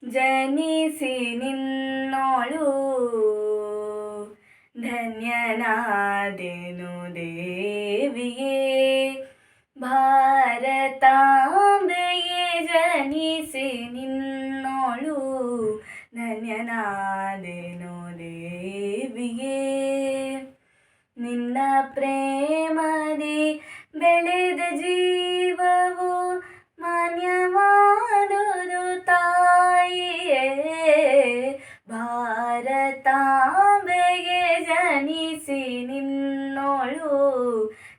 ಜನಿಸಿ ನಿನ್ನೋಳು ಧನ್ಯನಾದೆನು ದೇವಿಯೇ. ಭಾರತಾಂಬೆಗೆ ಜನಿಸಿ ನಿನ್ನೋಳು ಧನ್ಯನಾದೆನು ದೇವಿಯೇ. ನಿನ್ನ ಪ್ರೇಮದಿ ಬೆಳೆದ ಜೀವವು ಮಾನ್ಯವಾದುದು ತಾಯಿಯೇ. ಭಾರತಾಂಬೆಗೆ ಜನಿಸಿ ನಿನ್ನೋಳು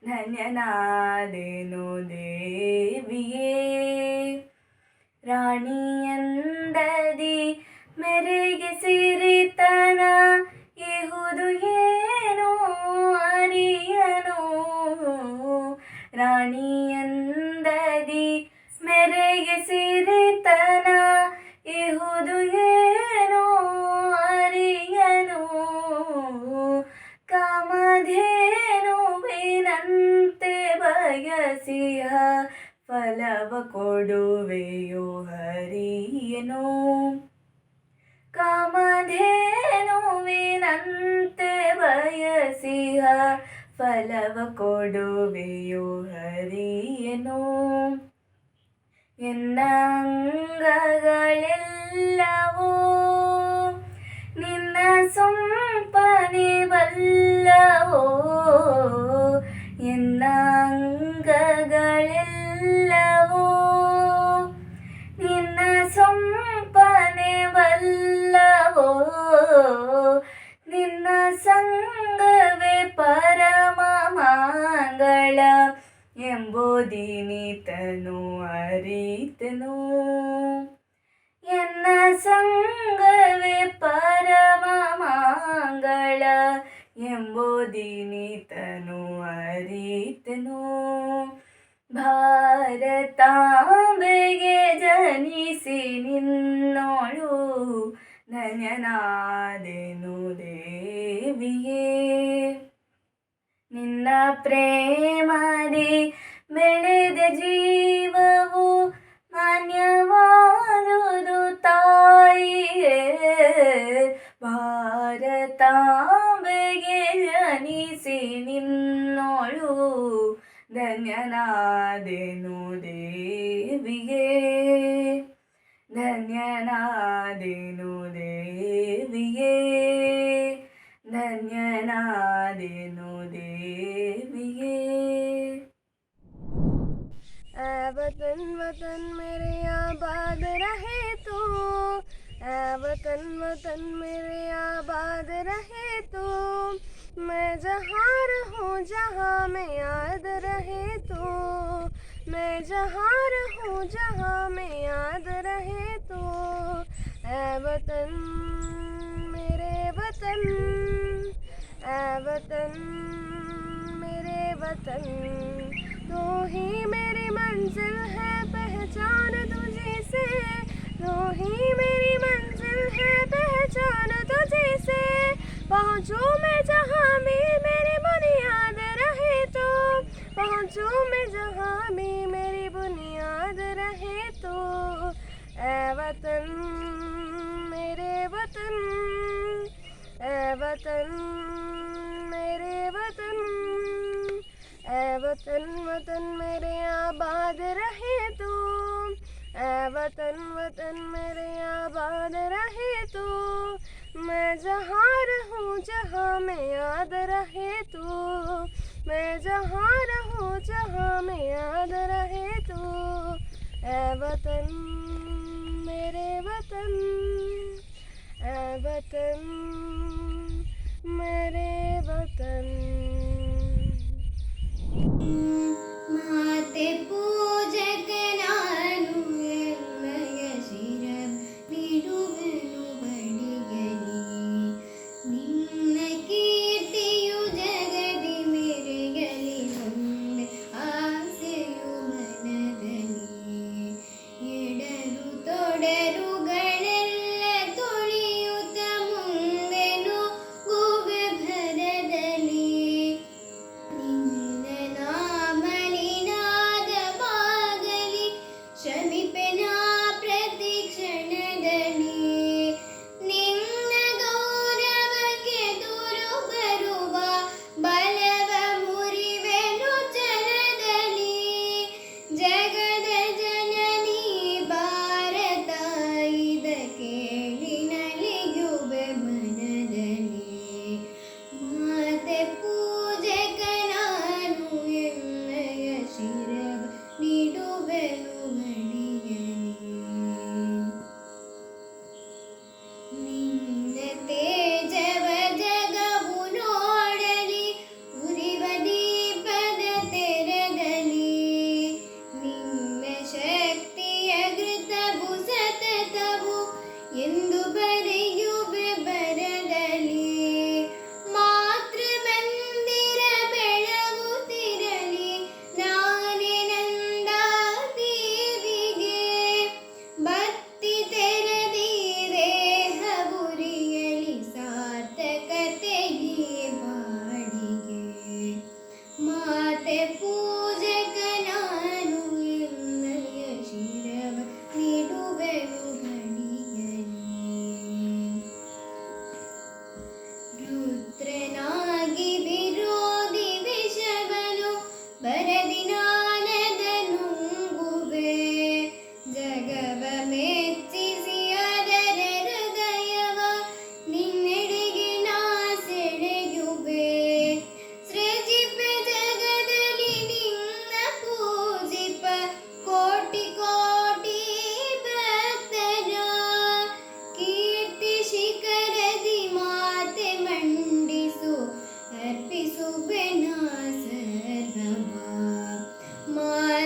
ಧನ್ಯನಾದೆನು ದೇವಿಯೇ. ರಾಣಿಯಂದದಿ ಮೆರೆಗೆ ಸಿರಿತನ ಇಹುದು ಏನೋ ಅರಿಯನು. ರಾಣಿಯಂದದಿ ಮೆರೆಗೆ ಸಿರಿತನ ಇಹುದು ಏನೋ ಅರಿಯನು. ಕಾಮಧೇನುವಿನಂತೆ ಬಯಸಿಹ ಫಲವ ಕೊಡುವೆಯೋ ಹರಿಯನು. ಕಾಮಧೇನುವಿನಂತೆ ಬಯಸಿಹ ಫಲವ ಕೊಡುವೆಯೋ ಹರಿಯನು. ಎನ್ನ ಅಂಗಗಳೆಲ್ಲವೋ ನಿನ್ನ ಸೊಂಪನೆ ಬಲ್ಲವೋ. ಎನ್ನ ಅಂಗಗಳೆಲ್ಲವೋ ನಿನ್ನ ಸೊಂಪನೆ ಬಲ್ಲವೋ. ನಿನ್ನ ಸಂಗವೇ ಪರಮ ಮಂಗಳ ಎಂಬುದೀನಿತನು ಅರಿತೆನು. ಎನ್ನ ಸಂಗವೇ ಪರಮ ಮಂಗಳ ಎಂಬುದೀನಿತನು ಅರಿತೆನು. ಭಾರತಾಂಬೆಗೆ ಜನಿಸಿ ನಿನ್ನೋಳು ಧನ್ಯನಾದೆನು ದೇವಿಯೇ. ನಿನ್ನ ಪ್ರೇಮದಿ ಬೆಳೆದ ಜೀವವು ಮಾನ್ಯವಾದುದು ತಾಯಿಯೇ. ಭಾರತಾಂಬೆಗೆ ಜನಿಸಿ ನಿನ್ನೋಳು ಧನ್ಯನಾದೆನು ದೇವಿಯೇ. ಧನ್ಯನಾದೆನು ದೇವಿಯೇ. ಧನ್ಯನಾದೆನು ದೇವಿಯೇ. वतन वतन मेरे आबाद रहे तो, वतन वतन मेरे आबाद रहे तो, मैं जहाँ रहूँ जहाँ में याद रहे तो, मैं जहाँ रहूँ जहाँ में याद रहे तो। ऐ वतन मेरे वतन, ऐ वतन मेरे वतन, तू ही मेरी मंजिल है पहचान तुझे से। तू ही मेरी मंजिल है पहचान तुझे से। पहुँचूँ मैं जहाँ भी मेरी बुनियाद रहे तो, पहुँचूँ मैं जहाँ भी मेरी बुनियाद रहे तो। ऐ वतन मेरे वतन, ऐ वतन मेरे वतन, ऐ वतन वतन मेरे आबाद रहे तो, ऐ वतन वतन मेरे आबाद रहे तो, मैं जहाँ रहूँ जहाँ में याद रहे तो, मैं जहाँ रहूँ जहाँ में याद रहे तो। ऐ वतन मेरे वतन, ऐ वतन मेरे वतन। ಮಾತೆ ಪೂಜಕ ನಾನು ಎಲ್ಲಯ ಶಿರ ಬಿಡುವೆನು ಬಡಿಗಲಿ. ನಿನ್ನ ಕೀರ್ತಿಯು ಜಗದಿ ಮೆರೆಯಲಿ ಒಂದೆ ಆಸೆಯು ಮನದಲ್ಲಿ. ಎಡರು ತೊಡರುಗಳೆಲ್ಲ ತೊಳೆಯುತ್ತ ಮುಂದೆನು ಗುವೆ ಭರದಲ್ಲಿ. ನಿನ್ನ ನಾಮ ನಿನಾದ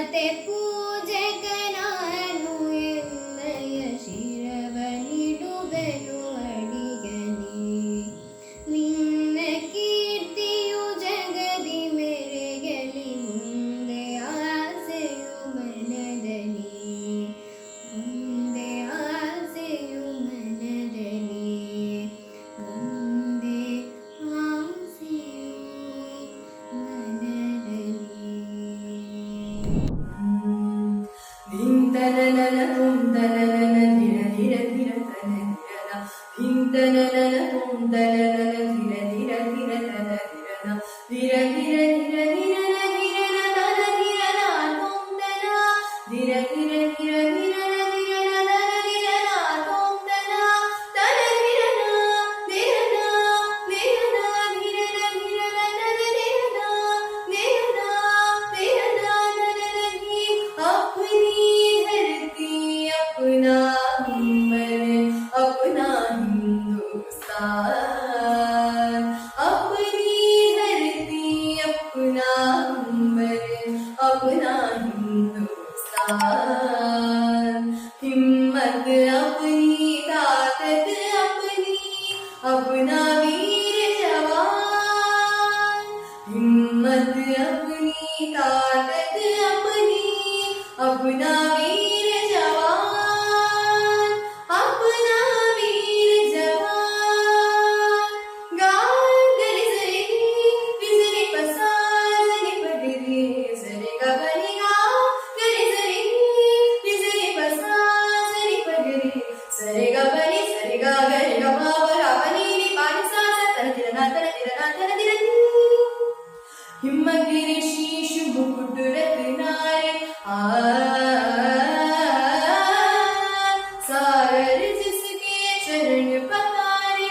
ಮತ್ತೆ ಪೂಜಕ ನಾನು ಎನ್ನಯ ಶಿರವನಿಡುವೆನು ಅಡಿಗಲಿ ನಿನ್ನ ಕೀರ್ತಿಯು ಜಗದಿ ಮೆರೆಯಲಿ ಮುಂದೆ ಆಸೆಯು ಮನದಲ್ಲಿ ಮುಂದೆ ಆಸೆಯು ಮನದಲ್ಲಿ ಮುಂದೆ ಆಸೆಯು ಮನದಲ್ಲಿ ಧಿಂತನನನ ತುಂತನನನ ಧಿರ ಧಿರ ಧಿರ ತನ ಧಿರನ ಧಿಂತನನನ ತುಂತನನನ ಧಿರ ಧಿರ ಧಿರ ತನ ಧಿರನ ಧಿರ ಧಿರ ಧಿರ ಧಿರನ ಧಿರನ ತನ ಧಿರನ ತುಂತನ ಧಿರ ಧಿರ ಧಿರ ಧಿರನ ಧಿರನ ತನ ಧಿರನ ತುಂತನ ತನ ಧಿರನ ಧಿರನ ಧಿರನ ಧಿರನ ಧಿರನ ತನ ಧಿರನ ಧಿರನ ಧಿರನ ತನ ಧಿ अपनी धरती अपना अंबर अपना हिंदुस्तान अपनी धरती अपना अंबर अपना हिंदुस्तान हिम्मत अपनी ताकत अपनी अपना वीर जवान हिम्मत अपनी ताकत अपनी अपना वीर जवान अपना वीर जवान गाल गले सरे बिजली पसार सरे पगरे सरे गबनी गाल गले सरे बिजली पसार सरे पगरे सरे गबनी सरे गा गरे गमा बरा बनी नी पानी सा तन तिरना तन तिरना तन तिरनी हिम्मगिरी शीश मुकुट रत्नारे सागर जिसके चरण पतारे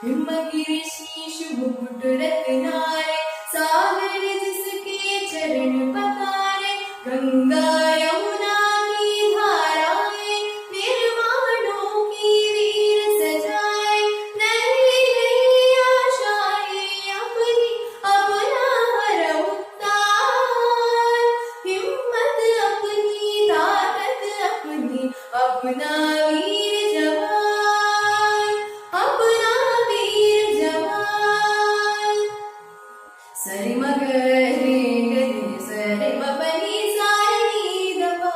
हिम्मगिरी शीश मुकुट रत्नारे सागर जिसके चरण पतारे गंगा यमुना की धाराएं निर्माणों की वीर सजाए नई नई आशाएं अपनी अपना हर उतार हिम्मत अपनी ताकत अपनी अपना वीर जवान अपना वीर जवान सरि मगरे गरे सरि मपनी सारी दपा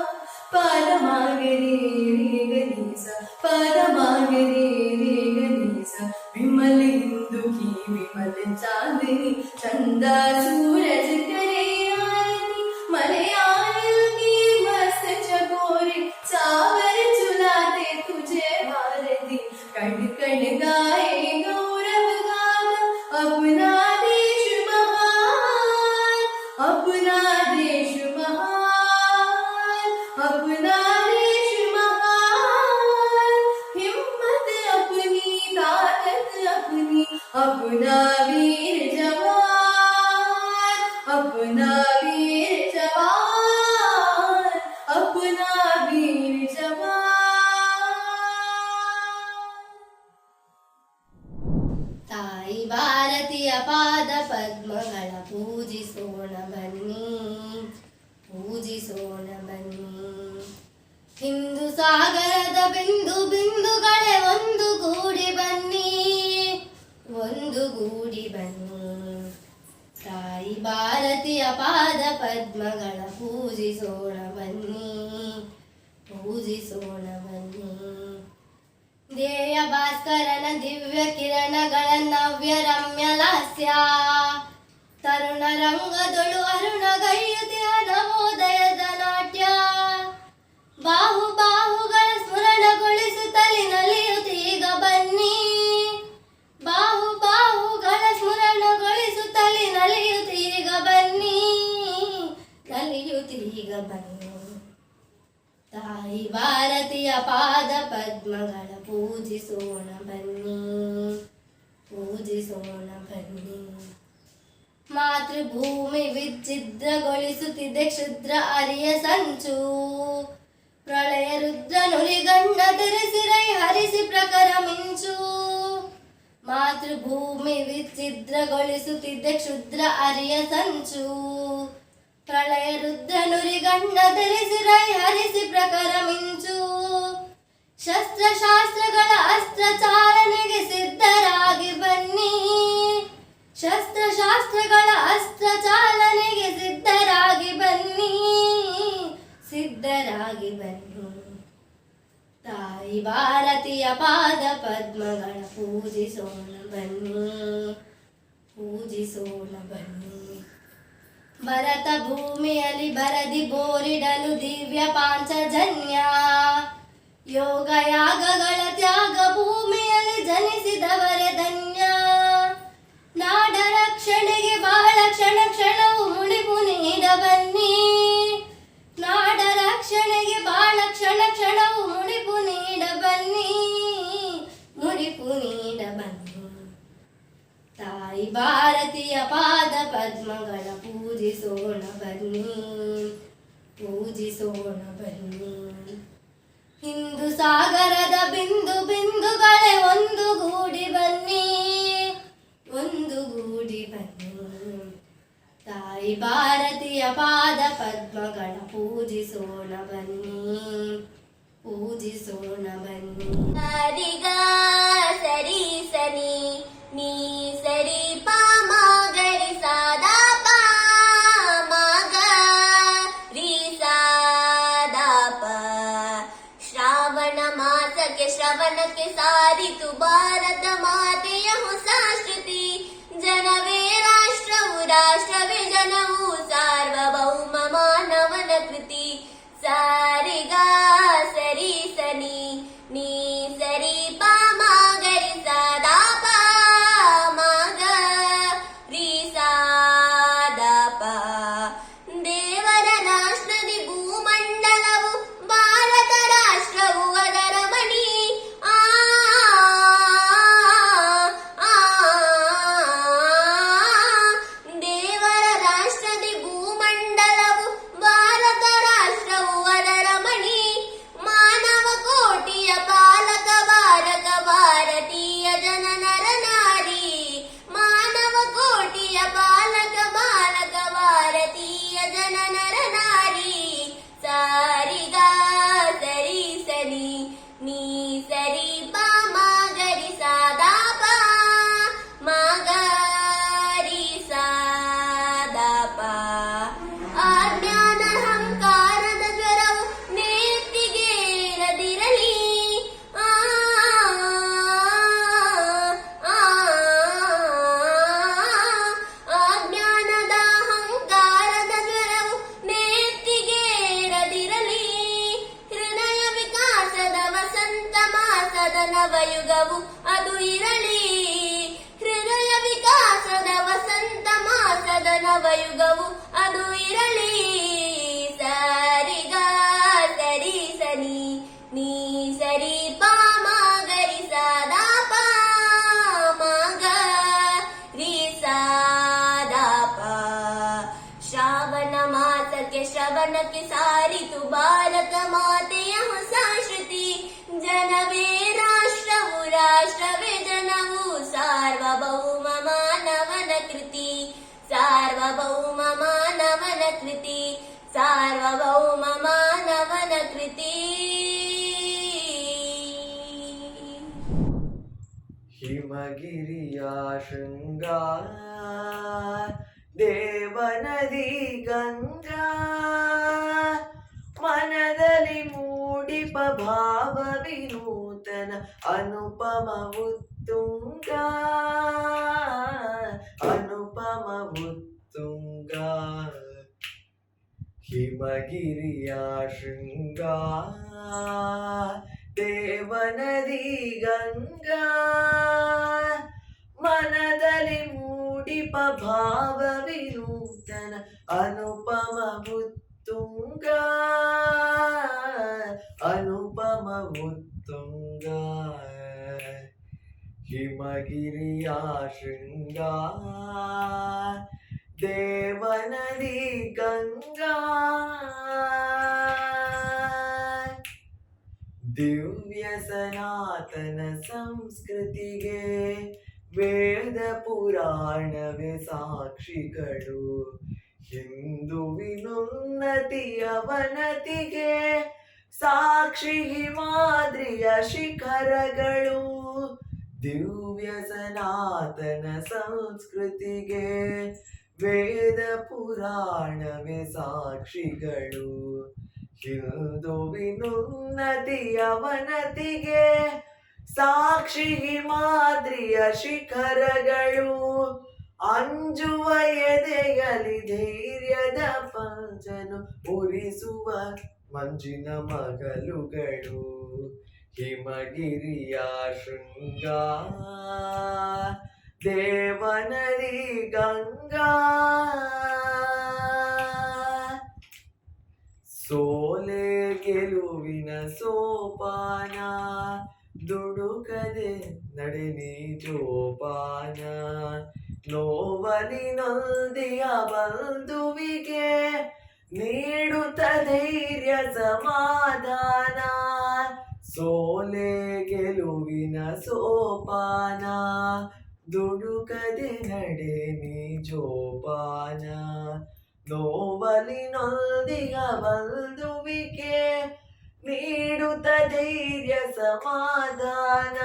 पाद मागरे रे गरे सा पाद मागरे रे गरे सा विमल हिंदू की विमल चांदनी चंदा सूरज करे आरती मलयाल की मस्त चकोरे सावर चुलाते तुझे भारती कण कण गाए गौरव गाथा अपना देश महान अपना देश महान अपना देश महान हिम्मत अपनी ताकत अपनी अपना वीर जवान अपना वीर जवान अपना वीर जवान ತಾಯಿ ಭಾರತೀಯ ಪಾದ ಪದ್ಮಗಳ ಪೂಜಿಸೋಣ ಬನ್ನಿ ಪೂಜಿಸೋಣ ಬನ್ನಿ ಹಿಂದೂ ಸಾಗರದ ಬಿಂದು ಬಿಂದುಗಳೇ ಒಂದು ಗೂಡಿ ಬನ್ನಿ ಒಂದು ಗೂಡಿ ಬನ್ನಿ ತಾಯಿ ಭಾರತೀಯ ಪಾದ ಪದ್ಮಗಳ ಪೂಜಿಸೋಣ ಬನ್ನಿ ಪೂಜಿಸೋಣ ಬನ್ನಿ ಧ್ಯೇಯ ಭಾಸ್ಕರನ ದಿವ್ಯ ಕಿರಣಗಳ ನವ್ಯ ರಮ್ಯ ಲಾಸ್ಯ ತರುಣ ರಂಗದೊಳು ಅರುಣಗೈಯುತಿಯ ನವೋದಯದ ನಾಟ್ಯ ಬಾಹು ಬಾಹುಗಳ ಸ್ಮರಣಗೊಳಿಸುತ್ತಲಿ ನಲಿಯುತ್ತೀಗ ಬನ್ನಿ ಬಾಹು ಬಾಹುಗಳ ಸ್ಮರಣಗೊಳಿಸುತ್ತಲಿ ನಲಿಯುತ್ತೀಗ ಬನ್ನಿ ನಲಿಯುತ್ತೀಗ ಬನ್ನಿ ತಾಯಿ ಭಾರತೀಯ ಪಾದ ಪದ್ಮಗಳ ಪೂಜಿಸೋಣ ಬನ್ನಿ ಪೂಜಿಸೋಣ ಬನ್ನಿ ಮಾತೃಭೂಮಿ ವಿಚ್ಛಿದ್ರಗೊಳಿಸುತ್ತಿದೆ ಕ್ಷುದ್ರ ಅರಿಯ ಸಂಚು ಪ್ರಳಯ ರುದ್ರ ನುರಿಗಣ್ಣ ತೆರೆಸಿರೈ ಹರಿಸಿ ಪ್ರಖರ ಮಿಂಚು ಮಾತೃಭೂಮಿ ವಿಚ್ಛಿದ್ರಗೊಳಿಸುತ್ತಿದ್ದೆ ಕ್ಷುದ್ರ ಅರಿಯ ಸಂಚು. ಪ್ರಳಯ ರುದ್ರನುರಿಗಣ್ಣ ಧರಿಸಿ ರೈ ಹರಿಸಿ ಪ್ರಖರ ಮಿಂಚು. ಶಸ್ತ್ರಶಾಸ್ತ್ರಗಳ ಅಸ್ತ್ರ ಚಾಲನೆಗೆ ಸಿದ್ಧರಾಗಿ ಬನ್ನಿ. ಶಸ್ತ್ರಶಾಸ್ತ್ರಗಳ ಅಸ್ತ್ರ ಚಾಲನೆಗೆ ಸಿದ್ಧರಾಗಿ ಬನ್ನಿ. ಸಿದ್ಧರಾಗಿ ಬನ್ನಿ. ತಾಯಿ ಭಾರತೀಯ ಪಾದ ಪದ್ಮಗಳ ಪೂಜಿಸೋಣ ಬನ್ನಿ. ಪೂಜಿಸೋಣ ಬನ್ನಿ. ಭರತ ಭೂಮಿಯಲ್ಲಿ ಬರದಿ ಬೋರಿಡಲು ದಿವ್ಯ ಪಾಂಚಜನ್ಯ. ಯೋಗ ಯಾಗಗಳ ತ್ಯಾಗ ಭೂಮಿಯಲ್ಲಿ ಜನಿಸಿದವರೇ ಧನ್ಯ. ನಾಡ ರಕ್ಷಣೆಗೆ ಬಾಳ ಕ್ಷಣ ಕ್ಷಣವು ಮುಡಿಪು ನೀಡ ಬನ್ನಿ. ನಾಡ ರಕ್ಷಣೆಗೆ ಬಾಳ ಕ್ಷಣ ಕ್ಷಣವು ಮುಡಿಪು ನೀಡ ಬನ್ನಿ. ಮುಡಿಪು ನೀಡ ಬನ್ನಿ. ತಾಯಿ ಭಾರತೀಯ ಪಾದ ಪದ್ಮಗಳ ಪೂಜಿಸೋಣ ಬನ್ನಿ. ಪೂಜಿಸೋಣ ಬನ್ನಿ. ಹಿಂದೂ ಸಾಗರದ ಬಿಂದು ಬಿಂದುಗಳೇ ಒಂದು ಗೂಡಿ ಬನ್ನಿ. ಒಂದು ಗೂಡಿ ಬನ್ನಿ. ತಾಯಿ ಭಾರತೀಯ ಪಾದ ಪದ್ಮಗಳ ಪೂಜಿಸೋಣ ಬನ್ನಿ. ಪೂಜಿಸೋಣ ಬನ್ನಿ. ಸರಿಗ ಸರಿ ಸನಿ ನೀ ಸರಿ ಪಾ ಮಾ ಗರಿ ಸಾದಾ ಪಾ ಮಾ ಗ ರಿ ಸಾದಾ ಪ. ಶ್ರಾವಣ ಮಾಸಕ್ಕೆ ಶ್ರವಣಕ್ಕೆ ಸಾರಿತು ಭಾರತ ಮಾತೆಯ ಹೊಸ ಶ್ರುತಿ. ಜನವೇ ರಾಷ್ಟ್ರವು ರಾಷ್ಟ್ರವೇ ಜನವು ಸಾರ್ವಭೌಮ ಮಾನವನ ಕೃತಿ. ಸಾರಿಗ ಸರಿ ಸನಿ ನೀ ಸರಿ ಪಾ ಮಾ ಗರಿ ಸಾದಾ ಪಾ ಮಾ ಗ ರಿ ಸಾದಾ ಪ. ದೇವರ ರಾಷ್ಟ್ರದಿ ಭೂಮಂಡಲವು ಭಾರತ ರಾಷ್ಟ್ರವು ಅದರ ಮಣಿ. ಆ ದೇವರ ರಾಷ್ಟ್ರದಿ ಭೂಮಂಡಲವು ಭಾರತ ರಾಷ್ಟ್ರವು ಅದರ ಮಣಿ. ಮಾನವ ಕೋಟಿಯ ಪಾಲಕ ಭಾರತ ಭಾರತೀಯ ಜನ ನರ ನಾರಿ. ಮಾನವ ಕೋಟಿಯ ಪಾಲಕ ಬಾಲಕ ಭಾರತೀಯ ಜನ ನರ ನಾರಿ. ಸಾರಿಗ ಸರಿ ಸರಿ ನೀ ಸರಿ ಪಾ ಮಾ ಗರಿ ಸಾದಾ ಪಾ ಮಾ ಗ ರಿ ಸಾದಾ ಪ. ಅಜ್ಞಾನ ಅಹಂಕಾರದ ಜ್ವರವು ನೆತ್ತಿಗೇರದಿರಲಿ. ಆ ಅಜ್ಞಾನದ ಅಹಂಕಾರದ ಜ್ವರವು ನೆತ್ತಿಗೇರದಿರಲಿ. ಹೃದಯ ವಿಕಾಸದ ವಸಂತ ಮಾಸದ ನವಯುಗವು ಅದು ಇರಲಿ. ಹೃದಯ ವಿಕಾಸದ ವಸಂತ ಮಾಸದ ನವಯುಗವು ಅದು ಇರಲಿ. ಸರಿಗ ಸರಿ ಸನಿ ನೀ ಸರಿ ಪಾ ಮಾ ಗರಿ ಸಾದಾ ಪಾ ಮಾ ಗ ರಿ ಸಾದಾ ಪ. ಶ್ರಾವಣ ಮಾಸಕ್ಕೆ ಶ್ರವಣಕ್ಕೆ ಸಾರಿತು ಭಾರತ ಮಾತೆಯ ಹೊಸ ಶ್ರುತಿ. ಜನವೇ ರಾಷ್ಟ್ರವು ರಾಷ್ಟ್ರವೇ ಜನವು ಸಾರ್ವಭೌಮ ಮಾನವನ ಕೃತಿ. ಸಾರ್ವಭೌಮ ಮಾನವನ ಕೃತಿ. ಸಾರ್ವಭೌಮ ಮಾನವನ ಕೃತಿ. ಹಿಮಗಿರಿಯ ಶೃಂಗಾರ ದೇವನದಿ ಗಂಗಾ. ಮನದಲ್ಲಿ ಮೂಡಿಪ ಭಾವ ವಿನೂತನ ಅನುಪಮ ಉತ್ತುಂಗ. ಅನುಪಮ ಉತ್ತುಂಗ. ಹಿಮಗಿರಿಯ ಶೃಂಗಾರ ದೇವನದಿ ಗಂಗಾ. ಮನದಲ್ಲಿ ಮೂಡಿಪ ಭಾವ ವಿನೂತನ ಅನುಪಮ ಉತ್ತುಂಗ. ಅನುಪಮ ಉತ್ತುಂಗ. ಹಿಮಗಿರಿಯ ಶೃಂಗಾರ ದೇವನದಿ ಗಂಗಾ. ದಿವ್ಯ ಸನಾತನ ಸಂಸ್ಕೃತಿಗೆ ವೇದ ಪುರಾಣವೇ ಸಾಕ್ಷಿಗಳು ಹಿಂದುವಿನುನ್ನತಿಯ ಅವನತಿಗೆ ಸಾಕ್ಷಿ ಹಿಮಾದ್ರಿಯ ಶಿಖರಗಳು ದಿವ್ಯ ಸನಾತನ ಸಂಸ್ಕೃತಿಗೆ ವೇದ ಪುರಾಣವೇ ಸಾಕ್ಷಿಗಳು ಹಿಂದುವಿನುನ್ನತಿಯ ಅವನತಿಗೆ ಸಾಕ್ಷಿ ಹಿಮಾದ್ರಿಯ ಶಿಖರಗಳು ಅಂಜುವ ಎದೆಯಲಿ ಧೈರ್ಯದ ಪಂಚನು ಉರಿಸುವ ಮಂಜಿನ ಮಗಲುಗಳು ಹಿಮಗಿರಿಯ ಶೃಂಗ ದೇವನದಿ ಗಂಗಾ ಸೋಲೆ ಗೆಲುವಿನ ಸೋಪಾನ ದುಡುಕದೆ ನಡೆ ನೀ ಜೋಪಾನ ನೋವಲಿ ನೊಂದಿಯ ಬಂಧುವಿಗೆ ನೀಡುತ್ತ ಧೈರ್ಯ ಸಮಾಧಾನ ಸೋಲೆ ಗೆಲುವಿನ ಸೋಪಾನ ದುಡುಕದೆ ನಡೆ ನೀ ಜೋಪಾನ ನೋವಲಿ ನೊಂದಿಯ ಬಂಧುವಿಗೆ ನೀಡುತ್ತ ಧೈರ್ಯ ಸಮಾಧಾನ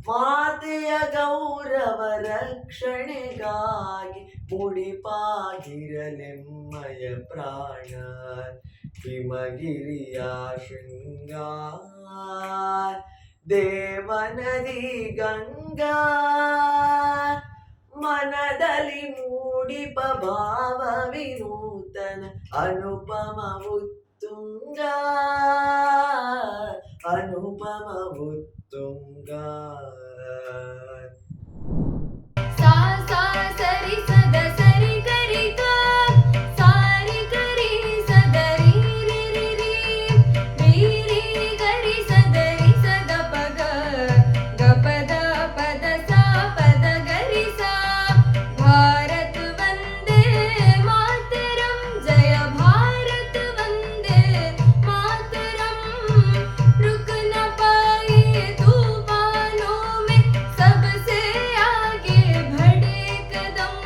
ಮಾತೆಯ ಗೌರವ ರಕ್ಷಣೆಗಾಗಿ ಮುಡಿಪಾಗಿರಲೆಮ್ಮಯ ಪ್ರಾಣ ಹಿಮಗಿರಿಯ ಶೃಂಗಾರ ದೇವನದಿ ಗಂಗಾ ಮನದಲ್ಲಿ ಮೂಡಿಪ ಭಾವ ವಿನೂತನ ಅನುಪಮ ಉತ್ತುಂಗ ಅನುಪಮ ಉತ್ತುಂಗ सा सा सरि सद सरि गरि ग सारि गरि सद रि रि रि रि रि रि गरि सद रि सद प ग ग प द सा पद गरि सा भारत वन्दे मातरं जय भारत वन्दे मातरं रुक न पाए तूफानों में सबसे आगे बढ़े कदम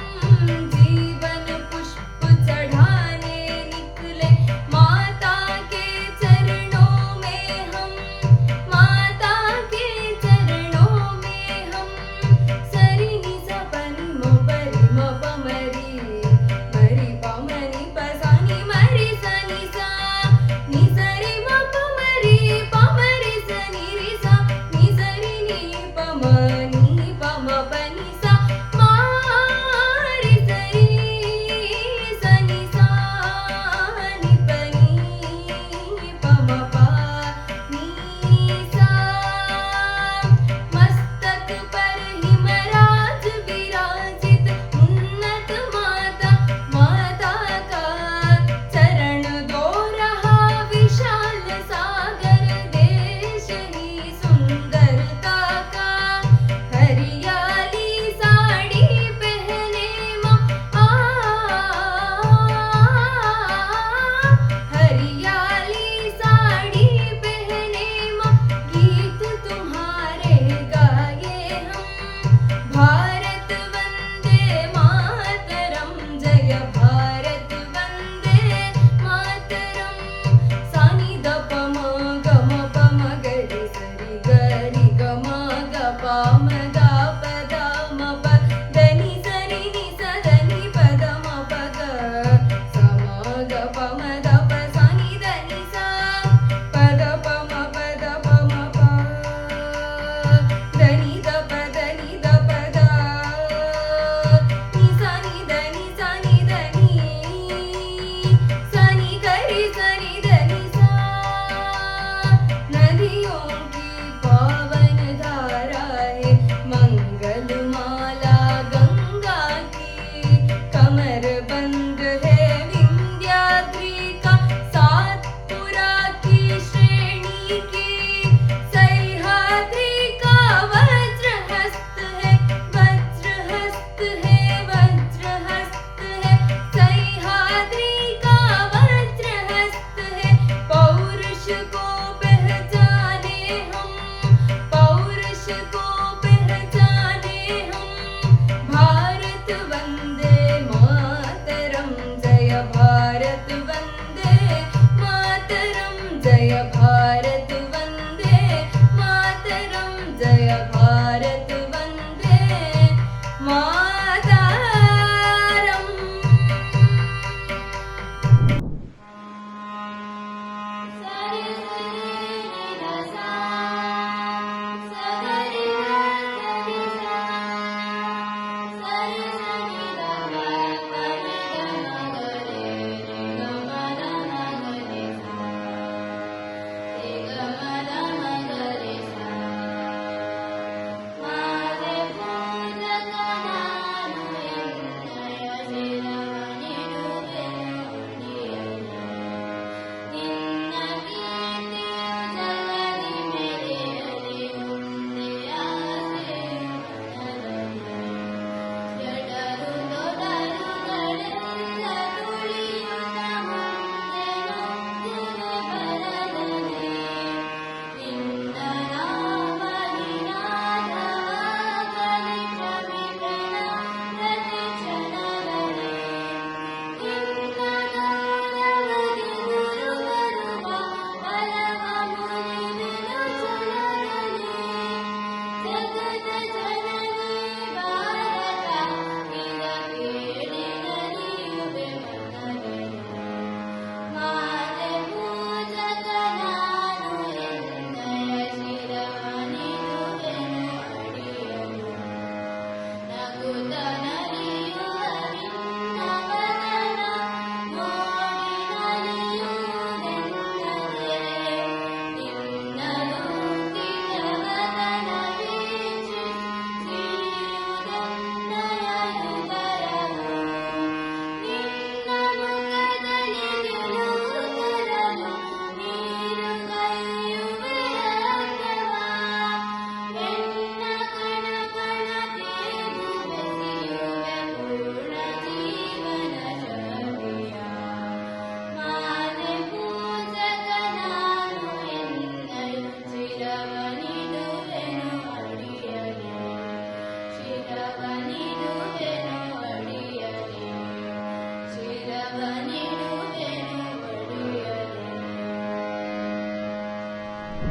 ನೀಡುವೆನು ಒಡೆಯನೇ.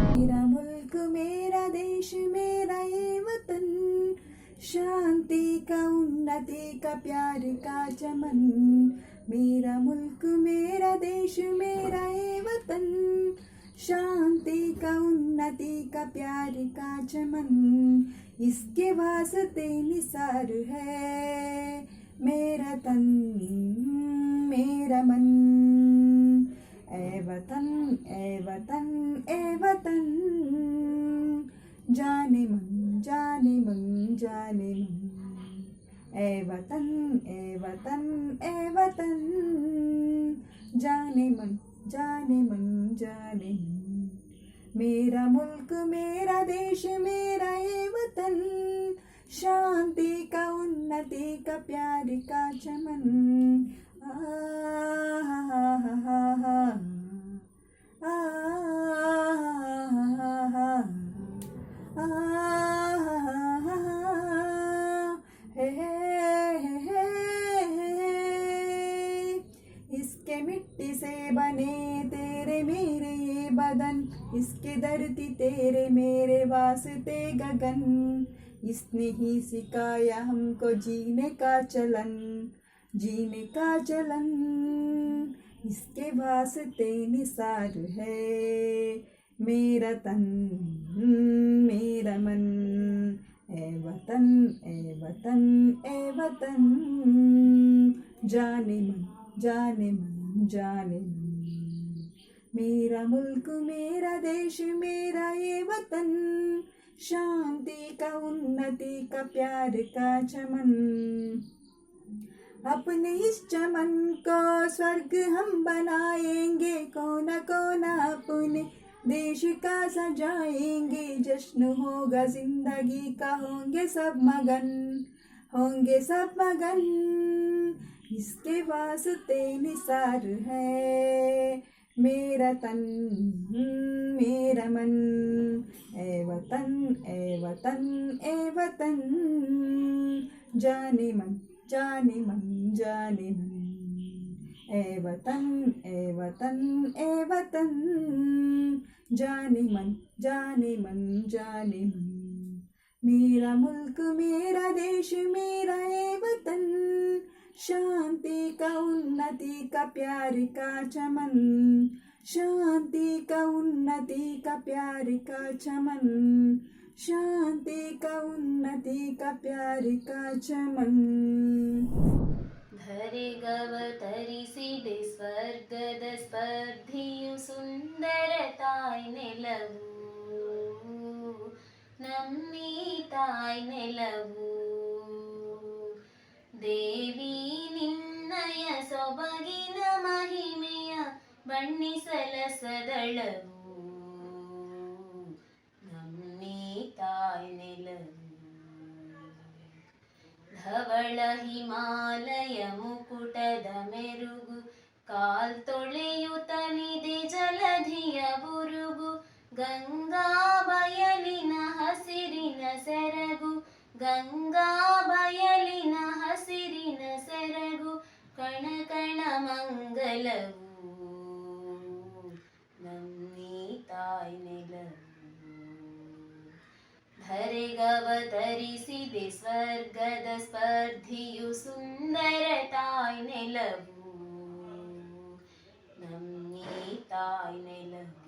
मेरा मुल्क मेरा देश मेरा ये वतन, शांति का उन्नति का प्यार का चमन। मेरा मुल्क मेरा देश मेरा ये वतन, शांति का उन्नति का प्यार का चमन। इसके वास्ते निसार है मेरा तन मेरा मन। ए वतन ए वतन ए वतन, जाने मन जाने मन जाने मन। ए वतन ए वतन ए वतन, जाने मन जाने मन जाने मन। मेरा मुल्क मेरा देश मेरा ये वतन, शांति का उन्नति का प्यार का चमन। आ हा हा हा हा आ हा हा हे हे। इसके मिट्टी से बने तेरे मेरे ये बदन, इसके धरती तेरे मेरे वास्ते गगन। इसने ही सिखाया हमको जीने का चलन जीने का चलन। इसके वास्ते निसार है मेरा तन मेरा मन। ए वतन ए वतन ए वतन, जाने मन जाने मन जाने मन। मेरा मुल्क मेरा देश मेरा ये वतन, शांति का उन्नति का प्यार का चमन। अपने इस चमन को स्वर्ग हम बनाएंगे, कोना कोना अपने देश का सजाएंगे। जश्न होगा जिंदगी का, होंगे सब मगन होंगे सब मगन। इसके वास्ते निसार है मेरा तन मेरा मन। ए वतन ए वतन ए वतन, जाने मन जाने मन जाने मन। ए वतन ए वतन ए वतन, जाने मन जाने मन जाने मन। मेरा मुल्क मेरा देश मेरा ये वतन, शांति का उन्नति का प्यार का चमन। शांति का उन्नति का प्यार का चमन। शांति का उन्नति का प्यार का चमन। ಧರೆಗವತರಿಸಿದೆ ಸ್ವರ್ಗದ ಸ್ಪರ್ಧಿಯು ಸುಂದರ ತಾಯ್ ನೆಲವು, ನಮ್ಮೀ ತಾಯ್ ನೆಲವು. ದೇವಿ ನಿನ್ನಯ ಸೊಬಗಿನ ಮಹಿಮೆಯ ಬಣ್ಣಿಸಲ ಸದಳವು, ನಮ್ಮೀ ತಾಯ್ ನೆಲವು. ಧವಳ ಹಿಮಾಲಯ ಮುಕುಟದ ಮೆರುಗು, ಕಾಲ್ ತೊಳೆಯುತ್ತಲಿದೆ ಜಲಧಿಯ ಬುರುಗು. ಗಂಗಾ ಬಯಲಿನ ಹಸಿರಿನ ಸೆರಗು, ಗಂಗಾ ಬಯಲಿನ ಹಸಿರಿನ ಸೆರಗು. ಕಣ ಕಣ ಮಂಗಲವು, ನಮ್ಮೀ ತಾಯ್ ನೆಲವು. ಧರೆಗವತರಿಸಿದೆ ಸ್ವರ್ಗದ ಸ್ಪರ್ಧಿಯು ಸುಂದರ ತಾಯ್ ನೆಲವು, ನಮ್ಮೀ ತಾಯ್ ನೆಲವು.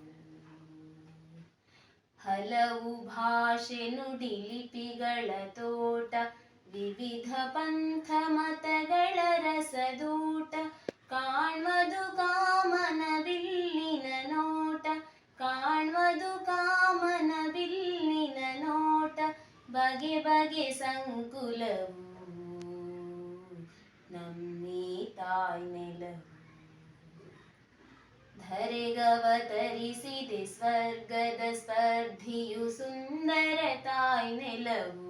ಹಲವು ಭಾಷೆ ನುಡಿ ಲಿಪಿಗಳ ತೋಟ, ವಿವಿಧ ಪಂಥ ಮತಗಳ ರಸದೂಟ. ಕಾಣ್ವದು ಕಾಮನ ಬಿಲ್ಲಿನ ನೋಟ, ಕಾಣ್ವದು ಕಾಮನ ಬಿಲ್ಲಿನ ನೋಟ. ಬಗೆ ಬಗೆ ಸಂಕುಲವು, ನಮ್ಮೀ ತಾಯ್ ನೆಲವು. ಧರೆಗವತರಿಸಿದೆ ಸ್ವರ್ಗದ ಸ್ಪರ್ಧಿಯು ಸುಂದರ ತಾಯ್ ನೆಲವು,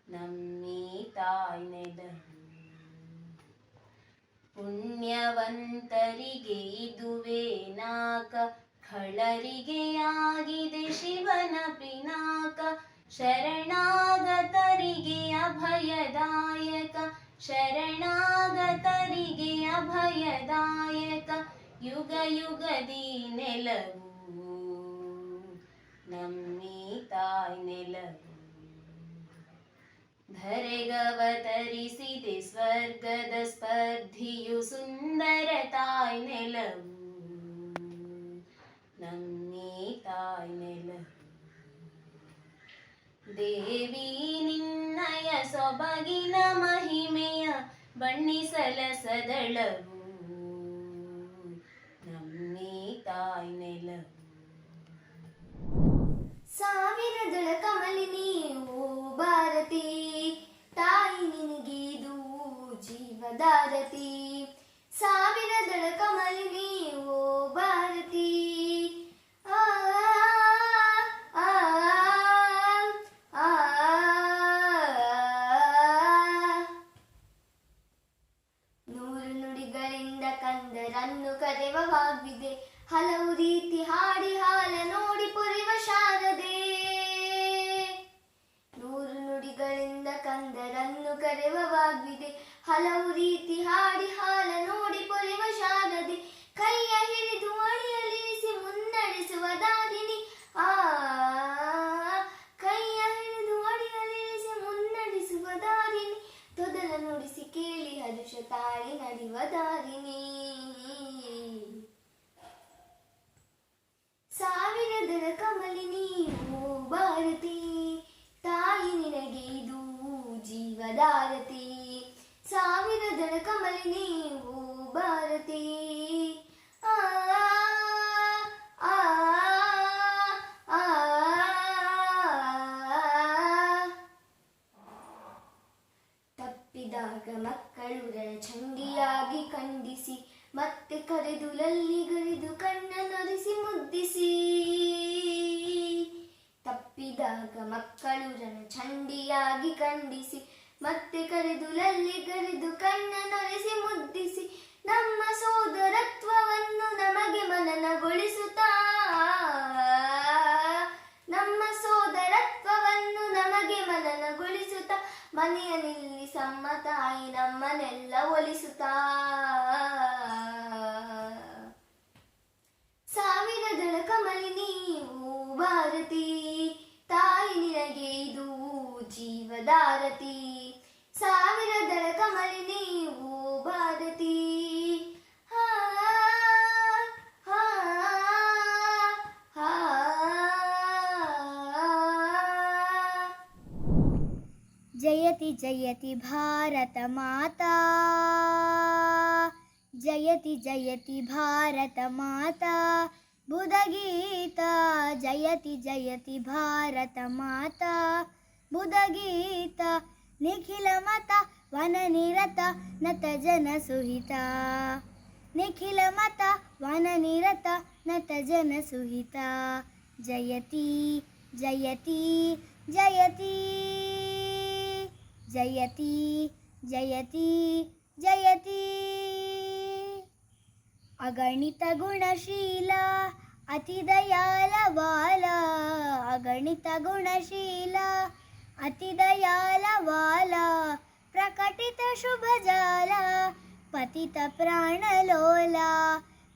ನಮ್ಮೀ ತಾಯ್ ನೆಲವು. ಪುಣ್ಯವಂತರಿಗೆ ಇದುವೇ ನಾಕ, ಖಳರಿಗೆ ಆಗಿದೆ ಶಿವನ ಪಿನಾಕ. ಶರಣಾಗತರಿಗೆ ಅಭಯದಾಯಕ, ಶರಣಾಗತರಿಗೆ ಅಭಯದಾಯಕ ಯುಗ ಯುಗದಿ ನೆಲವು ನಮ್ಮಿ ತಾಯ್ ನೆಲವು ಧರೆಗವತರಿಸಿದೆ ಸ್ವರ್ಗದ ಸ್ಪರ್ಧಿಯು ಸುಂದರ ತಾಯ್ ನೆಲವು ನಮ್ಮಿ ತಾಯ್ ನೆಲವು ದೇವಿ ನಿನ್ನಯ ಸೊಬಗಿನ ಮಹಿಮೆಯ ಬಣ್ಣಿಸಲ ಸದಳವು ನಮ್ಮಿ ತಾಯ್ ನೆಲವು ಸಾವಿರದಳ ಕಮಲಿನಿ ಓ ಭಾರತಿ ತಾಯಿ ನಿನಗಿದು ಜೀವದಾರತಿ ಸಾವಿರದಳ ಕಮಲಿನಿ ಓ ಭಾರತಿ ಆ ಆ ಆ ನೂರು ನುಡಿಗಳಿಂದ ಕಂದರನ್ನು ಕರೆವ ವಾಗ್ವಿದೆ ಹಲವು ರೀತಿ ಹಾಡಿ ಹಾಲ ನೋಡಿ ಪುರಿವ ಶಾರದೆ ನೂರು ನುಡಿಗಳಿಂದ ಕಂದರನ್ನು ಕರೆವ ವಾಗ್ವಿದೆ ಹಲವು ರೀತಿ ಹಾಡಿ ಹಾಲ ನೋಡಿ ಪುರಿವ ಶಾರದೆ ಕೈಯ ಹಿಡಿದು ಅಡಿಯಲಿರಿಸಿ ಮುನ್ನಡೆಸುವ ದಾರಿನಿ ಆ ಕೈಯ ಹಿಡಿದು ಅಡಿಯಲಿರಿಸಿ ಮುನ್ನಡೆಸುವ ದಾರಿನಿ ತೊದಲ ನುಡಿಸಿ ಕೇಳಿ ಹರುಷ ತಾಳಿ ನಡೆಯುವ ದಾರಿನಿ ಸಾವಿರದಳ ಕಮಲಿನಿ ಓ ಭಾರತಿ ತಾಯಿ ನಿನಗೆ ಇದು ಜೀವದಾರತಿ ಸಾವಿರದಳ ಕಮಲಿನಿ ಓ ಭಾರತಿ ಆ ಆ ಆ ತಪ್ಪಿದಾಗ ಮಕ್ಕಳು ರಣಚಂಡಿಯಾಗಿ ಖಂಡಿಸಿ ಮತ್ತೆ ಕರೆದು ಲಲ್ಲಿಗರಿದು ಕಣ್ಣನೊರೆಸಿ ಮುದ್ದಿಸಿ ತಪ್ಪಿದಾಗ ಮಕ್ಕಳು ರಣಚಂಡಿಯಾಗಿ ಖಂಡಿಸಿ ಮತ್ತೆ ಕರೆದು ಲಲ್ಲಿಗರಿದು ಕಣ್ಣನೊರೆಸಿ ಮುದ್ದಿಸಿ ನಮ್ಮ ಸೋದರತ್ವವನ್ನು ನಮಗೆ ಮನನಗೊಳಿಸುತ್ತಾ ನಮ್ಮ ಸೋದರತ್ವವನ್ನು ನಮಗೆ ಮನನಗೊಳಿಸುತ್ತಾ ಮನೆಯ ನಿಲ್ಲಿಸಮ್ಮ ತಾಯಿ ನಮ್ಮನ್ನೆಲ್ಲ ಒಲಿಸುತ್ತಾ ಸಾವಿರದಳ ಕಮಲಿನಿ ಓ ಭಾರತಿ ತಾಯಿ ನಿನಗೆ ಇದು ಜೀವದಾರತಿ ಸಾವಿರದಳ ಕಮಲಿನಿ ಓ ಭಾರತಿ ಆ ಆ ಆ ಜಯತಿ ಜಯತಿ ಭಾರತ ಮಾತಾ ಜಯತಿ ಜಯತಿ ಭಾರತ ಮಾತಾ ಬುಧಗೀತ ಜಯತಿ ಜಯತಿ ಭಾರತ ಮಾತಾ ಬುಧಗೀತ ನಿಖಿಲ ಮತ ವನನಿರತ ನತ ಜನ ಸುಹಿತ ನಿಖಿಲ ಮತ ವನನಿರತ ನತ ಜನ ಸುಹಿತ ಜಯತಿ ಜಯತಿ ಜಯತಿ ಜಯತಿ ಜಯತಿ ಜಯತಿ ಅಗಣಿತ ಗುಣಶೀಲ ಅತಿ ದಯಾಲವಾಲ ಅಗಣಿತ ಗುಣಶೀಲ ಅತಿ ದಯಾಲವಾಲ ಪ್ರಕಟಿತ ಶುಭ ಜಾಲ ಪತಿತ ಪ್ರಾಣಲೋಲ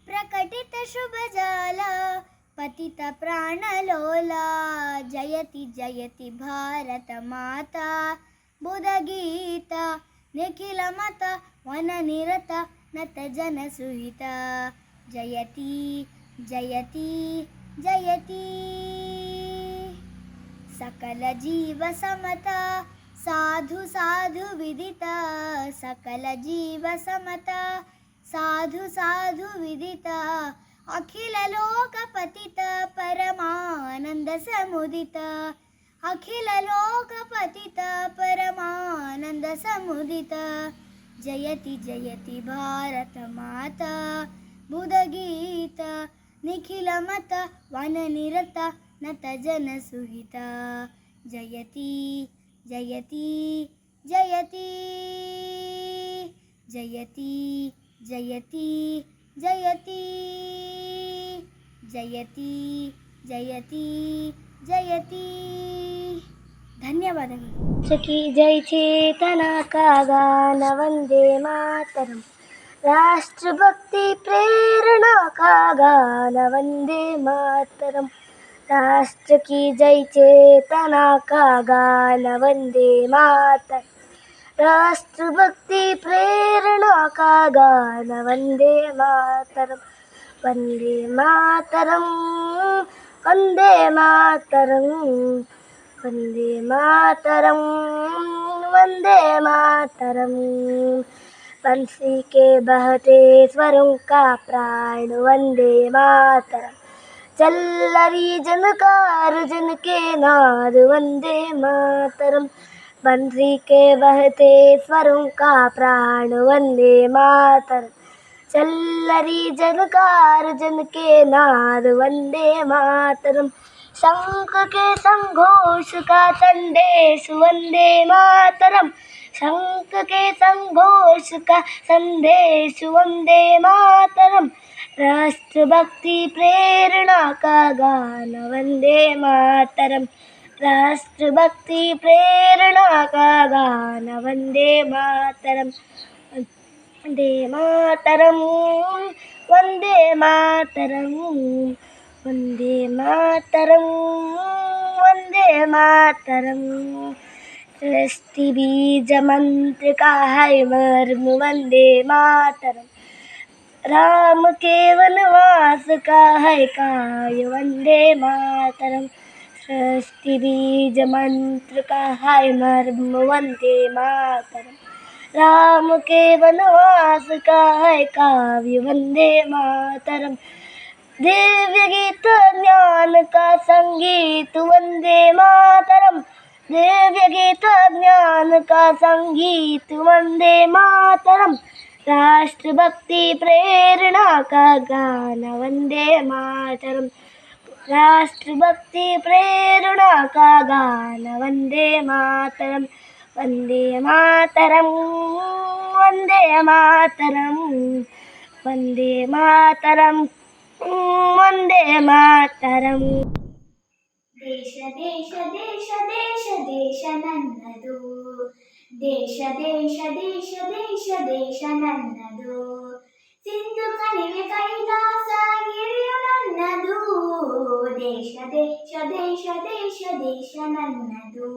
ಪ್ರಕಟಿತ ಶುಭ ಜಾಲ ಪತಿತ ಪ್ರಾಣಲೋಲ ಜಯತಿ ಜಯತಿ ಭಾರತ ಮಾತಾ ಬುಧಗೀತ ನಿಖಿಲ ಮತ ವನನಿರತ ನತ ಜನ ಸುಹಿತ ಜಯತಿ ಜಯತಿ ಜಯತಿ सकल जीव समता साधु साधु विदिता सकल जीव समता साधु साधु विदिता अखिल लोक पतिता परमानंद समुदिता अखिल लोक पतिता परमानंद समुदिता जयति जयति भारत माता बुधगीता निखिल मत वननिरता नत जन सुहिता जयति जयति जयति जयति जयति जयति जयति जयति जयति ಧನ್ಯವಾದಗಳು. ಸಖಿ ಜೈ ಚೇತನ ಕಾಗಾನ ವಂದೇ ಮಾತರಂ ರಾಷ್ಟ್ರಭಕ್ತಿ ಪ್ರೇರಣಾ ಕಾಗಾನ ವಂದೇ ಮಾತರಂ राष्ट्र की जय चेतना का गान वंदे मातरम राष्ट्रभक्ति प्रेरणा का गान वंदे मातरम वंदे मातरम वंदे मातरम वंदे मातरम वंदे मातरम बंसी के बहते स्वरों का प्राण वंदे मातरम चल्लरी जनकार जन के नाद वंदे मातरम बंसी के बहते स्वरों का प्राण वंदे मातरम चल्लरी जनकार जन के नाद वंदे मातरम शंख के संघोष का संदेश वंदे मातरम शंख के संघोष का संदेश वंदे मातरम राष्ट्रभक्ति प्रेरणा का गान वंदे मातरम राष्ट्रभक्ति प्रेरणा का गान वंदे मातरम वंदे मातरम वंदे मातरम वंदे मातरम वंदे मातरम सृष्टि बीज मंत्र का है मर्म वंदे मातरम राम के वनवास का है काय वंदे मातरम सृष्टि बीज मंत्र का है मर्म वंदे मातरम राम के वनवास का है काव्य वंदे मातरम दिव्य गीत ज्ञान का संगीत वंदे मातरम दिव्य गीत ज्ञान का संगीत वंदे मातरम राष्ट्रभक्ति प्रेरणा का गान वंदे मातरम राष्ट्रभक्ति प्रेरणा का गान वंदे मातरम वंदे मातरम वंदे मातरम वंदे मातरम वंदे मातरम ದೇಶ ದೇಶ ದೇಶ ದೇಶ ದೇಶ ನನ್ನದು ದೇಶ ದೇಶ ದೇಶ ದೇಶ ದೇಶ ನನ್ನದು ಸಿಂಧು ಕಣಿವೆ ಕೈಲಾಸ ಗಿರಿಯು ನನ್ನದು ದೇಶ ದೇಶ ದೇಶ ದೇಶ ದೇಶ ನನ್ನದು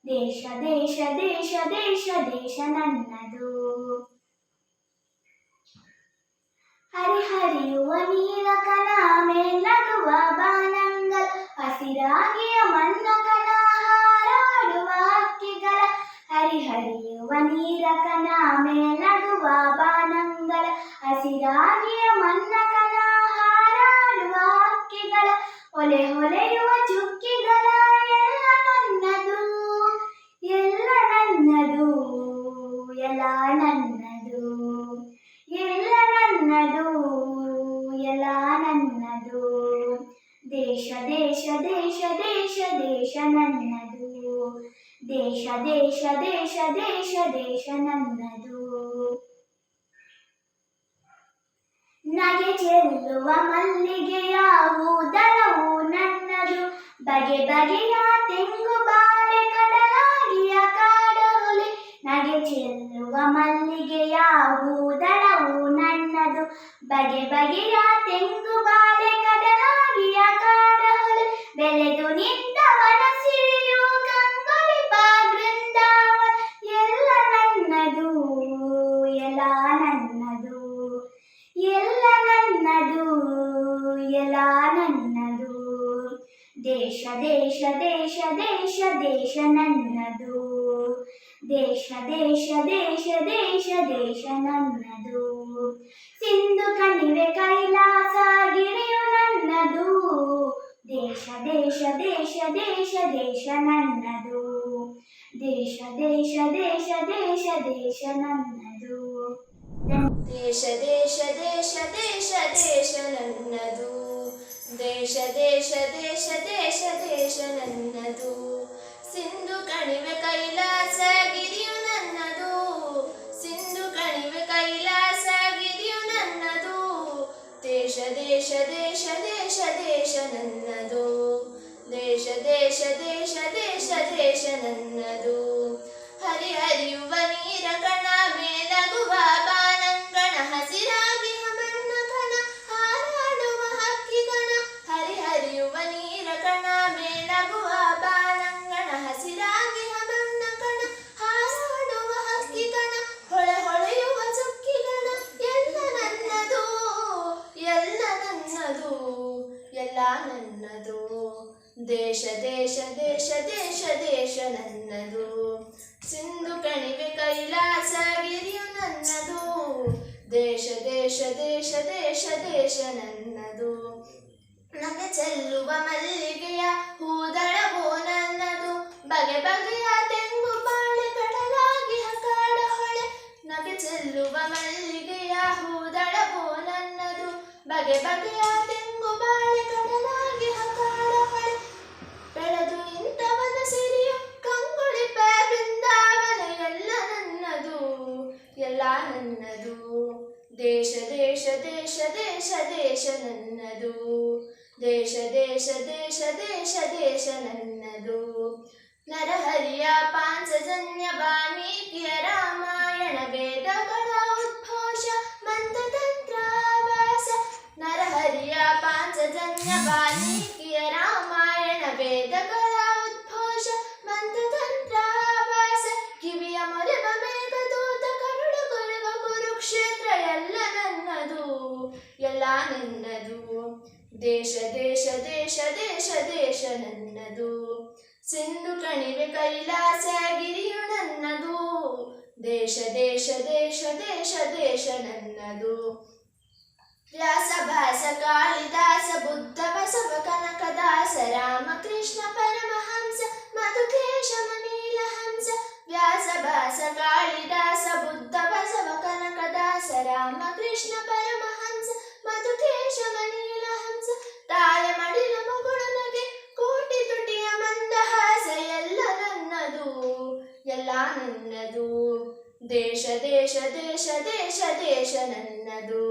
ದೇಶ ದೇಶ ದೇಶ ದೇಶ ದೇಶ ನನ್ನದು ಹರಿಹರಿಯುವ ನೀರ ಕಣ ಮೇಲಗುವ ಬಾನಂಗಲ್ ಹಸಿರಾಗಿಯ ಮಣ್ಣ ಕಣ ಹಾರಾಡುವ ಹಕ್ಕಿಗಳ ಹರಿಹರಿಯುವ ನೀರ ಕಣ ಮೇಲಗುವ ಬಾನಂಗಲ ಹಸಿರಾಗಿಯ ಮಣ್ಣ ಕಣ ಹಾರಾಡುವ ಹಕ್ಕಿಗಳ ಹೊಲೆ ಹೊಲೆಯುವ ಚುಕ್ಕಿಗಳ ಎಲ್ಲ ನನ್ನದು ಎಲ್ಲ ನನ್ನದು ಎಲ್ಲ ನನ್ನದು ಎಲ್ಲ ನನ್ನದು ಎಲ್ಲ ನನ್ನದು ದೇಶ ದೇಶ ದೇಶ ದೇಶ ದೇಶ ನನ್ನದು ದೇಶ ದೇಶ ದೇಶ ದೇಶ ದೇಶ ನನ್ನದು ನಗೆ ಚೆಲ್ಲುವ ಮಲ್ಲಿಗೆಯ ಹೂದಳವು ನನ್ನದು ಬಗೆ ಬಗೆಯ ತೆಂಗು ಬಾಳೆ ಕಡಲಾಗಿಯ ಕಾಡಹುಲಿ ನಗೆ ಚೆಲ್ಲುವ ಮಲ್ಲಿಗೆಯ ಹೂದಳವು ನನ್ನದು ಬಗೆ ಬಗೆಯ ತೆಂಗು ಬಾಳೆ ಕಡಲಾಗಿಯ ಕಾಡಹುಲಿ ಬೆಳೆದು ನಿಂತವನ ಸಿರಿಯು ಕಂಗೊಳಿಪ ಬೃಂದಾವನ ಎಲ್ಲ ನನ್ನದು ಎಲ್ಲ ನನ್ನದು ಎಲ್ಲ ನನ್ನದು ಎಲ್ಲ ನನ್ನದು ದೇಶ ದೇಶ ದೇಶ ದೇಶ ದೇಶ ನನ್ನದು ದೇಶ ದೇಶ ದೇಶ ದೇಶ ದೇಶ ನನ್ನದು ಸಿಂಧು ಕಣಿವೆ ಕೈಲಾಸ ಗಿರಿಯು ನನ್ನದು ದೇಶ ದೇಶ ದೇಶ ದೇಶ ದೇಶ ನನ್ನದು ದೇಶ ದೇಶ ದೇಶ ದೇಶ ದೇಶ ನನ್ನದು ದೇಶ ದೇಶ ದೇಶ ದೇಶ ದೇಶ ನನ್ನದು ದೇಶ ದೇಶ ದೇಶ ದೇಶ ದೇಶ ನನ್ನದು ಸಿಂಧು ಕಣಿವೆ ಕೈಲಾಸ ಗಿರಿಯು ನನ್ನದು ಸಿಂಧು ಕಣಿವೆ ಕೈಲಾಸ ಗಿರಿಯು ನನ್ನದು ದೇಶ ದೇಶ ದೇಶ ದೇಶ ದೇಶ ನನ್ನದು ದೇಶ ದೇಶ ದೇಶ ದೇಶ ದೇಶ ನನ್ನದು ಹರಿಯುವ ನೀರ ಕಣ ಮೇಲಗುವ ಬಾನಂಗಣ ಹಸಿರಾಗಿ ಹಮಣ್ಣ ಕಣ ಹಾರಾಡುವ ಹಕ್ಕಿಗಣ ಹರಿಯುವ ನೀರ ಕಣ ಮೇಲಗುವ ಬಾನಂಗಣ ಹಸಿರಾಗಿ ಹಮಣ್ಣ ಕಣ ಹಾರಾಡುವ ಹಕ್ಕಿಗಣ ಹೊಳೆಯುವ ಚುಕ್ಕಿಗಣ ಎಲ್ಲ ನನ್ನದು ಎಲ್ಲ ನನ್ನದು ಎಲ್ಲ ನನ್ನದು ದೇಶ ದೇಶ ದೇಶ ದೇಶ ದೇಶ ನನ್ನದು ಸಿಂಧು ಕಣಿವೆ ಕೈಲಾಸ ಗಿರಿಯು ನನ್ನದು ದೇಶ ದೇಶ ದೇಶ ದೇಶ ದೇಶ ನನ್ನದು ನಗೆ ಚೆಲ್ಲುವ ಮಲ್ಲಿಗೆಯ ಹೂದಳವೋ ನನ್ನದು ಬಗೆ ಬಗೆಯ ತೆಂಗು ಬಾಳೆ ಕಡಲಾಗಿ ಹಕಾಡ ಹೊಳೆ ನಗೆ ಚೆಲ್ಲುವ ಮಲ್ಲಿಗೆಯ ಹೂದಳವೋ ನನ್ನದು ಬಗೆ ಬಗೆಯ ತೆಂಗು ಬಾಳೆ ಕಡಲಾಗಿ ಹಕಾಡ ಹೊಳೆ ಬೆಳೆದು ನಿಂತವನ ಸಿರಿಯು ಕಂಗುಳಿಪ ಬೃಂದಾವನ ಎಲ್ಲ ನನ್ನದು ಎಲ್ಲ ನನ್ನದು ದೇಶ ದೇಶ ದೇಶ ದೇಶ ದೇಶ ನನ್ನದು ದೇಶ ದೇಶ ದೇಶ ದೇಶ ದೇಶ ನನ್ನದು ನರಹರಿಯ ಪಾಂಚಜನ್ಯ ವಾಲ್ಮೀಕಿಯ ರಾಮಾಯಣ ವೇದಗಳ ಉದ್ಘೋಷ ಮಂತ್ರತಂತ್ರಾವಾಸ ನರಹರಿಯ ಪಾಂಚಜನ್ಯ ವಾಲ್ಮೀಕಿಯ ರಾಮಾಯಣ ವೇದಗಳ ಉದ್ಘೋಷ ಮಂತ್ರತಂತ್ರಾವಾಸ ಕಿವಿಯ ಮೊರೆವ ಮೇಘದೂತ ಕರುಳ ಕೊರೆವ ಕುರುಕ್ಷೇತ್ರ ಎಲ್ಲ ನನ್ನದು ಎಲ್ಲ ನನ್ನದು ದೇಶ ದೇಶ ದೇಶ ದೇಶ ದೇಶ ನನ್ನದು ಸಿಂಧು ಕಣಿವೆ ಕೈಲಾಸ ಗಿರಿಯು ನನ್ನದು ದೇಶ ದೇಶ ದೇಶ ದೇಶ ದೇಶ ನನ್ನದು ವ್ಯಾಸ ಭಾಸ ಕಾಳಿದಾಸ ಬುದ್ಧ ಬಸವ ಕನಕದಾಸ ರಾಮಕೃಷ್ಣ ಪರಮಹಂಸ ಮಧುಕೇಶವ ನೀಲಹಂಸ ವ್ಯಾಸ ಭಾಸ ಕಾಳಿದಾಸ ಬುದ್ಧ ಬಸವ ಕನಕದಾಸ ರಾಮಕೃಷ್ಣ ಪರಮಹಂಸ ಮಧುಕೇಶವ ನೀಲಹಂಸ ತಾಯ ಮಡಿಲ ಮಗುಳನಗೆ ಕೋಟಿ ತುಟಿಯ ಮಂದಹಾಸ ಎಲ್ಲ ನನ್ನದು ಎಲ್ಲ ನನ್ನದು ದೇಶ ದೇಶ ದೇಶ ದೇಶ ದೇಶ ನನ್ನದು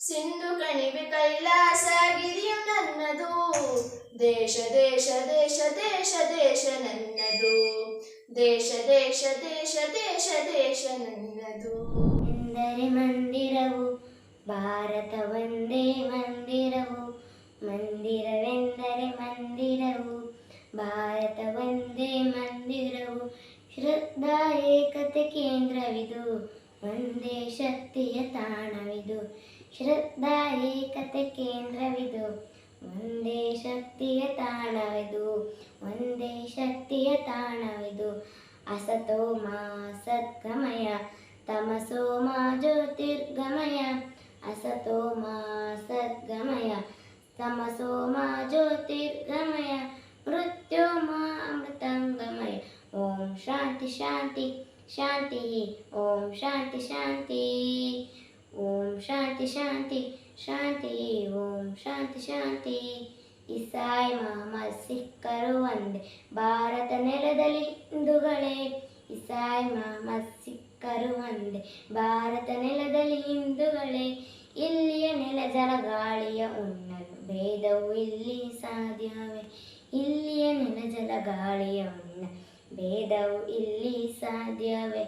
ಸಿಂಧು ಕಣಿವೆ ಕೈಲಾಸ ಗಿರಿಯು ನನ್ನದು ದೇಶ ದೇಶ ದೇಶ ದೇಶ ದೇಶ ನನ್ನದು ದೇಶ ದೇಶ ದೇಶ ದೇಶ ದೇಶ ನನ್ನದು ಎಂದರೆ ಮಂದಿರವು ಭಾರತ ಒಂದೇ ಮಂದಿರವು ಮಂದಿರವೆಂದರೆ ಮಂದಿರವು ಭಾರತ ಒಂದೇ ಮಂದಿರವು ಶ್ರದ್ಧಾ ಏಕತೆ ಕೇಂದ್ರವಿದು ಒಂದೇ ಶಕ್ತಿಯ ತಾಣವಿದು ಶ್ರದ್ಧಾ ಏಕತೆ ಕೇಂದ್ರವಿದು ಒಂದೇ ಶಕ್ತಿಯ ತಾಣವಿದು ಒಂದೇ ಶಕ್ತಿಯ ತಾಣವಿದು ಅಸತೋ ಮಾ ಸದ್ಗಮಯ ತಮಸೋ ಮಾ ಜ್ಯೋತಿರ್ಗಮಯ ಅಸತೋ ಮಾ ಸದ್ಗಮಯ ತಮಸೋ ಮಾ ಜ್ಯೋತಿರ್ಗಮಯ ಮೃತ್ಯೋ ಮಾ ಅಮೃತಂಗಮಯ ಓಂ ಶಾಂತಿ ಶಾಂತಿ ಶಾಂತಿ ಓಂ ಶಾಂತಿ ಶಾಂತಿ ಓಂ ಶಾಂತಿ ಶಾಂತಿ ಶಾಂತಿ ಓಂ ಶಾಂತಿ ಶಾಂತಿ ಇಸಾಯಿ ಮಹಮ್ಮದ್ ಸಿಖ್ಖರು ಒಂದೇ ಭಾರತ ನೆಲದಲ್ಲಿ ಹಿಂದೂಗಳೇ ಇಸಾಯಿ ಮಹಮ್ಮದ್ ಸಿಖ್ಖರು ಒಂದೇ ಭಾರತ ನೆಲದಲ್ಲಿ ಹಿಂದೂಗಳೇ ಇಲ್ಲಿಯ ನೆಲ ಜಲ ಗಾಳಿಯ ಉಣ್ಣಲು ಭೇದವು ಇಲ್ಲಿ ಸಾಧ್ಯವೇ ಇಲ್ಲಿಯ ನೆಲ ಜಲ ಗಾಳಿಯ ಉಣ್ಣಲು ಭೇದವು ಇಲ್ಲಿ ಸಾಧ್ಯವೇ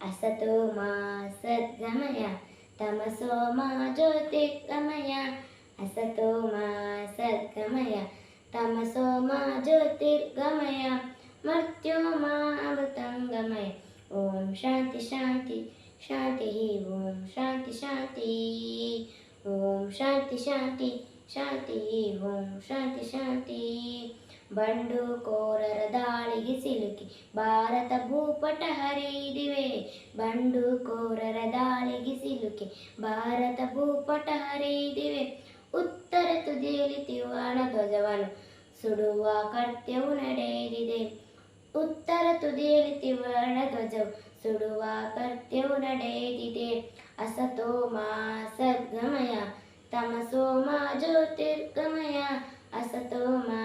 ಅಸತೋ ಮಾ ಸದ್ಗಮಯ ತಮಸೋ ಮಾ ಜ್ಯೋತಿರ್ಗಮಯ ಅಸತೋ ಮಾ ಸದ್ಗಮಯ ತಮಸೋ ಮಾ ಜ್ಯೋತಿರ್ಗಮಯ ಮೃತ್ಯೋ ಮಾ ಅಮೃತಂಗಮಯ ಓಂ ಶಾಂತಿ ಶಾಂತಿ ಶಾಂತಿ ಓಂ ಶಾಂತಿ ಶಾಂತಿ ಓಂ ಶಾಂತಿ ಶಾಂತಿ ಶಾಂತಿ ಓಂ ಶಾಂತಿ ಶಾಂತಿ ಬಂಡುಕೋರರ ದಾಳಿಗೆ ಸಿಲುಕಿ ಭಾರತ ಭೂಪಟ ಹರಿದಿವೆ ಬಂಡುಕೋರರ ದಾಳಿಗೆ ಸಿಲುಕಿ ಭಾರತ ಭೂಪಟ ಹರಿದಿವೆ ಉತ್ತರ ತುದಿಯಲ್ಲಿ ತ್ರಿವರ್ಣ ಧ್ವಜವನ್ನು ಸುಡುವ ಕರ್ತವ್ಯವು ನಡೆದಿದೆ ಉತ್ತರ ತುದಿಯಲ್ಲಿ ತ್ರಿವರ್ಣ ಧ್ವಜವು ಸುಡುವ ಕರ್ತವ್ಯವು ನಡೆದಿದೆ ಅಸತೋ ಮಾ ಸದ್ಗಮಯ ತಮಸೋ ಮಾ ಜ್ಯೋತಿರ್ಗಮಯ ಅಸತೋ ಮಾ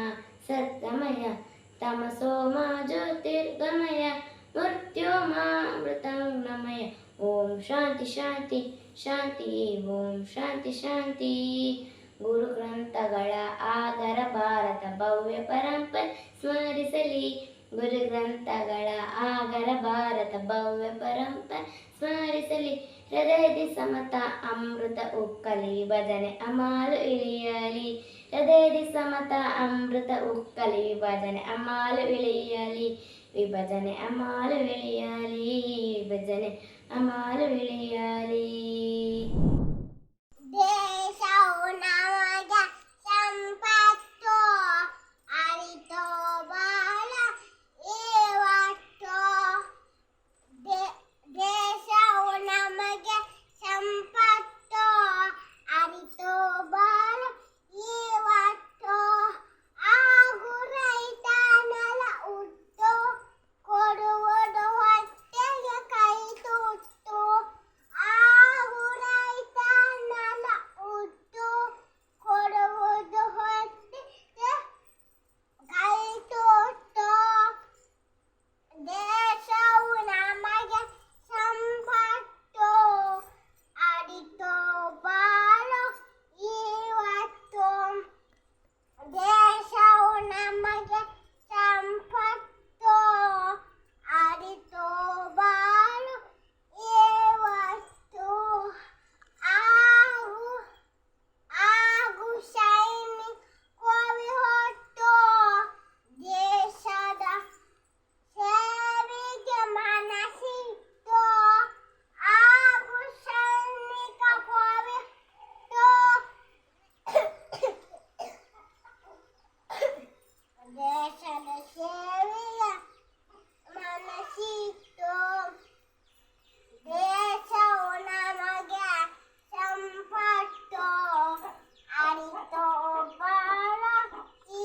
ಸದ್ಗಮಯ ತಮಸೋ ಮಾ ಜ್ಯೋತಿರ್ಗಮಯ ಮೃತ್ಯೋ ಮಾ ಅಮೃತಂಗಮಯ ಓಂ ಶಾಂತಿ ಶಾಂತಿ ಶಾಂತಿ ಓಂ ಶಾಂತಿ ಶಾಂತಿ ಗುರು ಗ್ರಂಥಗಳ ಆಗರ ಭಾರತ ಭವ್ಯ ಪರಂಪರೆ ಸ್ಮರಿಸಲಿ. ಗುರು ಗ್ರಂಥಗಳ ಆಗರ ಭಾರತ ಭವ್ಯ ಪರಂಪರೆ ಸ್ಮರಿಸಲಿ. ಹೃದಯದಿ ಸಮತ ಅಮೃತ ಉಕ್ಕಲಿ ವಿಭಜನೆ ಅಮಾಲು ಇಳಿಯಲಿ. ಹೃದಯದಿ ಸಮತ ಅಮೃತ ಉಕ್ಕಲಿ ವಿಭಜನೆ ಅಮಾಲು ಇಳಿಯಲಿ. ವಿಭಜನೆ ಅಮಾಲು ಇಳಿಯಲಿ. ವಿಭಜನೆ ಅಮಾಲು ಇಳಿಯಲಿ. ದೇಶವು ನಮಗೆ ಸಂಪತ್ತು ಅರಿತು ಬಾಳ ಇವತ್ತು. ದೇಶವು ನಮಗೆ ಸಂಪತ್ತು ಅರಿತು ಬಾಳ ಇವತ್ತು. ಹಾಗೂ ರೈತ ನೆಲ ಉಟ್ಟು ಕೊಡುವುದು ಹೊಟ್ಟೆಗೆ ಕೈ ತುತ್ತು. ಹಾಗೂ ರೈತ ನೆಲ ಉಟ್ಟು ಕೊಡುವುದು ಹೊಟ್ಟೆಗೆ ಕೈ ತುತ್ತು. ದೇಶವು ನಮಗೆ ಸಂಪತ್ತು ಅರಿತು ಬಾಳು ಇವತ್ತು. ದೇಶವು ನಮಗೆ ಸಂಪತ್ತು ಅರಿತು ಬಾಳು ಇವತ್ತು. ಹಾಗೂ ಸೈನಿಕ ಕೋವಿ ಹೊತ್ತು ದೇಶದ ಸೇವೆಗೆ ಮನಸ್ಸಿಟ್ಟು. ಹಾಗೂ ಸೈನಿಕ ಕೋವಿ ದೇಶದ ಸೇವೆಗೆ ಮನಸ್ಸಿಟ್ಟು. ದೇಶವು ನಮಗೆ ಸಂಪತ್ತು ಅರಿತು ಬಾಳ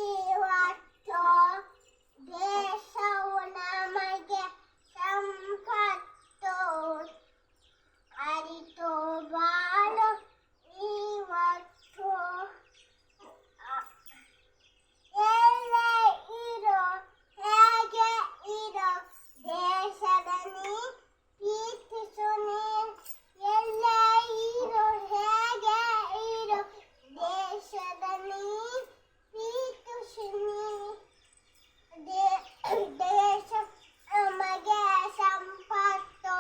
ಇವತ್ತು. ದೇಶವು ನಮಗೆ ಸಂಪತ್ತು ಅರಿತು ಬಾಳ ಇವತ್ತು. ಎಲ್ಲೇ ಇರೋ ಹೇಗೆ ಇರೋ ದೇಶದ ನೀ ಪ್ರೀತಿಸು ನೀ. ಎಲ್ಲೇ ಇರೋ ಹೇಗೆ ಇರೋ ದೇಶದ ನೀ ಪ್ರೀತಿಸು ನೀ. ದೇಶ ನಮಗೆ ಸಂಪತ್ತು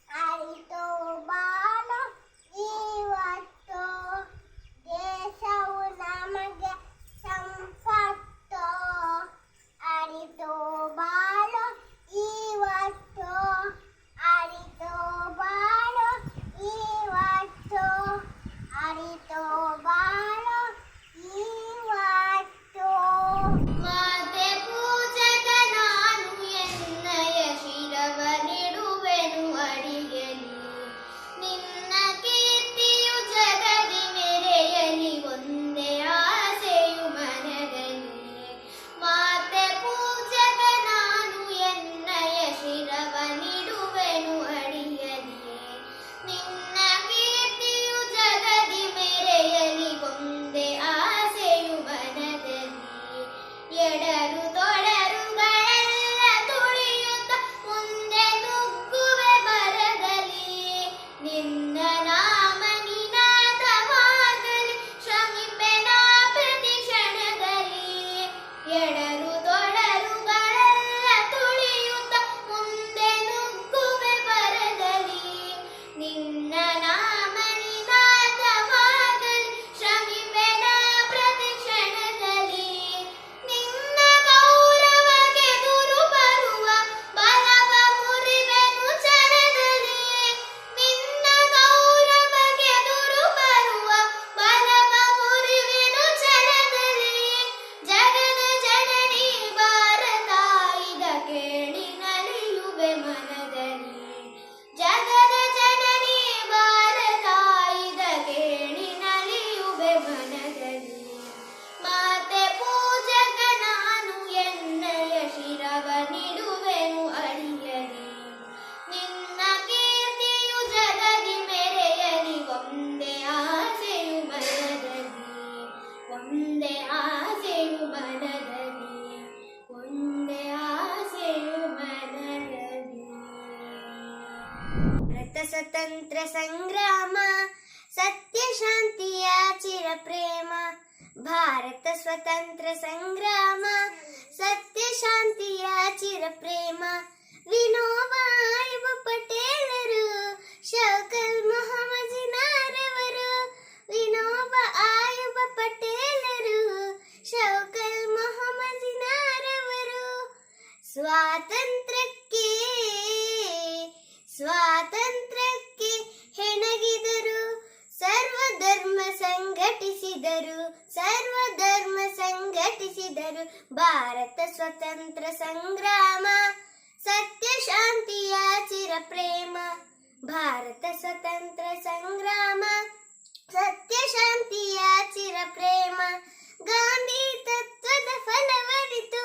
ಅರಿತು ಬಾಳ ಇವತ್ತು. ದೇಶವು ನಮಗೆ ಸಂಪತ್ತು ಅರಿತು ಬಾಳ ಇವತ್ತು. ಅರಿತು ಬಾಳ ಇವತ್ತು. ಅರಿತು ಬಾಳ ಇವತ್ತು. ಮಾತೆ ಪೂಜಕ ನಾನು ಎನ್ನಯ ಶಿರವನಿಡುವೆನು ಅಡಿಯಲಿ. ನಿನ್ನ ಕೀರ್ತಿಯು ಜಗದಿ ಮೆರೆಯಲಿ ಒಂದೇ ಆಸೆಯು ಮನದಲ್ಲಿ. ಮಾತೆ ಪೂಜಕ ನಾನು ಎನ್ನಯ ಶಿರವನಿಡುವೆನು ಅಡಿಯಲಿ. ನಿನ್ನ ಕೀರ್ತಿಯು ಜಗದಿ ಮೆರೆಯಲಿ ಒಂದೇ ಆಸೆಯು ಮನದಲ್ಲಿ. ಎಡರು ತೊಡರುಗಳೆಲ್ಲ ತುಳಿಯುತ್ತ ಮುಂದೆ ನುಗ್ಗುವೆ ಬರದಲ್ಲಿ. ನಿನ್ನ ನಾಮ ನಿನಾದವಾಗಲಿ ಶ್ರಮಿಪೆನ ಪ್ರತಿ ಕ್ಷಣದಲ್ಲಿ. ಎಡರು ತೊಡರುಗಳೆಲ್ಲ ತುಳಿಯುತ್ತ ಮುಂದೆ ನುಗ್ಗುವೆ ಬರದಲ್ಲಿ. ನಿನ್ನ ನಾಮ ನಿನಾದವಾಗಲಿ ಶ್ರಮಿಪೆನ ಪ್ರತಿ ಕ್ಷಣದಲ್ಲಿ. ನಿನ್ನ ಗೌರವಗೆ ದುರು ಬರುವ ಬಲವ ಮುರಿವೆನು ಕ್ಷಣದಲ್ಲಿ. ನಿನ್ನ ಗೌರವಗೆ ದುರು ಬರುವ ಬಲವ ಮುರಿವೆನು ಕ್ಷಣದಲ್ಲಿ. ಜಗದ ಜನನಿ ಭಾರತಾಯಿದ ಕೇಳಿ ನಲಿಯುವೆ ಮನದಲ್ಲಿ. ಜಗದ ಜನನಿ ಭಾರತಾಯಿದ ಕೇಳಿ ನಲಿಯುವೆ ಮನದಲ್ಲಿ. ಮಾತೆ ಪೂಜಕ ನಾನು ಎನ್ನಯ ಶಿರವನಿಡುವೆನು ಅಡಿಯಲಿ. ನಿನ್ನ ಕೀರ್ತಿಯು ಜಗದಿ ಮೆರೆಯಲಿ ಒಂದೇ ಆಸೆಯು ಮನದಲ್ಲಿ. ಒಂದೇ ಆಸೆಯು ಮನದಲ್ಲಿ. ಒಂದೇ ಆಸೆಯು ಮನದಲ್ಲಿ. ಸ್ವತಂತ್ರ ಸಂಗ್ರಾಮ ಸತ್ಯ ಶಾಂತಿಯ ಚಿರ ಪ್ರೇಮ ಭಾರತ ಸ್ವತಂತ್ರ ಸಂಗ್ರಾಮ ಸತ್ಯ ಶಾಂತಿಯ ಚಿರ ಪ್ರೇಮ ವಿನೋಬ ಆಯುಬ ಪಟೇಲರು ಶೌಕತ್ ಮೊಹಮ್ಮದ್ ಜಿನಾರವರು ವಿನೋಬ ಆಯುಬ ಪಟೇಲರು ಶೌಕತ್ ಮೊಹಮ್ಮದ್ ಜಿನಾರವರು ಸ್ವಾತಂತ್ರ್ಯಕ್ಕೆ ಹೆಣಗಿದರು ಸರ್ವಧರ್ಮ ಸಂಘಟಿಸಿದರು ಭಾರತ ಸ್ವತಂತ್ರ ಸಂಗ್ರಾಮ ಸತ್ಯ ಶಾಂತಿಯ ಚಿರ ಪ್ರೇಮ ಭಾರತ ಸ್ವತಂತ್ರ ಸಂಗ್ರಾಮ ಸತ್ಯ ಶಾಂತಿಯ ಚಿರ ಪ್ರೇಮ ಗಾಂಧಿ ತತ್ವದ ಫಲವರಿತು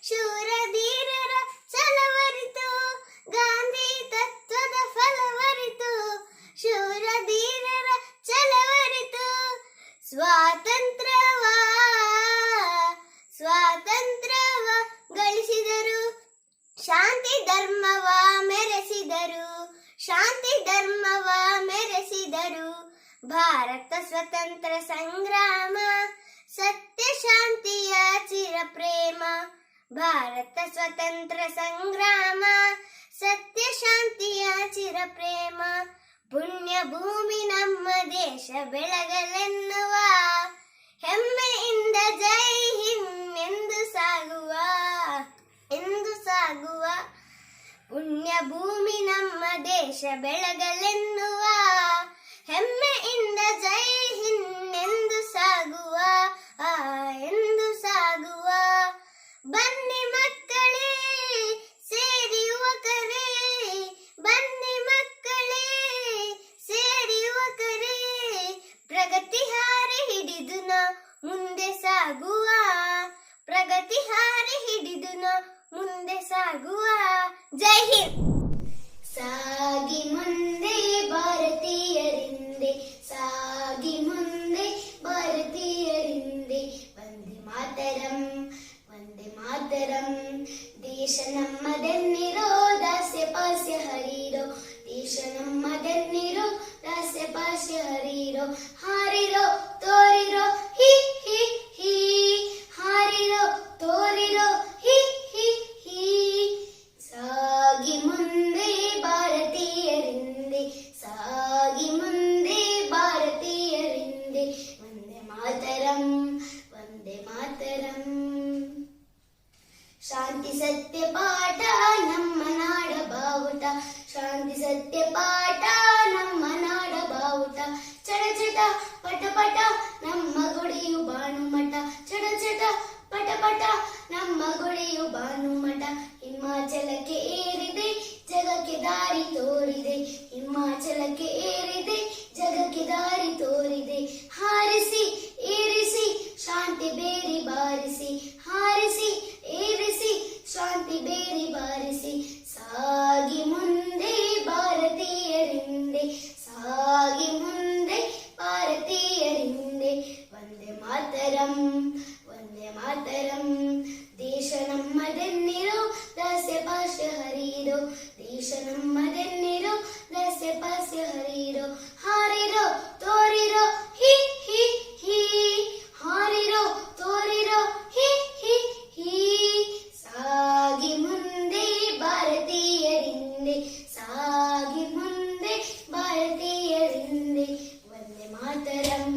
ಶೂರ ಧೀರರ ಛಲವರಿತು ಗಾಂಧಿ ತತ್ವದ ಫಲವರಿತು ಶೂರ ಧೀರರ ಛಲವರಿತು ಸ್ವಾತಂತ್ರ್ಯವ ಗಳಿಸಿದರು ಶಾಂತಿ ಧರ್ಮವ ಮೆರೆಸಿದರು ಭಾರತ ಸ್ವತಂತ್ರ ಸಂಗ್ರಾಮ ಸತ್ಯ ಶಾಂತಿಯ ಚಿರ ಪ್ರೇಮ ಭಾರತ ಸ್ವತಂತ್ರ ಸಂಗ್ರಾಮ ಸತ್ಯ ಶಾಂತಿಯ ಚಿರ ಪ್ರೇಮ ಪುಣ್ಯ ಭೂಮಿ ನಮ್ಮ ದೇಶ ಬೆಳಗಲೆನ್ನುವ ಹೆಮ್ಮೆಯಿಂದ ಜೈ ಹಿಂದ್ ಎಂದು ಸಾಗುವ ಪುಣ್ಯ ಭೂಮಿ ನಮ್ಮ ದೇಶ ಬೆಳಗಲೆನ್ನುವ ಹೆಮ್ಮೆಯಿಂದ ಜೈ ಹಿಂದ್ ಎಂದು ಸಾಗುವ ಬನ್ನಿ ಮಕ್ಕಳೇ ಸೇರಿ ಯುವಕರೇ ಬನ್ನಿ ಮಕ್ಕಳೇ ಸೇರಿ ಯುವಕರೇ ಪ್ರಗತಿ ಹಾರಿ ಹಿಡಿದು ಮುಂದೆ ಸಾಗುವ ಪ್ರಗತಿ ಹಾರಿ ಹಿಡಿದು ಮುಂದೆ ಸಾಗುವ ಜೈ ಹಿಂದ್ ಸಾಗಿ ಮುಂದೆ ಭಾರತೀಯರಿಂದೆ ಸಾಗಿ ಮುಂದೆ ಭಾರತೀಯರಿಂದೆ ವಂದೇ ಮಾತರಂ ದೇಶ ನಮ್ಮದೆನ್ನಿರೋ ದಾಸ್ಯ ಪಾಸ್ಯ ಹರಿರೋ ದೇಶ ನಮ್ಮದೆನ್ನಿರೋ ದಾಸ್ಯ ಪಾಸ್ಯ ಹರಿರೋ ಹಾರಿರೋ ತೋರಿರೋ ಹಿ ಹಿ ಹಿ ಹಾರಿರೋ ತೋರಿರೋ ಹಿ ಹಿ ಹಿ ಸಾಗಿ ಮುಂದೆ ಭಾರತೀಯರಿಂದೆ ಸಾಗಿ ಮುಂದೆ ಭಾರತೀಯರಿಂದೆ ವಂದೇ ಮಾತರಂ ಶಾಂತಿ ಸತ್ಯ ಪಾಠ ನಮ್ಮ ನಾಡ ಬಾವುಟ ಶಾಂತಿ ಸತ್ಯ ಪಾಠ ನಮ್ಮ ನಾಡ ಬಾವುಟ ಚಟ ಚಟ ಪಟ ಪಟ ನಮ್ಮ ಗುಡಿಯು ಭಾನುಮಠ ಚಟ ಚಟ ಪಟ ಪಟ ನಮ್ಮ ಗುಡಿಯು ಭಾನುಮಠ ಹಿಮಾಚಲಕ್ಕೆ ಏರಿದೆ ಜಗಕ್ಕೆ ದಾರಿ ತೋರಿದೆ ಹಿಮಾಚಲಕ್ಕೆ ಏರಿದೆ ಜಗಕ್ಕೆ ದಾರಿ ತೋರಿದೆ ಹಾರಿಸಿ ಏರಿಸಿ ಶಾಂತಿ ಬೇರಿ ಬಾರಿಸಿ ಹಾರಿಸಿ ಏರಿಸಿ ಶಾಂತಿ ಬೇರಿ ಬಾರಿಸಿ ಸಾಗಿ ಮುಂದೆ ಭಾರತೀಯರಿಂದೆ ಸಾಗಿ ಮುಂದೆ ಭಾರತೀಯರಿಂದೆ ವಂದೇ ಮಾತರಂ ದೇಶ ನಮ್ಮದೆನ್ನಿರೋ ದಾಸ್ಯ ಪಾಸ್ಯ ಹರಿರೋ ದೇಶ ನಮ್ಮದೆನ್ನಿರೋ ದಾಸ್ಯ ಪಾಸ್ಯ ಹರಿರೋ ಹಾರಿರೋ ತೋರಿರೋ ಹಿ ಹಿ ಹಿ ಹಾರಿರೋ ತೋರಿರೋ ಹಿ ಹಿ ಹಿ ಸಾಗಿ ಮುಂದೆ ಭಾರತೀಯರಿಂದೆ ಸಾಗಿ ಮುಂದೆ ಭಾರತೀಯರಿಂದೆ ವಂದೇ ಮಾತರಂ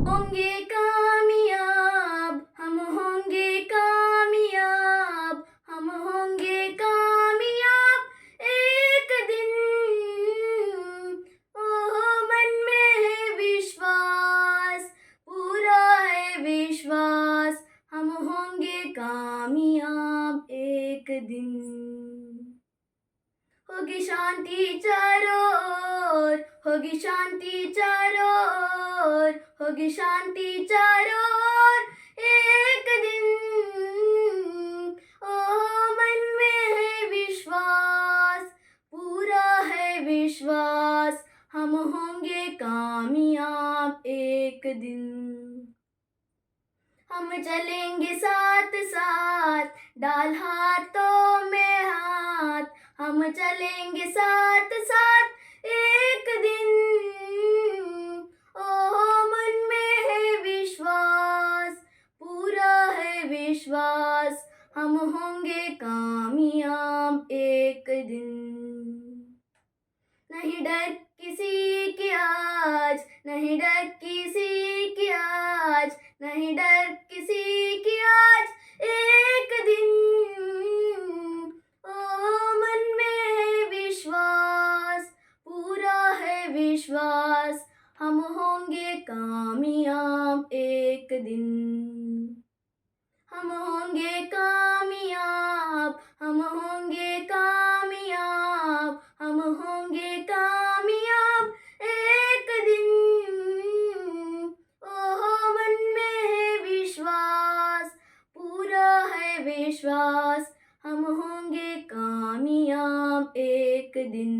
होंगे कामयाब हम होंगे कामयाब हम होंगे कामयाब एक दिन ओह मन में है विश्वास पूरा है विश्वास हम होंगे कामयाब एक दिन होगी शांति चारों ओर होगी शांति चारों ओर होगी शांति चारों ओर एक दिन ओ मन में है विश्वास पूरा है विश्वास हम होंगे कामयाब एक दिन हम चलेंगे साथ साथ डाल हाथों में हाथ हम चलेंगे साथ साथ एक दिन। ओ मन में है विश्वास, पूरा है विश्वास, हम होंगे कामयाब एक दिन। नहीं डर किसी की आज, नहीं डर किसी की आज, नहीं डर किसी की आज, एक दिन। ओ मन में है विश्वास, पूरा है विश्वास, हम होंगे कामयाब एक दिन। हम होंगे कामयाब, हम होंगे कामयाब, हम होंगे कामयाब एक दिन। ओह मन में है विश्वास, पूरा है विश्वास, हम होंगे कामयाब एक दिन।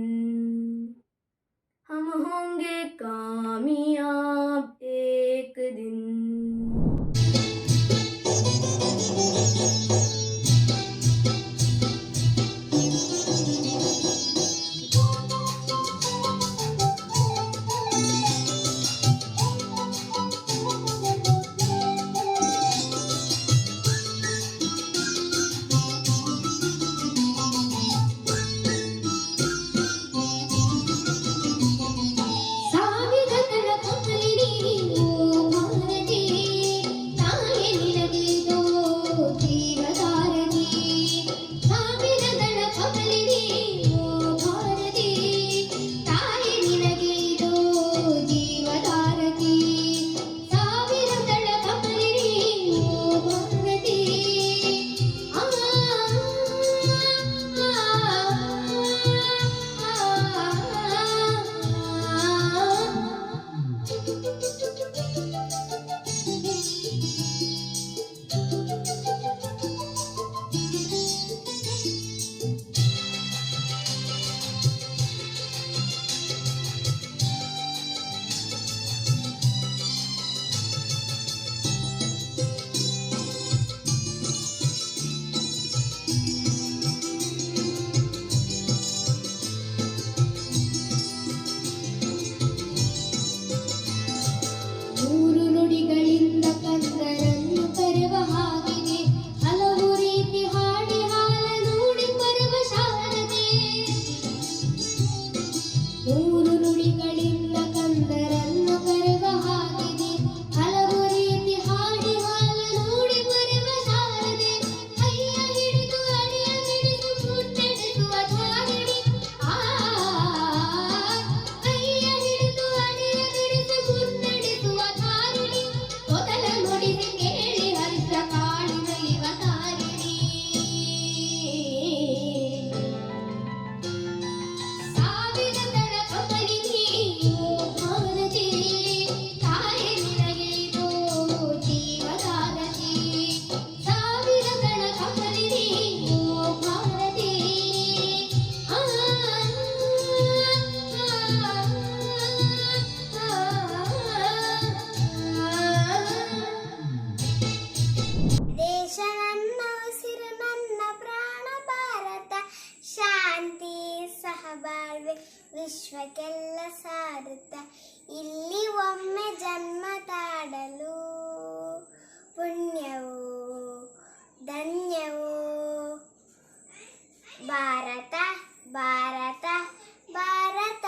हम होंगे कामयाब एक दिन। ವಿಶ್ವಕ್ಕೆಲ್ಲ ಸಾರುತ್ತ ಇಲ್ಲಿ ಒಮ್ಮೆ ಜನ್ಮ ತಾಡಲು ಪುಣ್ಯವೋ ಧನ್ಯವೋ ಭಾರತ ಭಾರತ ಭಾರತ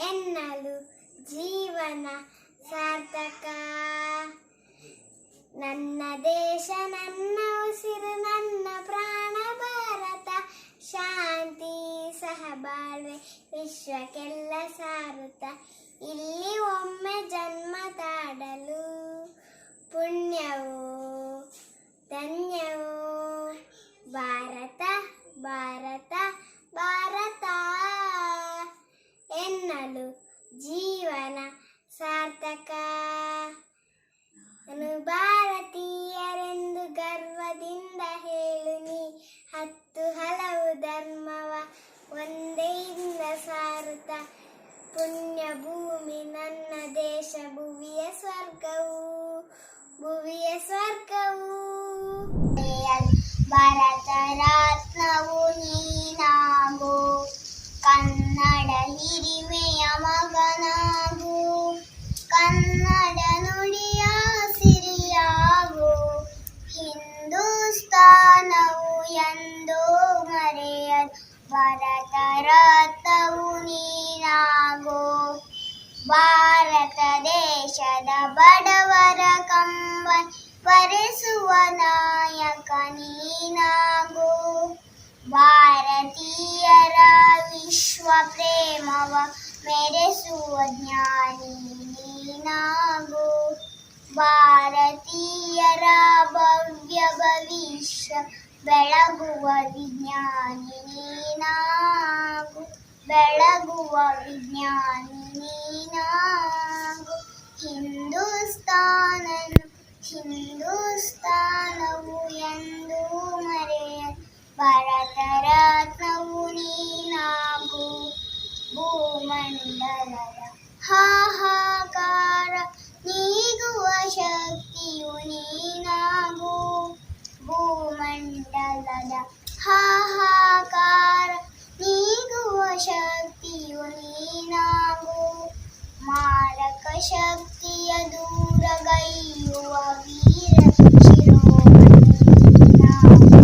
ಎನ್ನಲು ಜೀವನ ಸಾರ್ಥಕ ನನ್ನ ದೇಶ ನನ್ನ ಉಸಿರು ನನ್ನ ಪ್ರಾಣ ಭಾರತ ಶಾಂತಿ ಸಹಬಾಳ್ವೆ ವಿಶ್ವಕ್ಕೆಲ್ಲ ಸಾರುತ್ತ ಇಲ್ಲಿ ಒಮ್ಮೆ ಜನ್ಮ ತಾಡಲು ಪುಣ್ಯವೋ ಧನ್ಯವೋ ಭಾರತ ಭಾರತ ಭಾರತ ಎನ್ನಲು ಜೀವನ ಸಾರ್ಥಕ ನಾನು ಭಾರತೀಯರೆಂದು ಗರ್ವದಿಂದ ಹೇಳು ನೀ ಹತ್ತು ಹಲವು ಧರ್ಮವ ಒಂದೆಯಿಂದ ಸಾರುತ್ತ ಪುಣ್ಯ ಭೂಮಿ ನನ್ನ ದೇಶ ಭುವಿಯ ಸ್ವರ್ಗವು ಭುವಿಯ ಸ್ವರ್ಗವು ಭಾರತ ರತ್ನವು ನೀ ಭಾರತ ರತ್ನವು ನೀನಾಗೋ, ಭಾರತ ದೇಶದ ಬಡವರ ಕಂಬನ್ ಪರಿಸುವ ನಾಯಕ ನೀನಾಗೋ, ಭಾರತೀಯರ ವಿಶ್ವ ಪ್ರೇಮವ ಮೆರೆಸುವ ಜ್ಞಾನಿ ನೀನಾಗೋ, ಭಾರತೀಯರ ಭವ್ಯ ಭವಿಷ್ಯ ಬೆಳಗುವ ವಿಜ್ಞಾನಿ ನೀನಾಗು, ಬೆಳಗುವ ವಿಜ್ಞಾನಿ ನೀನಾಗು. ಹಿಂದೂಸ್ತಾನವು ಎಂದೂ ಮರೆಯ ಭಾರತ ರತ್ನವು ನೀನಾಗು, ಭೂಮಂಡಲದ ಹಾಹಾಕಾರ ನೀಗುವ ಶಕ್ತಿಯು ನೀನಾಗು, ಭೂಮಂಡಲದ ಹಾಹಾಕಾರ ನೀಗುವ ಶಕ್ತಿಯು ನೀನಾಗು, ಮಾರಕ ಶಕ್ತಿಯ ದೂರಗೈಯುವ ವೀರ ಶಿರೋಮಣಿ ನೀನಾಗು,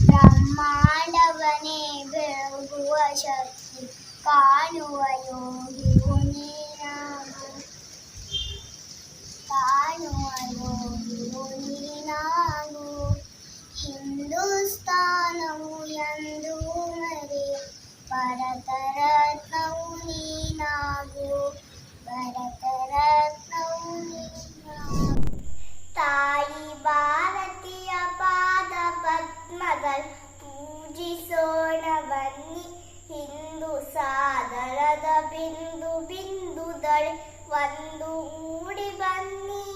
ಬ್ರಹ್ಮಾಂಡವನೇ ಬೆಳಗುವ ಶಕ್ತಿ ಕಾಣುವ ಯೋಗಿಯು ನೀನಾಗು, ಕಾಣುವ ಯೋಗಿಯು ನೀನಾಗು. ಹಿಂದೂಸ್ತಾನವು ಎಂದೂ ಮರೆಯ ಭಾರತ ರತ್ನವು ನೀನಾಗು, ಭಾರತ ರತ್ನವು ನೀನಾಗು. ತಾಯಿ ಭಾರತೀಯ ಪಾದ ಪದ್ಮಗಳು ಪೂಜಿಸೋಣ ಬನ್ನಿ, ಹಿಂದೂ ಸಾಗರದ ಬಿಂದು ಬಿಂದುದಳೆ ಒಂದು ಗೂಡಿ ಬನ್ನಿ,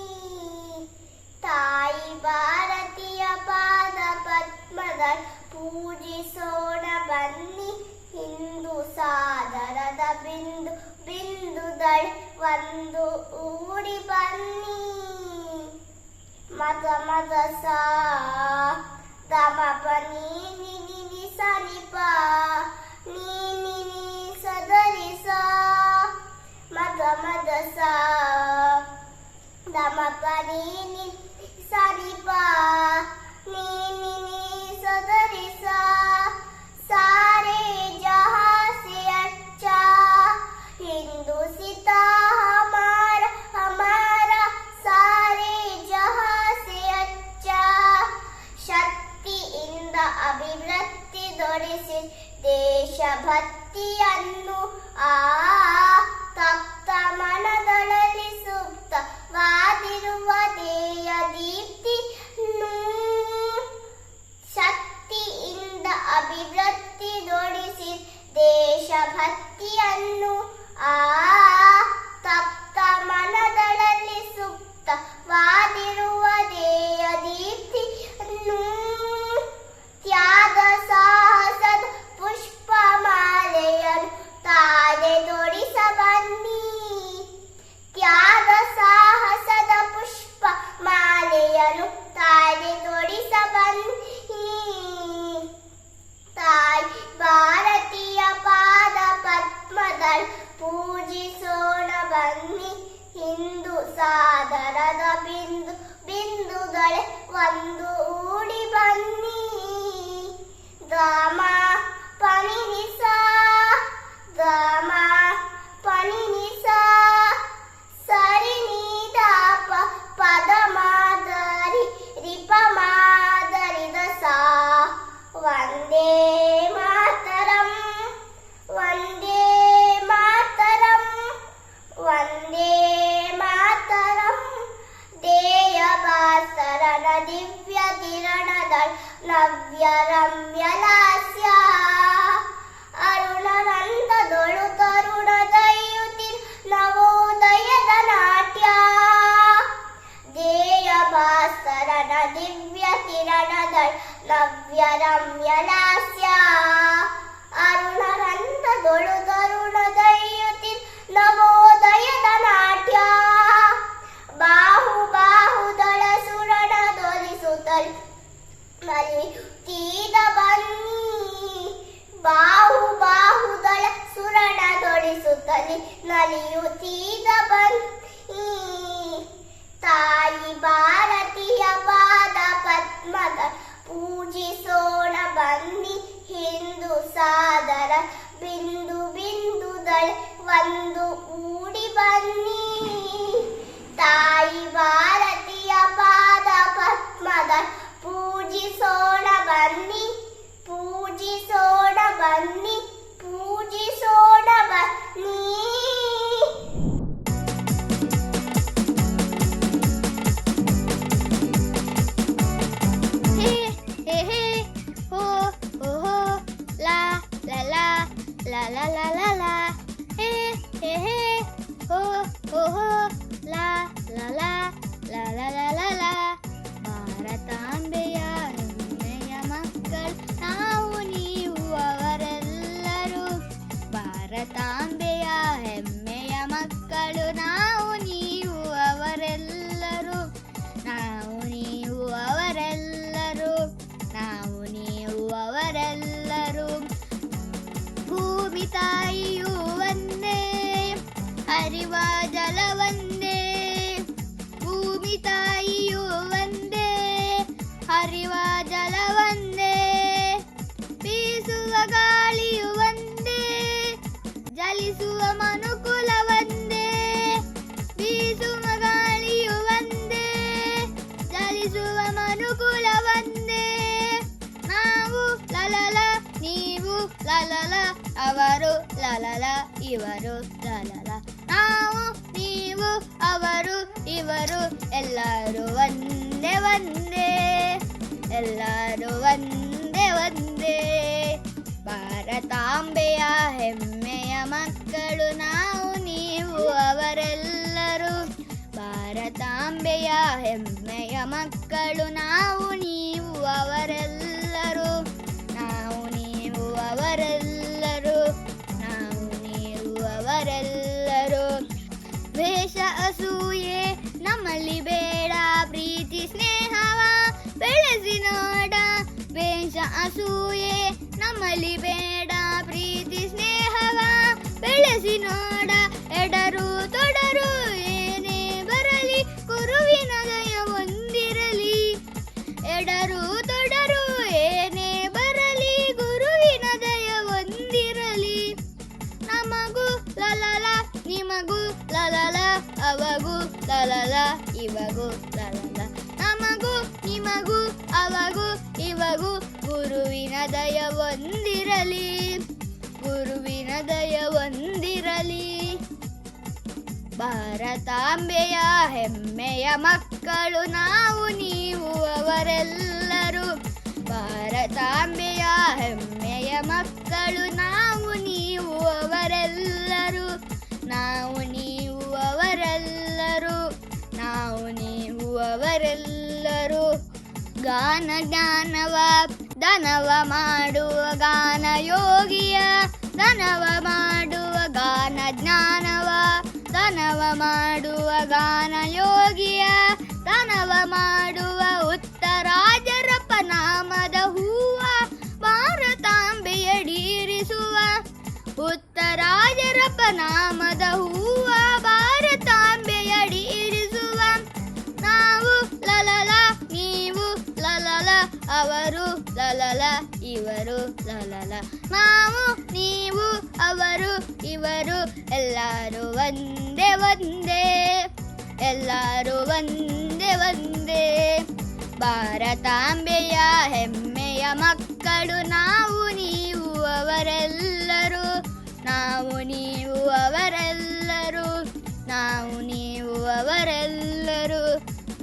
ತಾಯಿ ಭಾರತೀಯ ಪಾದ ಪದ್ಮಗಳು ಪೂಜಿಸೋಣ ಬನ್ನಿ, ಹಿಂದೂ ಸಾಗರದ ಬಿಂದು ಬಿಂದುದಳೆ ಒಂದು ಗೂಡಿ ಬನ್ನಿ. ಮದ ಮದ ಸಾ ಗಮ ಪ ನೀ ನಿ ನಿ ನಿ ಸ ನಿ ಪ ನೀ ನಿ ನಿ ಸ ದ ರಿ ಸ, ಮದ ಮದ ಸಾ ಗಮ ಪ ನೀ ನಿ ಸ ನಿ ಪ ನೀ ನಿ ನಿ ಸ ದ ರಿ ಸ, सारे जहां से अच्छा हिंदुस्ता हमारा हमारा, सारे जहां से अच्छा. ಶಕ್ತಿಯಿಂದ ಅಭಿವೃದ್ಧಿ ದೊರೆಸಿ ದೇಶಭಕ್ತಿಯನ್ನು ತಪ್ತ ಮನಗಳಲ್ಲಿ ಸುಪ್ತವಾದಿರುವ ದೇಯ ದೀಪ್ತಿ, ಶಕ್ತಿಯಿಂದ ಅಭಿವೃದ್ಧಿ ದೊರೆಸಿ ದೇಶಭಕ್ತಿಯನ್ನು ತಪ್ತ ಮನಗಳಲ್ಲಿ ಸುಪ್ತವಾದಿರುವ ದೇಯ ದೀಪ್ತಿಯನ್ನು, ತ್ಯಾಗ ಸಾಹಸದ ಪುಷ್ಪಮಾಲೆಯನ್ನು ತಾರೆ ತೊಡಿಸ ಬನ್ನಿ, ತ್ಯಾಗ ಸಾಹಸದ ಪುಷ್ಪ ಮಾಲೆಯನ್ನು ತಾರೆ ತೊಡಿಸ ಬನ್ನಿ, ತಾಯಿ ಭಾರತೀಯ ಪಾದ ಪದ್ಮಗಳು ಪೂಜಿಸೋಣ ಬನ್ನಿ, ಹಿಂದೂ ಸಾಗರದ ಬಿಂದು ಬಿಂದುಗಳೇ ಒಂದು ಊಡಿ ಬನ್ನಿ. ಗಮ ಪನಿ ನಿಸ ಗಮ ಪನಿ ನಿಸ ಸರಿ ನೀದ ಪದ ಮಾದರಿ ರಿಪ ಮಾದರಿ ದಸ, ವಂದೇ ಮಾತರಂ ವಂದೇ ಮಾತರಂ ವಂದೇ ಮಾತರಂ. ದೇಯ ಭಾಸ್ಕರನ ದಿವ್ಯ ಕಿರಣದಳ ನವ್ಯ ರಮ್ಯ ಲಾಸ್ಯ, ಅರುಣರಂಧದೊಳು ತರುಣ ದೈಯುತಿರ್ ನವೋದಯದ ನಾಟ್ಯ, ದೇಯ ಭಾಸ್ಕರನ ದಿವ್ಯ ಕಿರಣದಳ ನವ್ಯ ರಮ್ಯ ಲಾಸ್ಯ, ಅರುಣರಂಧದೊಳು ತರುಣ ದೈಯುತಿರ್ ನವೋದಯದ ನಾಟ್ಯ, ಬಾಹು ಬಾಹುದಳ ಸುರಣ ದೊರಿಸುತ್ತಲಿ ನಲಿಯುತ್ತೀದ ಬನ್ನಿ, ಬಾಹು ಬಾಹುದಳ ಸುರಣ ದೊರಿಸುತ್ತಲಿ ನಲಿಯುತ್ತೀದ ಬನ್ನಿ, ತಾಯಿ ಭಾರತೀಯ ಪಾದ ಪದ್ಮದ ಪೂಜಿಸೋಣ ಬನ್ನಿ, ಬಿಂದು ಸಾದರ ಬಿಂದು ಬಿಂದುದಳೆ ಒಂದು ಕೂಡಿ ಬನ್ನಿ ತಾಯಿ ಭಾರತೀಯ ಪಾದ ಪದ್ಮದ ಪೂಜಿಸೋಣ ಬನ್ನಿ ಪೂಜಿಸೋಣ ಬನ್ನಿ ಪೂಜಿಸೋಣ ಬನ್ನಿ. ಹೇ ಹೇ ಹೇ ಹೋ ಹೋ ಹೋ ಲಾ ಲಾ ಲಾ ಲಾ ಲಾ ಲಾ ಲಾ ಲಾ ಹೇ ಹೇ ಹೇ ಹೋ ಹೋ ಹೋ ಲಾ ಲಾ ಲಾ ಲಾ ಲಾ ಲಾ ಲಾ ಲಾ ಭಾರತಾಂಬೆಯ ಹೆಮ್ಮೆಯ ಮಕ್ಕಳು ನಾವು ನೀವು ಅವರೆಲ್ಲರೂ ಭಾರತಾಂಬೆಯ ಹೆಮ್ಮೆಯ ಮಕ್ಕಳು ನಾವು ನೀವು ಅವರೆಲ್ಲರೂ ನಾವು ನೀವು ಅವರೆಲ್ಲರೂ ನಾವು ನೀವು ಅವರೆಲ್ಲರೂ ಭೂಮಿ ತಾಯಿಯು ಒಂದೇ ಹರಿವ ಜಲ ಒಂದೇ ಭೂಮಿ ತಾಯಿಯು ಒಂದೇ ಹರಿವ ಜಲ ಒಂದೇ ಬೀಸುವ ಗಾಳಿಯು ಒಂದೇ ಜಲಿಸುವ ಮನುಕುಲ ಒಂದೇ ಬೀಸುವ ಗಾಳಿಯು ಒಂದೇ ಜಲಿಸುವ ಮನುಕುಲ ಒಂದೇ ನಾವು ಲಲಲ ನೀವು ಲಲಲ ಅವರು ಲಲಲ ಇವರು ಲಲಲ ನಾವು ನೀವು ಅವರು ಇವರು ಎಲ್ಲರೂ ಒಂದೇ ಒಂದೇ ಎಲ್ಲರೂ ಒಂದೇ ಒಂದೇ ಭಾರತಾಂಬೆಯ ಹೆಮ್ಮೆಯ ಮಕ್ಕಳು ನಾವು ನೀವು ಅವರೆಲ್ಲರೂ ಭಾರತಾಂಬೆಯ ಹೆಮ್ಮೆಯ ಮಕ್ಕಳು ನಾವು ನೀವು ಅವರೆಲ್ಲರೂ ನಾವು ನೀವು ಅವರೆಲ್ಲರೂ ನಾವು ನೀವು ಅವರೆಲ್ಲರೂ ದ್ವೇಷ ಅಸೂಯೆ ನಮ್ಮಲ್ಲಿ ಬೇಡ ಪ್ರೀತಿ ಸ್ನೇಹವ ಬೆಳೆಸಿ ನೋಡ ದ್ವೇಷ ಅಸೂಯೆ ನಮ್ಮಲ್ಲಿ ಬೇಡ ಪ್ರೀತಿ ಸ್ನೇಹವ ಬೆಳೆಸಿ ನೋಡ ಎಡರು ತೊಡರು ಏನೇ ಬರಲಿ ಗುರುವಿನ ದಯ ಹೊಂದಿರಲಿ ಎಡರು ತೊಡರು ಏನೇ ಬರಲಿ ಗುರುವಿನ ದಯ ಹೊಂದಿರಲಿ ನಮಗೂ ಲಲಲ ನಿಮಗೂ ಲಲಲ ಅವಗೂ ಲಲಲ ಇವಗೂ ಲಲಲ ನಮಗೂ ನಿಮಗೂ ಅವಗೂ ಇವಗೂ ಗುರುವಿನ ದಯ ಹೊಂದಿರಲಿ ಗುರುವಿನ ದಯ ಹೊಂದಿರಲಿ ಭಾರತಾಂಬೆಯ ಹೆಮ್ಮೆಯ ಮಕ್ಕಳು ನಾವು ನೀವು ಅವರೆಲ್ಲರೂ ಭಾರತಾಂಬೆಯ ಹೆಮ್ಮೆಯ ಮಕ್ಕಳು ನಾವು ನೀವು ಅವರೆಲ್ಲರೂ ನಾವು ನೀವು ಅವರೆಲ್ಲರೂ ನಾವು ನೀವು ಅವರೆಲ್ಲರೂ ಗಾನ ಜ್ಞಾನವ ಧನವ ಮಾಡುವ ಗಾನ ಯೋಗಿಯ ಧನವ ಮಾಡುವ ಗಾನ ಜ್ಞಾನವ ಧನವ ಮಾಡುವ ಗಾನ ಯೋಗಿಯ ಧನವ ಮಾಡುವ ಉತ್ತರಾಜರಪ್ಪ ನಾಮದ ಹೂವ ಭಾರತಾಂಬೆಯಡೀರಿಸುವ ಉತ್ತರಾಜರಪ್ಪ ನಾಮದ ಹೂವ ಭಾರತಾಂಬೆಯಡೀರಿಸುವ ನಾವು ಲಲಲ ನೀವು ಲಲಲ ಅವರು ಲಲಲ ಇವರು ಲಲಲ ನಾವು ನೀವು ಅವರು ಇವರು ಎಲ್ಲರೂ ಒಂದೇ ಒಂದೇ ಎಲ್ಲರೂ ಒಂದೇ ಒಂದೇ ಭಾರತಾಂಬೆಯ ಹೆಮ್ಮೆಯ ಮಕ್ಕಳು ನಾವು ನೀವು ಅವರೆಲ್ಲರೂ ನಾವು ನೀವು ಅವರೆಲ್ಲರೂ ನಾವು ನೀವು ಅವರೆಲ್ಲರೂ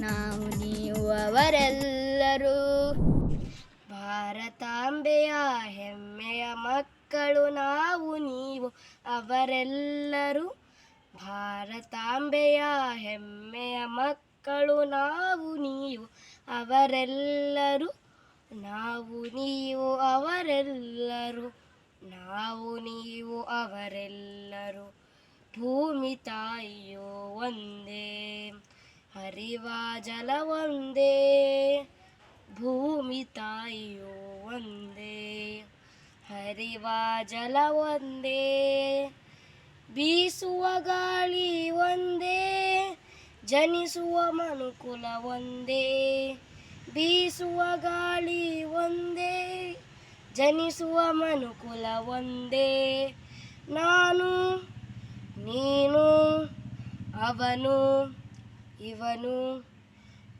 ನಾವು ನೀವು ಅವರೆಲ್ಲರೂ ಭಾರತಾಂಬೆಯ ಹೆಮ್ಮೆಯ ಮಕ್ಕಳು ನಾವು ನೀವು ಅವರೆಲ್ಲರೂ ಭಾರತಾಂಬೆಯ ಹೆಮ್ಮೆಯ ಮಕ್ಕಳು ನಾವು ನೀವು ಅವರೆಲ್ಲರೂ ನಾವು ನೀವು ಅವರೆಲ್ಲರೂ ನಾವು ನೀವು ಅವರೆಲ್ಲರೂ ಭೂಮಿ ತಾಯಿಯೋ ಒಂದೇ ಹರಿವ ಜಲ ಒಂದೇ ಭೂಮಿ ತಾಯಿಯೋ ಒಂದೇ ಹರಿವ ಜಲ ಒಂದೇ ಬೀಸುವ ಗಾಳಿ ಒಂದೇ ಜನಿಸುವ ಮನುಕುಲ ಒಂದೇ ಬೀಸುವ ಗಾಳಿ ಒಂದೇ ಜನಿಸುವ ಮನುಕುಲ ಒಂದೇ. ನಾನು ನೀನು ಅವನು ಇವನು,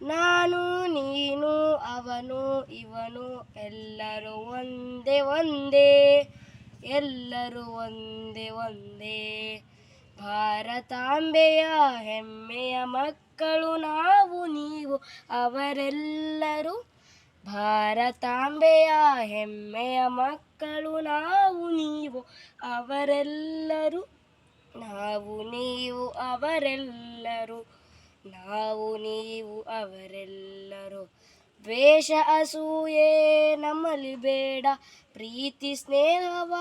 ನಾನು ನೀನು ಅವನು ಇವನು, ಎಲ್ಲರೂ ಒಂದೇ ಒಂದೇ, ಎಲ್ಲರೂ ಒಂದೇ ಒಂದೇ. ಭಾರತಾಂಬೆಯ ಹೆಮ್ಮೆಯ ಮಕ್ಕಳು ನಾವು ನೀವು ಅವರೆಲ್ಲರೂ. ಭಾರತಾಂಬೆಯ ಹೆಮ್ಮೆಯ ಮಕ್ಕಳು ನಾವು ನೀವು ಅವರೆಲ್ಲರೂ. ನಾವು ನೀವು ಅವರೆಲ್ಲರೂ, ನಾವು ನೀವು ಅವರೆಲ್ಲರೂ. ದ್ವೇಷ ಅಸೂಯೆ ನಮ್ಮಲ್ಲಿ ಬೇಡ, ಪ್ರೀತಿ ಸ್ನೇಹವ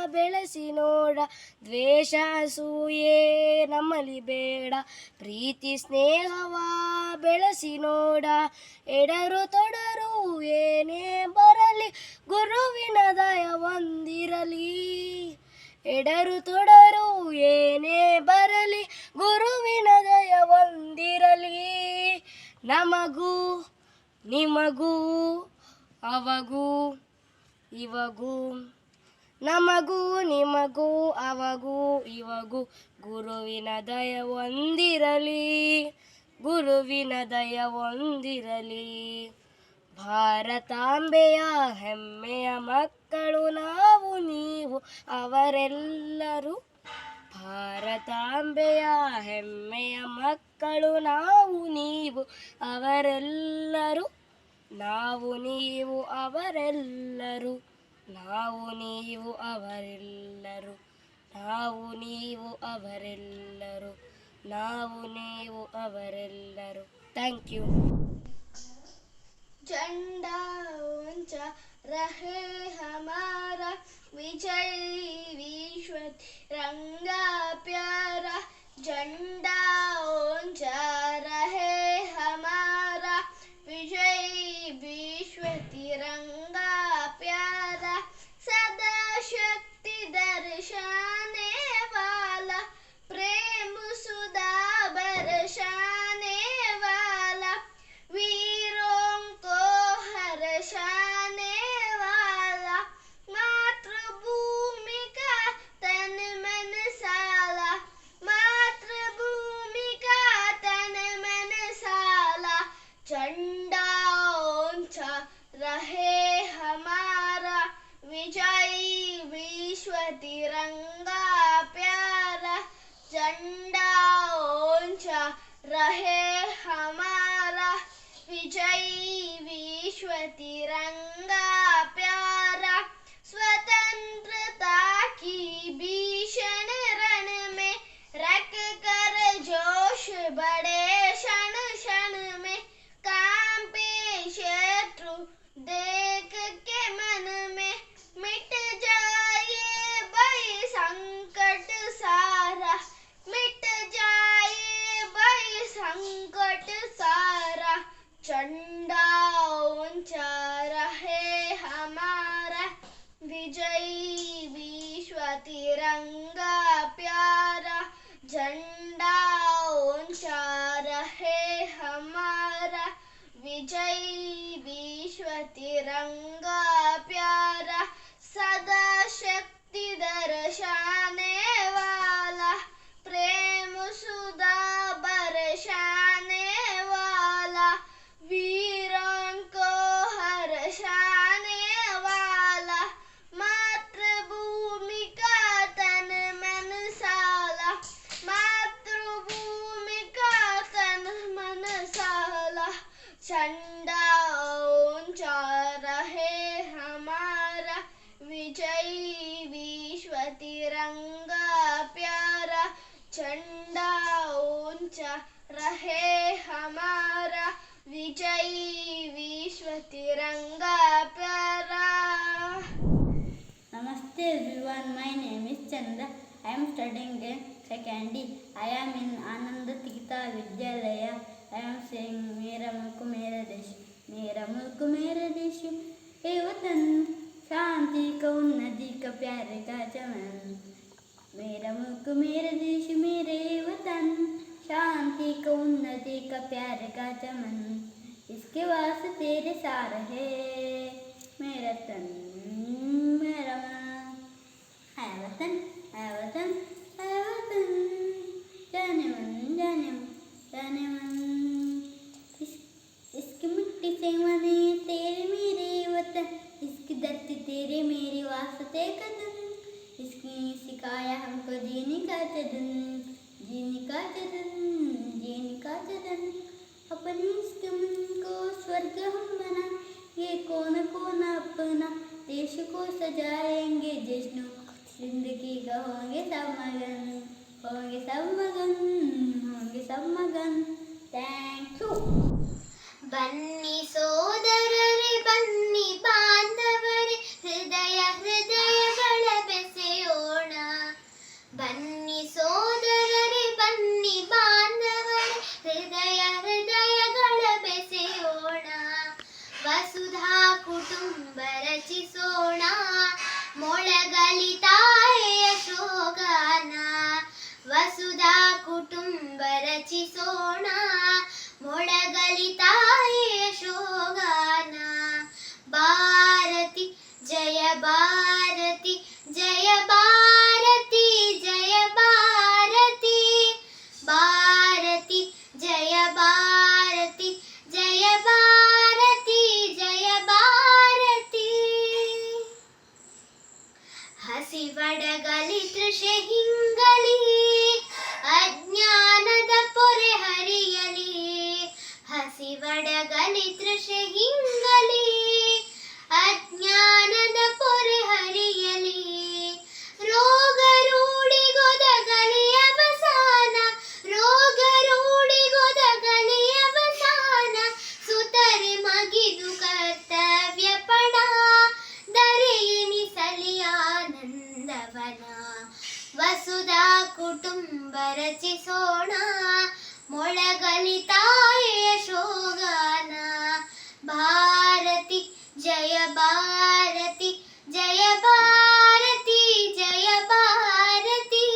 ಬೆಳೆಸಿ ನೋಡ. ದ್ವೇಷ ಅಸೂಯೆ ನಮ್ಮಲ್ಲಿ ಬೇಡ, ಪ್ರೀತಿ ಸ್ನೇಹವ ಬೆಳೆಸಿ ನೋಡ. ಎಡರು ತೊಡರು ಏನೇ ಬರಲಿ, ಗುರುವಿನ ದಯ ಹೊಂದಿರಲಿ. ಎಡರು ತೊಡರು ಏನೇ ಬರಲಿ, ಗುರುವಿನ ದಯ ಹೊಂದಿರಲಿ. ನಮಗೂ ನಿಮಗೂ ಅವಗೂ ಇವಗೂ, ನಮಗೂ ನಿಮಗೂ ಅವಗೂ ಇವಗೂ, ಗುರುವಿನ ದಯ ಹೊಂದಿರಲಿ, ಗುರುವಿನ ದಯ ಹೊಂದಿರಲಿ. ಭಾರತಾಂಬೆಯ ಹೆಮ್ಮೆಯ ಮಕ್ಕಳು ನಾವು ನೀವು ಅವರೆಲ್ಲರೂ. ಭಾರತಾಂಬೆಯ ಹೆಮ್ಮೆಯ ಮಕ್ಕಳು ನಾವು ನೀವು ಅವರೆಲ್ಲರೂ. ನಾವು ನೀವು ಅವರೆಲ್ಲರೂ, ನಾವು ನೀವು ಅವರೆಲ್ಲರೂ, ನಾವು ನೀವು ಅವರೆಲ್ಲರೂ, ನಾವು ನೀವು ಅವರೆಲ್ಲರೂ. Thank you. झंडा ऊंचा रहे हमारा, विजय विश्व तिरंगा प्यारा. झंडा ऊंचा रहे हमारा, विजय विश्व तिरंगा प्यारा. सदा शक्ति दर्शाने वाला, प्रेम सुधा बरसाने वाला, वीरों को हर्षाने वाला. मातृभूमि का तन मन साला, मातृभूमि का तन मन साला. झंडा ऊंचा रहे हमारा, विजय विश्व तिरंगा प्यारा. झंडा ऊंचा रहे हमारा, विजय विश्व तिरंगा प्यारा. स्वतंत्रता की भीषण रण में रख कर जोश बड़े क्षण क्षण में. कांपे शत्रु देख के मन में, मिट जाए भय संकट सारा, मिट जाए भय संकट सारा. झंडा ऊंचा रहे हमारा, विजय विश्व तिरंगा प्यारा. झंडा ऊंचा रहे हमारा, विजय विश्व तिरंगा प्यारा. सदा शक्ति दर्शाने वाला, प्रेम सुधा बरसाने वाला, वीरों को हर्षाने वाला. मातृभूमि का तन मन साला, मातृभूमि का तन मन साला. झंडा ऊंचा रहे हमारा, विजय विश्व तिरंगा प्यारा. झंडा ऊंचा रहे हमारा, विजय विश्व तिरंगा प्यारा. Namaste everyone, my name is Chandra. I am studying in second D. I am in Anand Tigta Vidyalaya. I am saying मेरा मुल्क मेरा देश, मेरा मुल्क मेरा देश, ए वतन शांति का उन्नति का प्यार का चमन. मेरा मुल्क मेरा देश मेरे वतन, शांति का उन्नति का प्यार का चमन. इसके वास्ते तेरे सार है मेरा तन मेरा है वतन है वतन है वतन, जाने मन जाने मन जाने मन। इसकी मिट्टी से बने तेरे मेरे वतन, इसकी धरती तेरे मेरे वास्ते कदम, इसकी सिखाया हमको जीने का चदन, जीने का चदन, जीने का चदन। अपने इस मन को स्वर्ग हम बना, ये कोना कोना अपना देश को सजाएंगे जश्न, जिंदगी का होंगे सब मगन, होंगे सब मगन, होंगे सब मगन। Thank you. ಬನ್ನಿ ಸೋದರರೇ ಬನ್ನಿ ಬಾಂಧವರೇ, ಹೃದಯ ಹೃದಯಗಳ ಬೆಸೆಯೋಣ. ಬನ್ನಿ ಸೋದರರೇ ಬನ್ನಿ ಬಾಂಧವರೇ, ಹೃದಯ ಹೃದಯಗಳ ಬೆಸೆಯೋಣ. ವಸುಧಾ ಕುಟುಂಬ ರಚಿಸೋಣ, ಮೊಳಗಲಿ ತಾಯಿಯ ಶೋಗಾನ. ವಸುಧಾ ಕುಟುಂಬ ರಚಿಸೋಣ, ಮೊಳಗಲಿ ತಾಯಿಯ ಶೋಗಾನ. ಭಾರತಿ ಜಯ ಭಾರತಿ ಜಯ ಭಾರತಿ ಜಯ ಭಾರತಿ, ಭಾರತಿ ಜಯ ಭಾರತಿ ಜಯ ಭಾರತಿ ಜಯ ಭಾರತಿ. ಹಸಿವಡಗಲಿ ತೃಷೆ ಹಿಂಗಲಿ, ಅಜ್ಞಾನದ ಪೊರೆ ಹರಿಯಲಿ. ಹಸಿವಡಗಲಿ ತೃಷೆ ಹಿಂಗಲಿ, ಅಜ್ಞಾನದ ಪೊರೆ ಹರಿಯಲಿ. ರೋಗ ರೂಢಿಗೊದಗಲಿ ಅವಸಾನ, ರೋಗ ರೂಢಿಗೊದಗಲಿ ಅವಸಾನ. ಸುತರೆ ಮಗಿದು ಕರ್ತವ್ಯ ಪಡ, ದರೆಯೆನಿಸಲಿ ಆನಂದವನ. ವಸುಧಾ ಕುಟುಂಬ ರಚಿಸೋಣ, ಮೊಳಗಲಿ ತಾಯಿಯ ಶೋಗಾನ. ಭಾರತಿ ಜಯ ಭಾರತಿ ಜಯ ಭಾರತಿ ಜಯ ಭಾರತಿ.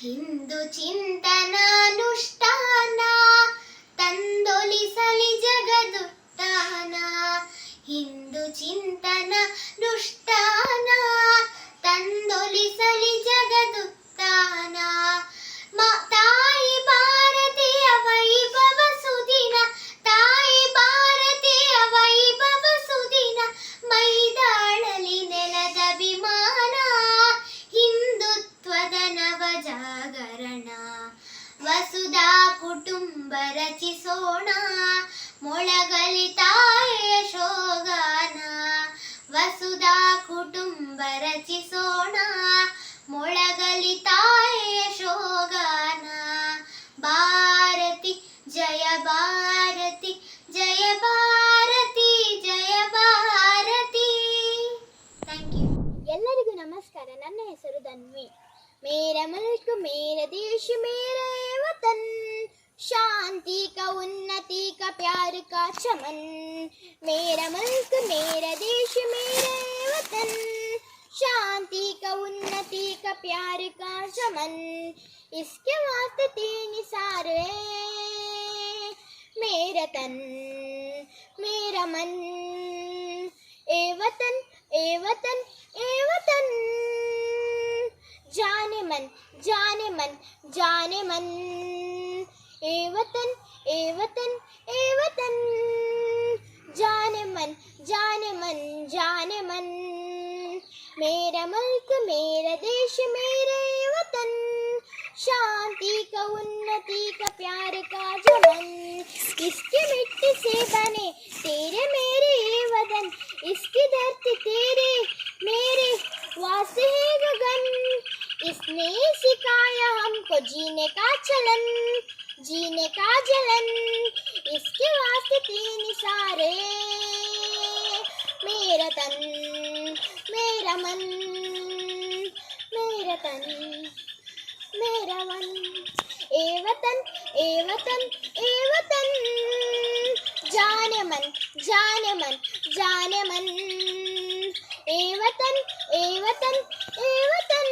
ಹಿಂದೂ ಚಿಂತನಾನುಷ್ಠಾನ, ತಂದೊಲಿಸಲಿ ಜಗದುತ್ಥಾನ. ಹಿಂದೂ ಚಿಂತನಾನುಷ್ಠಾನ, ತಂದೊಲಿಸಲಿ ಜಗದುತ್ಥಾನ. ತಾಯಿ ಭಾರತೀಯ ವೈಭವ ಸುದಿನ, ತಾಯಿ ಭಾರತೀಯ ವೈಭವ ಸುದಿನ. ಮೈದಾಳಲಿ ನೆಲದ ವಿಮಾನ, ಹಿಂದುತ್ವದ ನವ ಜಾಗರಣ. ವಸುಧಾ ಕುಟುಂಬ ರಚಿಸೋಣ, ಮೊಳಗಲಿ ತಾಯಿಯ ಶೋಗಾನ. ವಸುಧಾ ಕುಟುಂಬ ರಚಿಸೋಣ, ಮೊಳಗಲಿ ತಾಯಿಯ ಶೋಗಾನ. ಭಾರತಿ ಜಯ ಭಾರತಿ ಜಯ ಭಾರತಿ ಜಯ ಭಾರತಿ. Thank you. ಎಲ್ಲರಿಗೂ ನಮಸ್ಕಾರ. ನನ್ನ ಹೆಸರು ಧನ್ವಿ. ಮೇರಾ ಮುಲ್ಕ್ ಮೇರಾ ದೇಶ ಮೇರಾ ವತನ್, शांति का उन्नति का प्यार का चमन. मेरा मुल्क मेरा देश मेरा वतन, शांति का उन्नति का प्यार का चमन. इसके वास्ते तीन सारे, मेरा तन मेरा मन. ए वतन ए वतन ए वतन, जाने मन जाने मन जाने मन. ए वतन ए वतन ए वतन, जाने मन जाने मन जाने मन. मेरा मुल्क मेरा देश मेरा वतन, शांति का उन्नति का प्यार का चमन. इसकी मिट्टी से बने तेरे मेरे वतन, इसकी धरती तेरे मेरे वास्ते है गगन. इसने सिखाया हमको जीने का चलन, जीने का जलन. इसके वास्ते तीन सारे, मेरा तन मेरा मन, मेरा तन मेरा मन. ए वतन ए वतन ए वतन, जाने मन जाने मन जाने मन. ए वतन ए वतन ए वतन,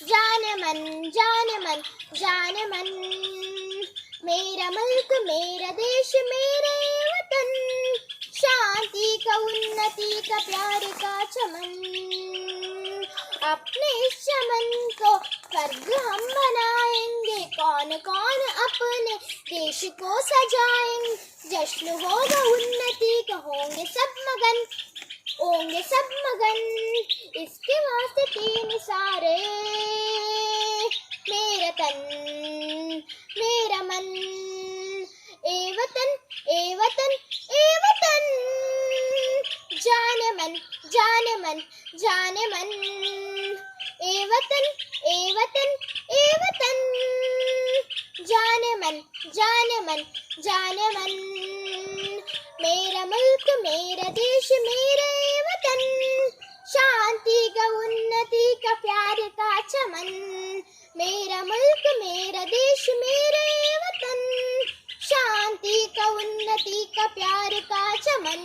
जाने मन जाने मन जाने मन. मेरा मुल्क मेरा देश मेरे वतन, शांति का उन्नति अपने इस चमन को स्वर्ग हम बनाएंगे, कौन कौन अपने देश को सजाएंगे। जश्न होगा उन्नति का, होंगे सब मगन, होंगे सब मगन, इसके वास्ते तीन सारे, मेरा तन मेरा मन, ए वतन ए वतन ए वतन, जाने मन जाने मन जाने मन, ए वतन ए वतन ए वतन, जाने मन जाने मन जाने मन, मेरा मुल्क मेरा देश मेरा ए वतन, शांति का उन्नति का प्यार का चमन, मेरा मुल्क मेरा देश मेरा ए वतन, शांति का उन्नति का प्यार का चमन।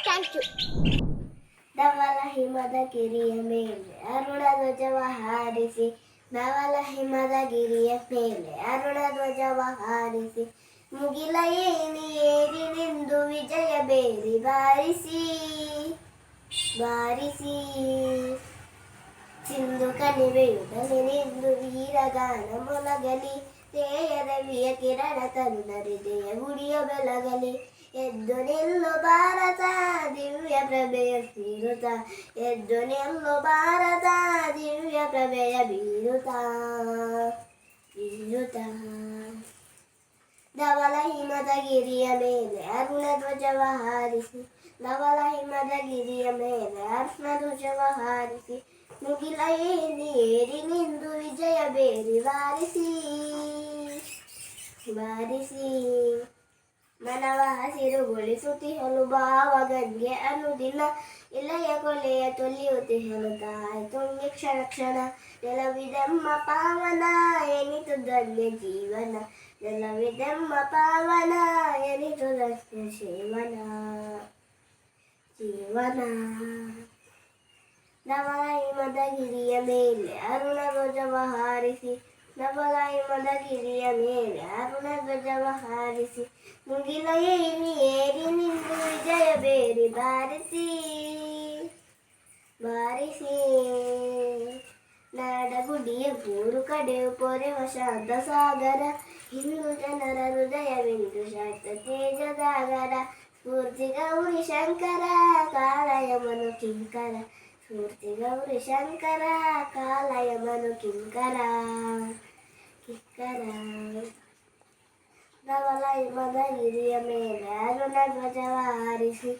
Thank you. ಧವಲ ಹಿಮದ ಗಿರಿಯ ಮೇಲೆ ಅರುಣ ಧ್ವಜವ ಹಾರಿಸಿ, ಧವಲ ಹಿಮದ ಗಿರಿಯ ಮೇಲೆ ಅರುಣ ಧ್ವಜವ ಹಾರಿಸಿ, ಮುಗಿಲ ಏನಿ ಏರಿ ನಿಂದು ವಿಜಯ ಬೇರಿ ಬಾರಿಸಿ ಬಾರಿಸಿ, ಸಿಂಧು ಕಣಿವೆಯುಡನೆ ನಿಂದು ವೀರಗಾನ ಮೊಳಗಲಿ, ತೇಯ ರವಿಯ ಕಿರಣ ತನ್ನ ಹೃದಯ ಗುಡಿಯ ಬೆಳಗಲಿ, ಎದ್ದು ನಿಲ್ಲು ಭಾರತ ದಿವ್ಯ ಪ್ರಭೆಯ ಬೀರುತ, ಎದ್ದು ನಿಲ್ಲು ಭಾರತ ದಿವ್ಯ ಪ್ರಭೆಯ ಬೀರುತ ಬೀರುತ, ಧವಲ ಹಿಮದ ಗಿರಿಯ ಮೇಲೆ ಅರುಣ ಧ್ವಜವ ಹಾರಿಸಿ, ಧವಲ ಹಿಮದ ಗಿರಿಯ ಮೇಲೆ ಅರುಣ ಧ್ವಜವ ಹಾರಿಸಿ, ಮುಗಿಲ ಏರಿ ಏರಿ ನಿಂದು ವಿಜಯ ಬೇರಿ ಬಾರಿಸಿ ಬಾರಿಸಿ, ಮನವ ಹಸಿರುಗೊಳಿಸುತ್ತಿಹಲು ಭಾವಗಂಗೆ ಅನುದಿನ, ಇಲೆಯ ಕೊಲೆಯ ತೊಲಿಯುತ್ತಿಹಲು ತಾಯಿ ತುಂಗೆ ಕ್ಷಣ ಕ್ಷಣ, ನೆಲವಿದೆಮ್ಮ ಪಾವನ ಎನಿತು ಧನ್ಯ ಜೀವನ, ನೆಲವಿದೆಮ್ಮ ಪಾವನ ಎನಿತು ಧನ್ಯ ಜೀವನ ಜೀವನ, ಧವಲ ಹಿಮದ ಗಿರಿಯ ಮೇಲೆ ಅರುಣ ಧ್ವಜವ ಹಾರಿಸಿ, ಧವಲ ಹಿಮದ ಗಿರಿಯ ಮೇಲೆ ಅರುಣ ಧ್ವಜವ ಹಾರಿಸಿ, ಮುಗಿಲ ಏರಿ ಏರಿ ನಿಂದು ವಿಜಯ ಬೇರಿ ಬಾರಿಸಿ ಬಾರಿಸಿ, ನಾಡಗುಡಿಯ ಮೂರು ಕಡೆಯು ಪೊರೆವ ಶಾಂತ ಸಾಗರ, ಹಿಂದೂ ಜನರ ಹೃದಯವೆಂದು ಶಾಂತ ತೇಜದಾಗರ, ಸ್ಫೂರ್ತಿ ಗೌರಿ ಶಂಕರ ಕಾಲಯಮನು ಕಿಂಕರ, ಸ್ಫೂರ್ತಿ ಗೌರಿ ಶಂಕರ ಕಾಲಯಮನು ಕಿಂಕರ ಕಿಂಕರ, ಧವಲ ಹಿಮದ ಗಿರಿಯ ಮೇಲೆ ಅರುಣ ಧ್ವಜವ ಹಾರಿಸಿ,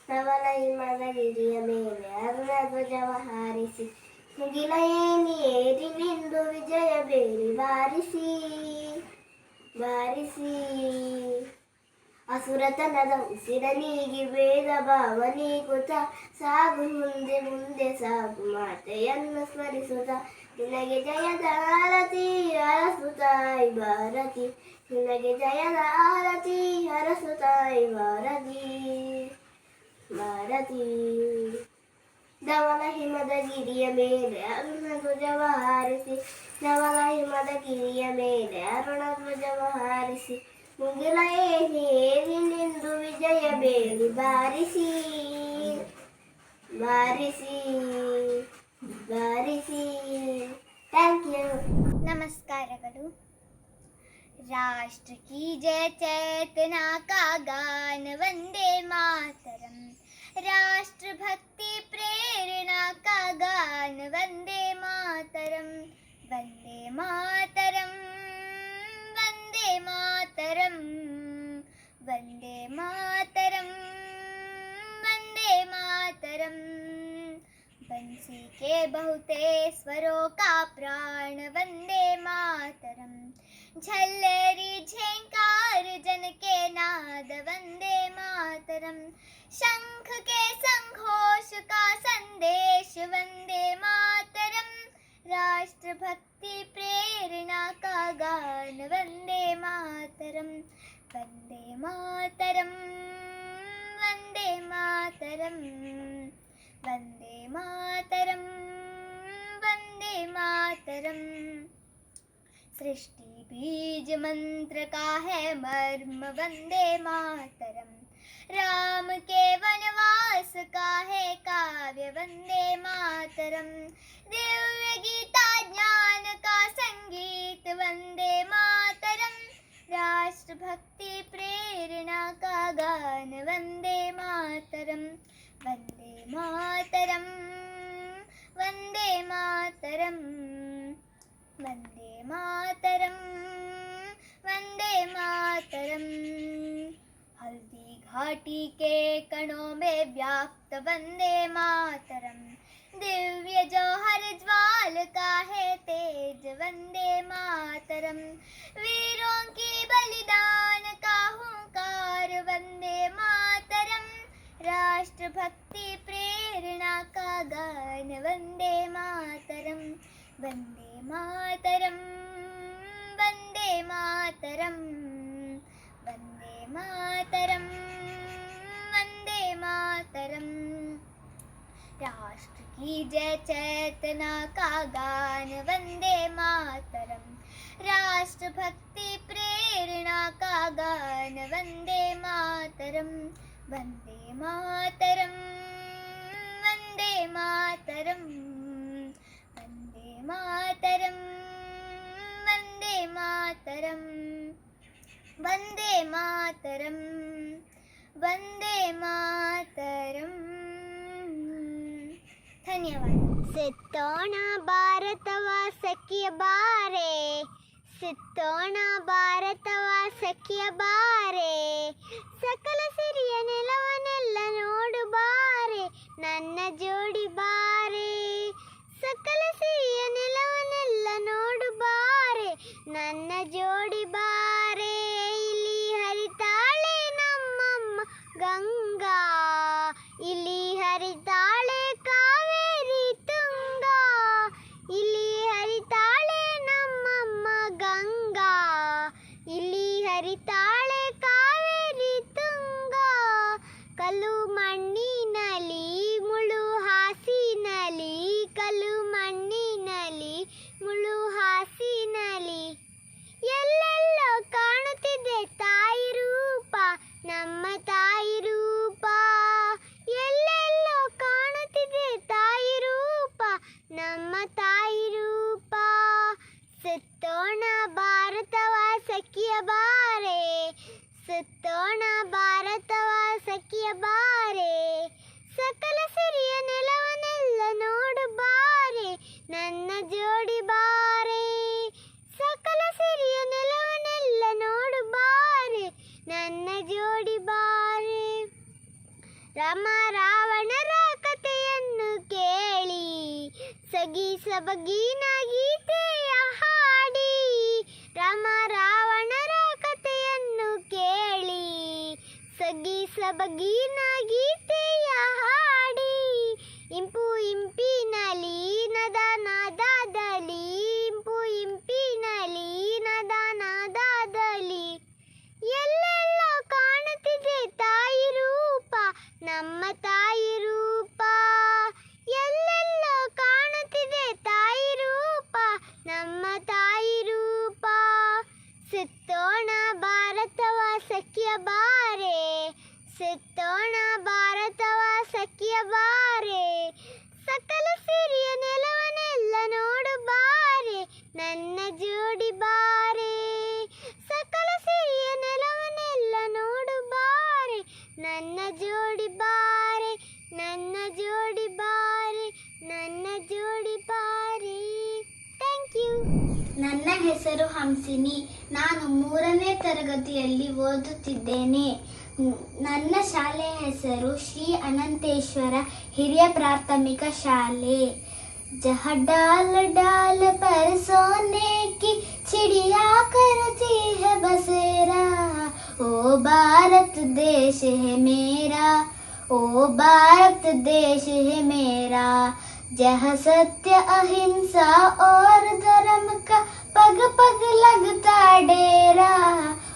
ಧವಲ ಹಿಮದ ಗಿರಿಯ ಮೇಲೆ ಅರುಣ ಧ್ವಜವ ಹಾರಿಸಿ, ಮುಗಿಲ ಏನಿ ಏರಿ ನಿಂದು ವಿಜಯ ಬೇರಿ ಬಾರಿಸಿ ಬಾರಿಸಿ, ಅಸುರತನದ ಉಸಿರ ನೀಗಿ ವೇದ ಭಾವ ನೀಗುತ್ತ, ಸಾಗು ಮುಂದೆ ಮುಂದೆ ಸಾಗು ಮಾತೆಯನ್ನು ಸ್ಮರಿಸುತ್ತ, ನಿನಗೆ ಜಯದ ಆರತಿ ಹರಸುತ್ತಾಯಿ ಭಾರತಿ, ನಿನಗೆ ಜಯದ ಆರತಿ ಹರಸುತ್ತಾಯಿ ಭಾರತಿ ಭಾರತಿ, ಧವಲ ಹಿಮದ ಗಿರಿಯ ಮೇಲೆ ಅರುಣ ಧ್ವಜವ ಹಾರಿಸಿ, ಧವಲ ಹಿಮದ ಗಿರಿಯ ಮೇಲೆ ಅರುಣ ಧ್ವಜವ ಹಾರಿಸಿ, ಮುಗಿಲ ಏರಿ ಏರಿ ನಿಂದು ವಿಜಯ ಬೇರಿ ಬಾರಿಸಿ ಬಾರಿಸಿ ಬಾರಿಸಿ. Thank you. ನಮಸ್ಕಾರಗಳು. राष्ट्र की जय चेतना का गान वंदे मातरम, राष्ट्र भक्ति प्रेरणा का गान वंदे मातरम, वंदे मातरम वंदे मातरम वंदे मातरम वंदे मातरम, बंसी के बहुते स्वरों का प्राण वंदे मातरम, झल्लरी झेंकार जन के नाद वंदे मातरम, शंख के संघोष का संदेश वंदे मातरम, राष्ट्र भक्ति प्रेरणा का गान वंदे मातरम, वंदे मातरम वंदे मातरम वंदे मातरम वंदे मातरम, सृष्टि बीज मंत्र का है मर्म वंदे मातरम, राम के वनवास का है कार्य काव्य वंदे मातरम, दिव्य गीता ज्ञान का संगीत वंदे मातरम, राष्ट्रभक्ति प्रेरणा का गान वंदे मातरम, वंदे मातरम, वंदे मातरम, वंदे मातरम, वंदे मातरम। हल्दी घाटी के कणों में व्याप्त वंदे मातरम, दिव्य जौहर ज्वाल का है तेज वंदे मातरम, वीरों की बलिदान का हुंकार वंदे मातरम, राष्ट्रभक्ति प्रेरणा का गान वंदे मातरम, वंदे मातरम, वंदे मातरम, वंदे मातरम, वंदे मातरम। राष्ट्र की जय चेतना का गान वंदे मातरम, राष्ट्रभक्ति प्रेरणा का गान वंदे मातरम, वंदे मातरम, वंदे मातरम, वंदे मातरम, वंदे मातरम, वंदे मातरम, वंदे मातरम। धन्यवाद। ಸಿತ್ತೋಣ ಭಾರತವ ಸಖಿಯ ಬಾರೆ, ಸಿತ್ತೋಣ ಭಾರತವ ಸಖಿಯ ಬಾರೆ, ಸಕಲ ಸಿರಿಯ ನೆಲವನ್ನೆಲ್ಲ ನೋಡು ಬಾರೆ, ನನ್ನ ಜೋಡಿ ಬಾರೆ, ಸಕಲ ಸಿರಿಯ ನೆಲವನ್ನೆಲ್ಲ ನೋಡು ಬಾರೆ, ನನ್ನ ಜೋಡಿ ಬಾರೆ, ಇಲ್ಲಿ ಹರಿತಾಳೆ ನಮ್ಮಮ್ಮ ಗಂಗಾ, ಇಲ್ಲಿ ಹರಿತಾಳೆ ಕಾವೇರಿ ತುಂಗಾ, ಇಲ್ಲಿ ಹರಿತಾಳೆ ನಮ್ಮಮ್ಮ ಗಂಗಾ, ಇಲ್ಲಿ ಹರಿತಾಳೆ ಕಾವೇರಿ ತುಂಗಾ, ಕಲ್ಲು ಮಣ್ಣಿನಲ್ಲಿ ಮುಳು ಹಾಸಿನಲ್ಲಿ, ಕಲ್ಲು ಮಣ್ಣಿನಲ್ಲಿ ಮುಳು ಹಾಸಿನಲ್ಲಿ, ಎಲ್ಲೆಲ್ಲೋ ಕಾಣುತ್ತಿದೆ ತಾಯಿ ರೂಪ, ನಮ್ಮ ತಾಯಿ ರೂಪ, ಎಲ್ಲೆಲ್ಲೋ ಕಾಣುತ್ತಿದೆ ತಾಯಿ ರೂಪ, ನಮ್ಮ ತಾಯಿ ರೂಪ, ಸುತ್ತೋಣ ಭಾರತವ ಸಖಿಯ ಬಾರೆ, ಸುತ್ತೋಣ ಭಾರತವ ಸಖಿಯ ಬಾರೆ, ಸಕಲ ಸಿರಿಯ ನೆಲವನ್ನೆಲ್ಲ ನೋಡು ಬಾರೆ, ನನ್ನ ಜೋಡಿ ಬಾರೆ, ಸಕಲ ಸಿರಿಯ ನೆಲವನ್ನೆಲ್ಲ ನೋಡು ಬಾರೆ, ನನ್ನ ಜೋಡಿ ಬಾರೆ. ರಾಮ ರಾವಣರ ಕಥೆಯನ್ನು ಕೇಳಿ ಸಗಿ ಸಬಗಿನ ಗೀತೆಯ ಹಾಡಿ, ರಾಮ ರಾವಣರ ಕಥೆಯನ್ನು ಕೇಳಿ ಸಗಿ ಸಬಗಿನ ಗೀತೆಯ ಹಾಡಿ, ಇಂಪು ಇಂಪಿನಲಿ ನದ ನಾದದಲ್ಲಿ, ಇಂಪು ಇಂಪಿನಲಿ ನದ ನಾದದಲ್ಲಿ, ಎಲ್ಲೆಲ್ಲೋ ಕಾಣುತ್ತಿದೆ ತಾಯಿ ರೂಪ, ನಮ್ಮ ತಾಯಿ ರೂಪ, ಎಲ್ಲೆಲ್ಲೋ ಕಾಣುತ್ತಿದೆ ತಾಯಿ ರೂಪ, ನಮ್ಮ ತಾಯಿ ರೂಪ, ಸುತ್ತೋಣ ಭಾರತವ ಸಖಿಯ ಬಾರೆ, ಸುತ್ತೋಣ ಭಾರತವ ಸಖಿಯ ಬಾರೆ, ಸಕಲ ಸಿರಿಯ ನೆಲವನ್ನೆಲ್ಲ ನೋಡು ಬಾರೆ, ನನ್ನ ಜೋಡಿ ಬಾರೆ, ಸಕಲ ಸಿರಿಯ ನೆಲವನ್ನೆಲ್ಲ ನೋಡು ಬಾರೆ, ನನ್ನ ಜೋಡಿ ಬಾರೆ, ನನ್ನ ಜೋಡಿ ಬಾರೆ, ನನ್ನ ಜೋಡಿ ಬಾರೆ. Thank you. ನನ್ನ ಹೆಸರು ಹಂಸಿನಿ. ನಾನು 3ನೇ ತರಗತಿಯಲ್ಲಿ ಓದುತ್ತಿದ್ದೇನೆ. ನನ್ನ ಶಾಲೆಯ ಹೆಸರು ಶ್ರೀ ಅನಂತೇಶ್ವರ ಹಿರಿಯ ಪ್ರಾಥಮಿಕ ಶಾಲೆ. जहाँ डाल डाल पर सोने की चिड़िया करती है बसेरा, ओ भारत देश है मेरा, ओ भारत देश है मेरा, जहाँ सत्य अहिंसा और धर्म का पग पग लगता डेरा,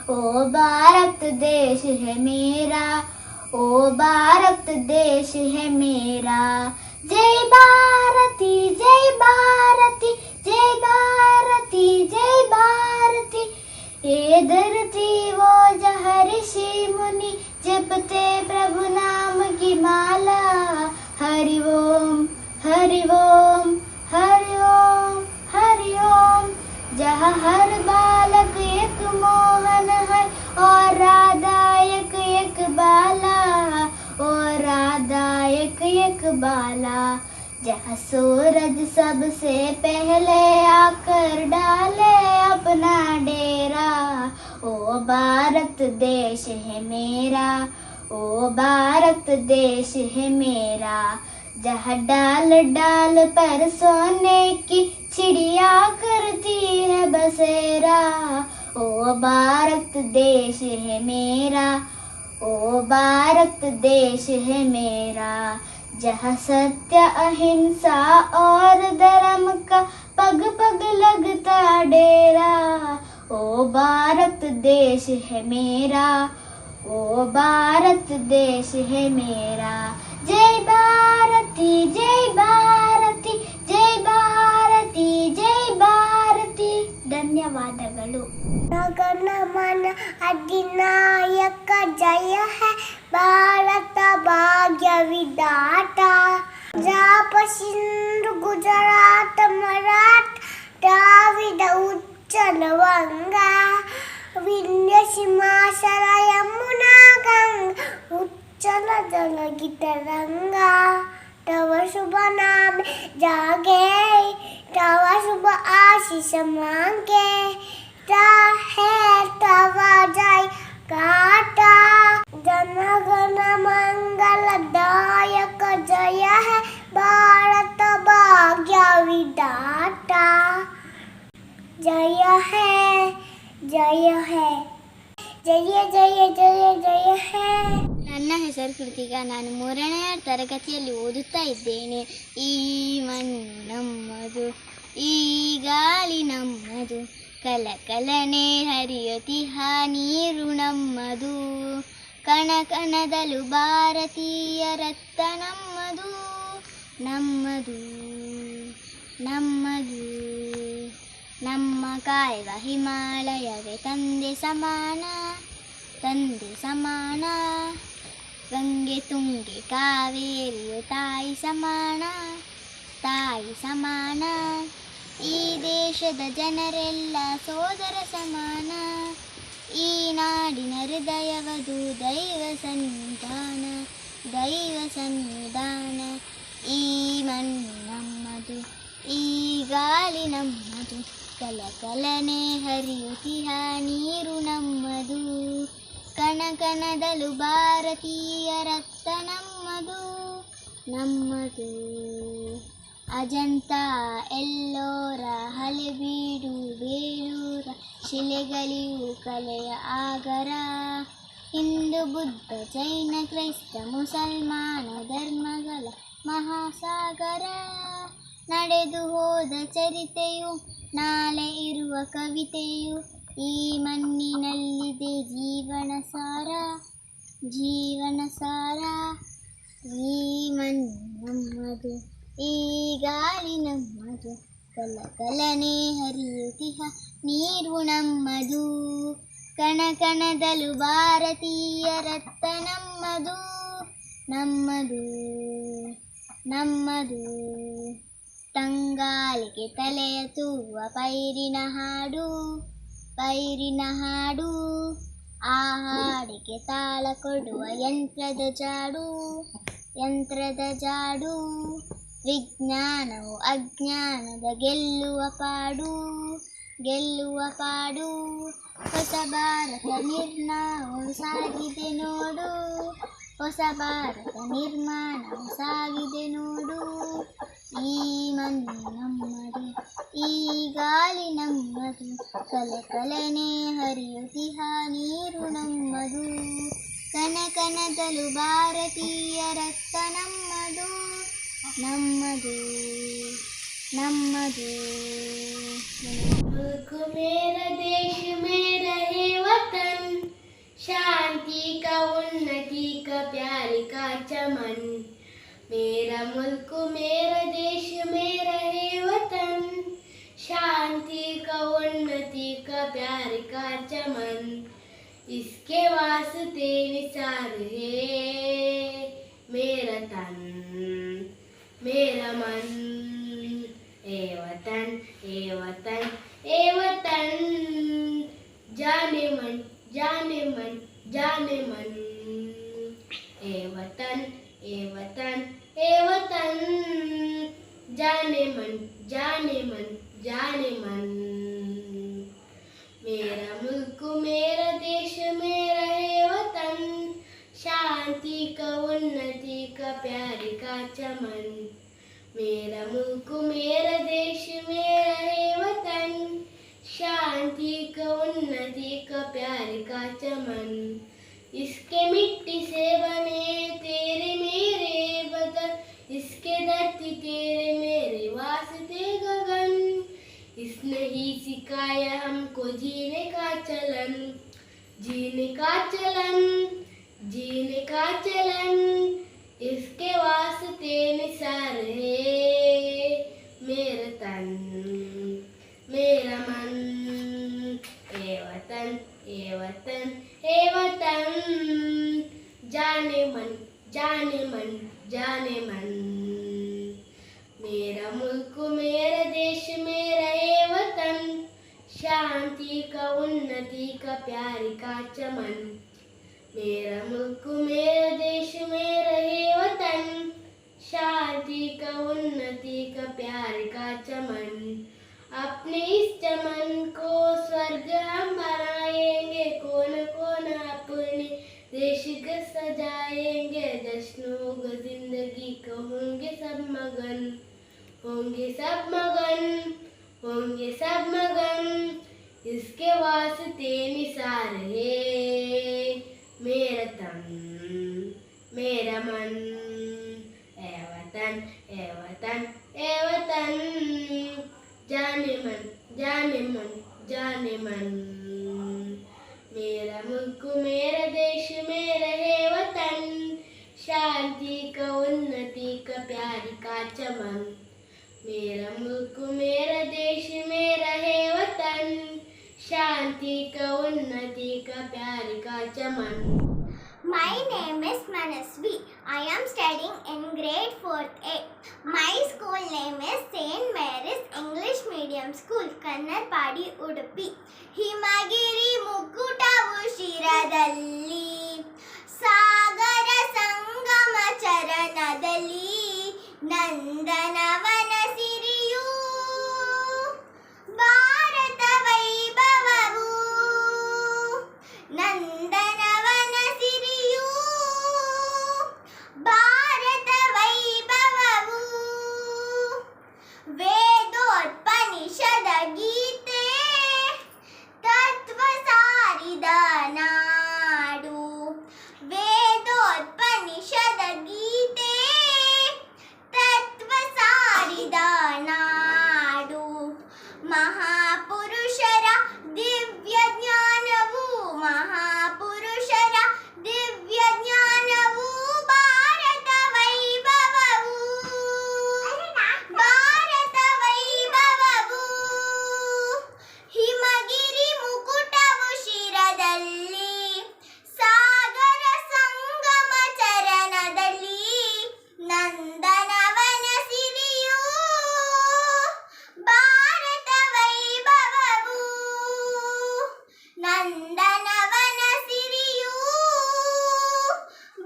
ओ भारत देश है मेरा, ओ भारत देश है मेरा। जय भारती जय भारती जय भारती जय भारती, ये धरती वो जहाँ ऋषि मुनि जपते प्रभु नाम की माला, हरि वो मधुबाला, जहाँ सूरज सबसे पहले आकर डाले अपना डेरा। ओ भारत देश है मेरा, ओ भारत देश है मेरा, जहाँ डाल डाल पर सोने की चिड़िया करती है बसेरा। ओ भारत देश है मेरा, ओ भारत देश है मेरा, जहाँ सत्य अहिंसा और धर्म का पग पग लगता डेरा। ओ भारत देश है मेरा, ओ भारत देश है मेरा। जय भारती जय भारती जय भारती जय भारती। ಧನ್ಯವಾದಗಳು. ಗಣಮನ ಅಧಿನಾಯಕ ಜಯ ಹೇ ಭಾರತ ಭಾಗ್ಯ ವಿಧಾತ. ಜಾಪ ಸಿಂಧು ಗುಜರಾತ ಮರಾಠ ದ್ರಾವಿಡ ಉಚ್ಚಲ ವಂಗ ವಿಂಧ್ಯ ಸಿಂಹಾಸನ ಯಮುನಾ ಗಂಗಾ ಉಚ್ಚಲ ಜಲಗಿ तरंगा। तव शुभ नाम जागे, तव शुभ आशीष मांगे, है तव जय गाथा। जन गण मंगल दायक जय है भारत भाग्य विधाता। जय है जय है जय जय जय जय है. ನನ್ನ ಹೆಸರು ಕೃತಿಕಾ. ನಾನು 3ನೇ ತರಗತಿಯಲ್ಲಿ ಓದುತ್ತಾ ಇದ್ದೇನೆ. ಈ ಮಣ್ಣು ನಮ್ಮದು, ಈ ಗಾಳಿ ನಮ್ಮದು, ಕಲಕಲನೆ ಹರಿಯುತ್ತಿಹ ನೀರು ನಮ್ಮದು, ಕಣ ಕಣದಲು ಭಾರತೀಯ ರಕ್ತ ನಮ್ಮದು, ನಮ್ಮದು ನಮ್ಮದು. ನಮ್ಮ ಕಾಯುವ ಹಿಮಾಲಯವೇ ತಂದೆ ಸಮಾನ, ತಂದೆ ಸಮಾನ. ಗಂಗೆ ತುಂಗೆ ಕಾವೇರಿಯು ತಾಯಿ ಸಮಾನ, ತಾಯಿ ಸಮಾನ. ಈ ದೇಶದ ಜನರೆಲ್ಲ ಸೋದರ ಸಮಾನ, ಈ ನಾಡಿನ ಹೃದಯವದು ದೈವ ಸನ್ನಿಧಾನ, ದೈವ ಸನ್ನಿಧಾನ. ಈ ಮಣ್ಣು ನಮ್ಮದು, ಈ ಗಾಳಿ ನಮ್ಮದು, ಕಲಕಲನೆ ಹರಿಯುತ್ತಿಹ ನೀರು ನಮ್ಮದು, ಕಣ ಕಣದಲು ಭಾರತೀಯ ರಕ್ತ ನಮ್ಮದು, ನಮ್ಮದು. ಅಜಂತ ಎಲ್ಲೋರ ಹಳೆಬೀಡು ಬೇಲೂರ ಶಿಲೆಗಳಿವು ಕಲೆಯ ಆಗರ, ಹಿಂದೂ ಬುದ್ಧ ಜೈನ ಕ್ರೈಸ್ತ ಮುಸಲ್ಮಾನ ಧರ್ಮಗಳ ಮಹಾಸಾಗರ. ನಡೆದು ಹೋದ ಚರಿತೆಯು ನಾಳೆ ಇರುವ ಕವಿತೆಯು, ಈ ಮಣ್ಣಿನಲ್ಲಿದೆ ಜೀವನ ಸಾರ, ಜೀವನ ಸಾರ. ಈ ಮಣ್ಣು ನಮ್ಮದು, ಈ ಗಾಳಿ ನಮ್ಮದು, ಕಲಕಲನೆ ಹರಿಯುತ್ತಿಹ ನೀರು ನಮ್ಮದು, ಕಣ ಕಣದಲು ಭಾರತೀಯ ರಕ್ತ ನಮ್ಮದು, ನಮ್ಮದು ನಮ್ಮದು. ತಂಗಾಳಿಗೆ ತಲೆಯ ತೂಗುವ ಪೈರಿನ ಹಾಡು, ಪೈರಿನ ಹಾಡು. ಆ ಹಾಡಿಗೆ ತಾಳ ಕೊಡುವ ಯಂತ್ರದ ಜಾಡು, ಯಂತ್ರದ ಜಾಡು. ವಿಜ್ಞಾನವು ಅಜ್ಞಾನದ ಗೆಲ್ಲುವ ಪಾಡು, ಗೆಲ್ಲುವ ಪಾಡು. ಹೊಸ ಭಾರತ ನಿರ್ಮಾಣವು ಸಾಗಿದೆ ನೋಡು, ಹೊಸ ಭಾರತ ನಿರ್ಮಾಣವು ಸಾಗಿದೆ ನೋಡು. ಈ ಮಣ್ಣು ನಮ್ಮದು, ಈ ಗಾಳಿ ನಮ್ಮದು, ಕಲಕಲನೆ ಹರಿಯುತ್ತಿಹ ನೀರು ನಮ್ಮದು, ಕಣ ಕಣದಲು ಭಾರತೀಯ ರಕ್ತ ನಮ್ಮದು, ನಮ್ಮದು ನಮ್ಮದು. मुल्क मेरा देश मेरा है वतन, शांति का उन्नति का प्यार का चमन। मेरा मुल्क मेरा देश मेरा है वतन, शांति का उन्नति का प्यार का चमन। इसके वास्ते निसार है मेरा तन मेरा मन। ए वतन ए वतन ए वतन, जाने मन जाने मन जाने मन। ए वतन ए वतन ए वतन। का चमन, मेरा मुल्क मेरा देश मेरा है वतन, शांति का उन्नति का प्यार का चमन, इसके मिट्टी से बने तेरे मेरे वतन, इसके धरती तेरे मेरे वास्ते गगन, इसने ही सिखाया हमको जीने का चलन, जीने का चलन, जीने का चलन, इसके वास्ते निसार है मेरा तन मेरा मन, ए वतन ए वतन ए वतन, जाने मन जाने मन जाने मन, मेरा मुल्क मेरा देश मेरा है वतन, शांति का उन्नति का प्यार का चमन, मेरा मुल्क मेरा देश मेरा है वतन, शांति का उन्नति का प्यार का चमन, अपने इस चमन को स्वर्ग हम बनाएंगे, कौन कौन अपने देश को सजाएंगे, जश्न होगा जिंदगी को होंगे सब मगन, होंगे सब मगन, होंगे सब मगन, इसके वास्ते निसार है मेरा तन मेरा मन, ए वतन ए वतन ए वतन, जाने मन जाने मन जाने मन, मेरा मुल्क मेरा देश मेरा है वतन, शांति का उन्नति का प्यार का चमन, मेरा मुल्क मेरा देश मेरा है वतन, शांति का उन्नति का प्यार का चमन. My name is Manasvi. I am studying in grade 4th A. My school name is St. Mary's English Medium School, Kannarpadi, Udupi. Himagiri ಮುಕುಟವು ಶಿರದಲ್ಲಿ, ಸಾಗರ ಸಂಗಮ ಚರಣದಲ್ಲಿ, ನಂದನವನ ಸಿರಿಯೂ ಭಾರತ ವೈಭವವು, ನಂದನವನ ಸಿರಿಯೂ ಭಾರತ ವೈಭವವು, ವೇದೋಪನಿಷದ ಗೀತೆ ತತ್ವ ಸಾರಿದ ನಾಡು, ವೇದೋಪನಿಷದ ಗೀತೆ ತತ್ವ ಸಾರಿದ ನಾಡು, ಮಹಾಪುರುಷರ ದಿವ್ಯ ಜ್ಞಾನವು, ಮಹಾಪುರುಷರ ದಿವ್ಯ ಜ್ಞಾನವು, ಭಾರತ ವೈಭವವು, ಭಾರತ ವೈಭವವು, ಹಿಮಗಿರಿ ಮುಕುಟವು ಶಿರದಲ್ಲಿ, ಸಾಗರ ಸಂಗಮ ಚರಣದಲ್ಲಿ, ನಂದನವನ ಸಿರಿಯೂ ಭಾರತ ವೈಭವವು, ನಂದನವನ ಸಿರಿಯೂ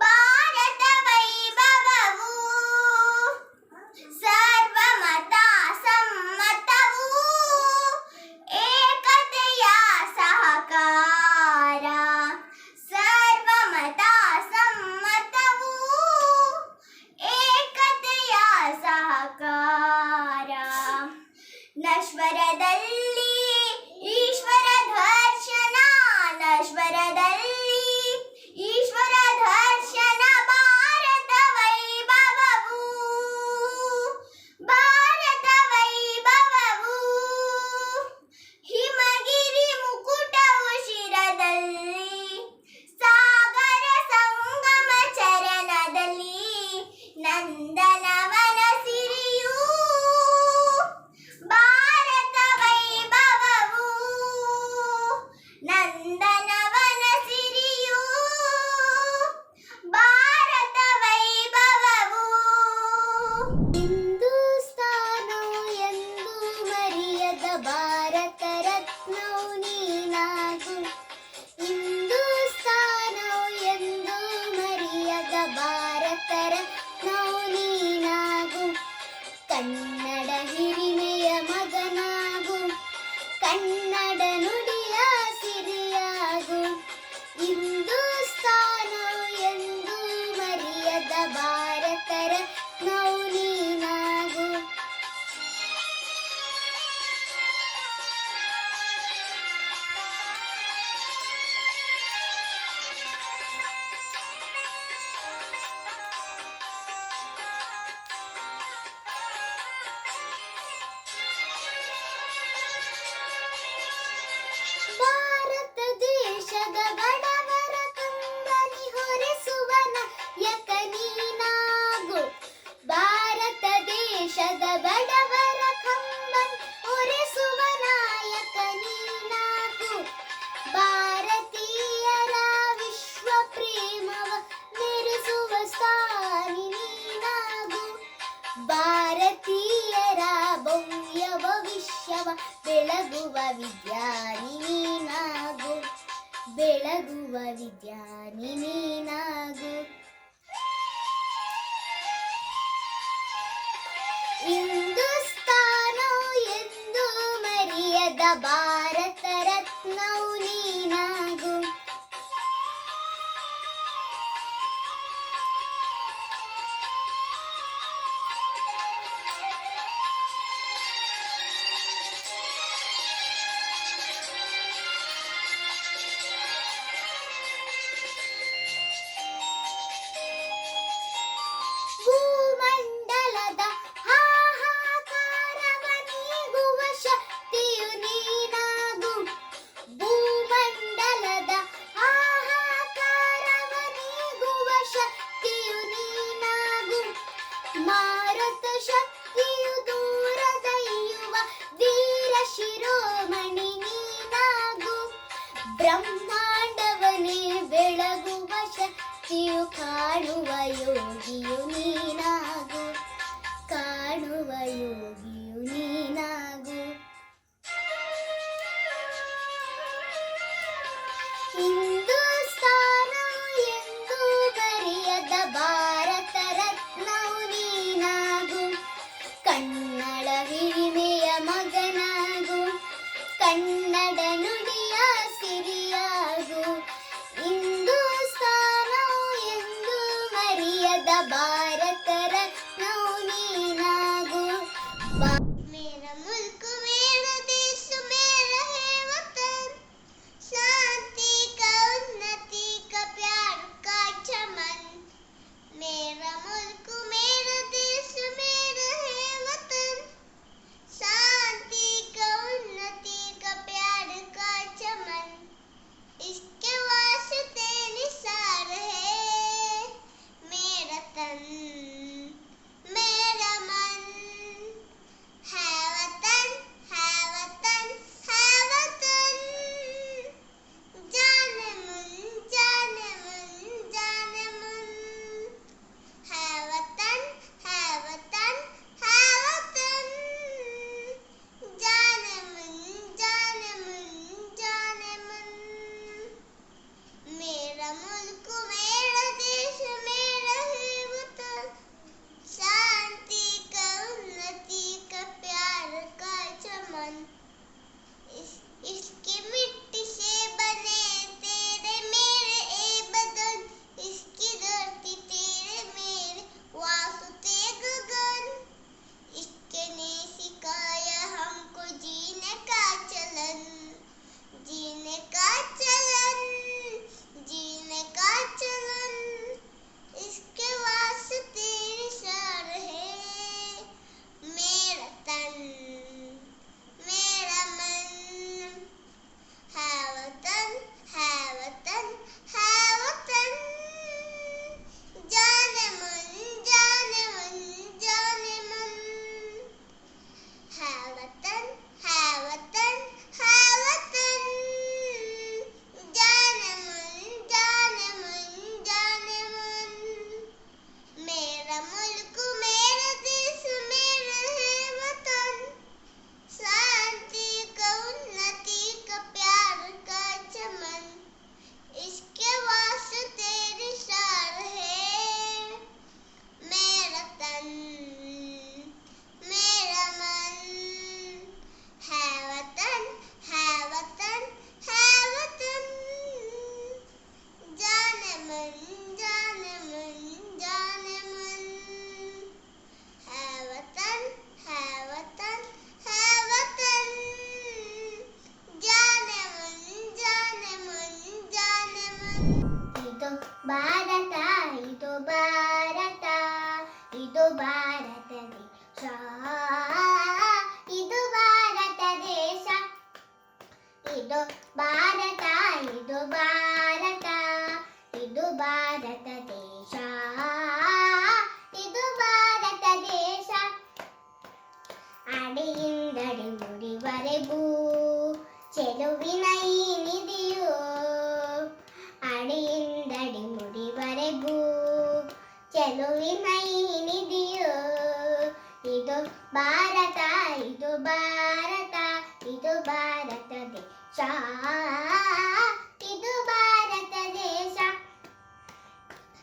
ಭಾರತ ವೈಭವವು, ಸರ್ವಮತ ಸಮ್ಮತವು, ಏಕತೆಯ ಸಹಕಾರ, ಸರ್ವಮತ ಸಮ್ಮತವು, ಏಕತೆಯ ಸಹಕಾರ, ನಶ್ವರದಲ್ಲಿ ಈಶ್ವರ ದರ್ಶನ, ನಶ್ವರದಲ್ಲಿ ಈಶ್ವರ ದರ್ಶನ, ಭಾರತ ವೈಭವವು, ಭಾರತ ವೈಭವವು, ಹಿಮಗಿರಿ ಮುಕುಟವು ಶಿರದಲ್ಲಿ, ಸಾಗರ ಸಂಗಮ ಚರಣದಲ್ಲಿ, ನಂದನವನ ಸಿರಿಯೂ ಭಾರತ ವೈಭವವು. ಭಾರತೀಯರ ಭವ್ಯ ಭವಿಷ್ಯವ ಬೆಳಗುವ ವಿಜ್ಞಾನಿ ನೀನಾಗು, ಬೆಳಗುವ ವಿಜ್ಞಾನಿ ನೀನಾಗು. ಹಿಂದೂಸ್ತಾನವು ಎಂದು ಮರೆಯದ ಭಾರತ ರತ್ನವು ನೀನಾಗು. ಭೂಮಂಡಲದ ಹಾಹಾಕಾರವ ನೀಗುವ ಶಕ್ತಿಯು ನೀನಾಗು, ಭೂಮಂಡಲದ ಹಾಹಾಕಾರವ ನೀಗುವ ಶಕ್ತಿಯು ನೀನಾಗು. ಮಾರುತ ಶಕ್ತಿಯು ದೂರದಯ್ಯುವ ವೀರ ಶಿರೋಮಣಿ ನೀನಾಗು, ಬ್ರಹ್ಮಾಂಡವನೇ ಬೆಳಗುವ ಶಕ್ತಿಯು ಕಾಣುವ ಯೋಗಿಯು ನೀನಾಗು, ಕಾಣುವ ಯೋಗಿಯು ನೀನಾಗು. ಹಿಂದೂಸ್ತಾನವು ಎಂದು ಮರೆಯದ ಭಾರತ ರತ್ನವು ನೀನಾಗು, ಕನ್ನಡ ಹಿರಿಮೆಯ ಮಗನಾಗು, ಕನ್ನಡ ನುಡಿಯ ಸಿರಿಯಾಗು. ಹಿಂದೂಸ್ತಾನವು ಎಂದು ಮರೆಯದ ಭಾರತ ರತ್ನವು ನೀನಾಗು. ಮೇರಾ ಮುಲ್ಕ್ ಮೇರಾ ದೇಶ ಮೇರಾ ಹೈ ವತನ್, ಶಾಂತಿ का उन्नति का प्यार का चमन. मेरा मुल्क मेरा देश मेरा है वतन, शांति का उन्नति का प्यार का चमन. इसके वास्ते निसार है मेरा तन, मेरा मन. है वतन, है वतन, है वतन. जाने मन, जाने मन, जाने मन. है वतन, है वतन, है वतन. जाने मन, जाने मन, जाने मन. मेरा मुल्क मेरा देश मेरा है वतन, शांति का उन्नति का प्यार का चमन. इसकी मिट्टी से बने तेरे मेरे ए बदन, इसकी धरती तेरे मेरे वास्ते गगन. इसके ने सिखाया हमको जीने का चलन, जीने का चलन, जीने का चलन. इसके वास्ते निसार है मेरा तन, मेरा मन. है वतन, है वतन, है वतन. जाने मन, जाने मन, जाने मन. है वतन, है वतन, है वतन. जाने मन, जाने मन, जाने मन. मेरा मुल्क मेरा देश मेरा है वतन, शांति का उन्नति का प्यार का चमन. इसके वास्ते निसार है मेरा तन, मेरा मन. है वतन, है वतन, है वतन. जाने मन, जाने मन, जाने मन. है वतन, है वतन, है वतन. जाने मन, जाने मन, जाने मन. ಇದು ಭಾರತ, ಇದು ಭಾರತ, ಇದು ಭಾರತ ದೇಶ, ಇದು ಭಾರತ ದೇಶ. ಇದು ಭಾರತ, ಇದು ಭಾರತ, ಇದು ಭಾರತ ದೇಶ, ಇದು ಭಾರತ ದೇಶ. ಅಡಿಯಿಂದಡಿ ನುಡಿವರೆಗೂ ಚೆಲುವಿನ ಈ ನಿಧಿಯು, ಅಡಿಯಿಂದಡಿ ಮುಡಿವರೆಗೂ ಚೆಲುವಿನ ಈ ನಿಧಿಯು. ಭಾರತ ಇದು ಭಾರತ ಇದು ಭಾರತ ದೇಶ ಇದು ಭಾರತ ದೇಶ